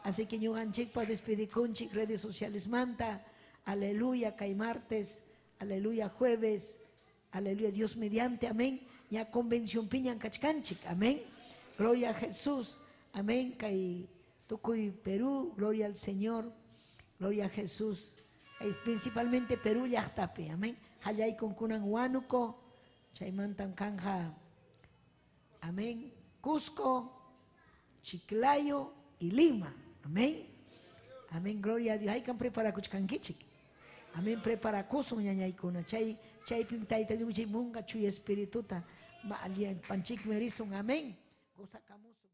Así que yo hanchik pa despedir conchik redes sociales manta. Aleluya kai martes. Aleluya jueves. Aleluya, Dios mediante, amén. Ya convención piñan cachcanchic, amén. Gloria a Jesús, amén. Kay Tucuy, Perú, gloria al Señor, gloria a Jesús. Principalmente Perú, Yachtape, amén. Hayay con Kunan Huánuco, Chaymantan Canja, amén. Cusco, Chiclayo y Lima, amén. Amén, gloria a Dios. Hay que preparar Cuchcanquichic. Amén. Prepara kusun ñañaykuna. Chaypim Tayta Dios munga chuy espirituta. Panchik merisun. Amén. Gozakamusun.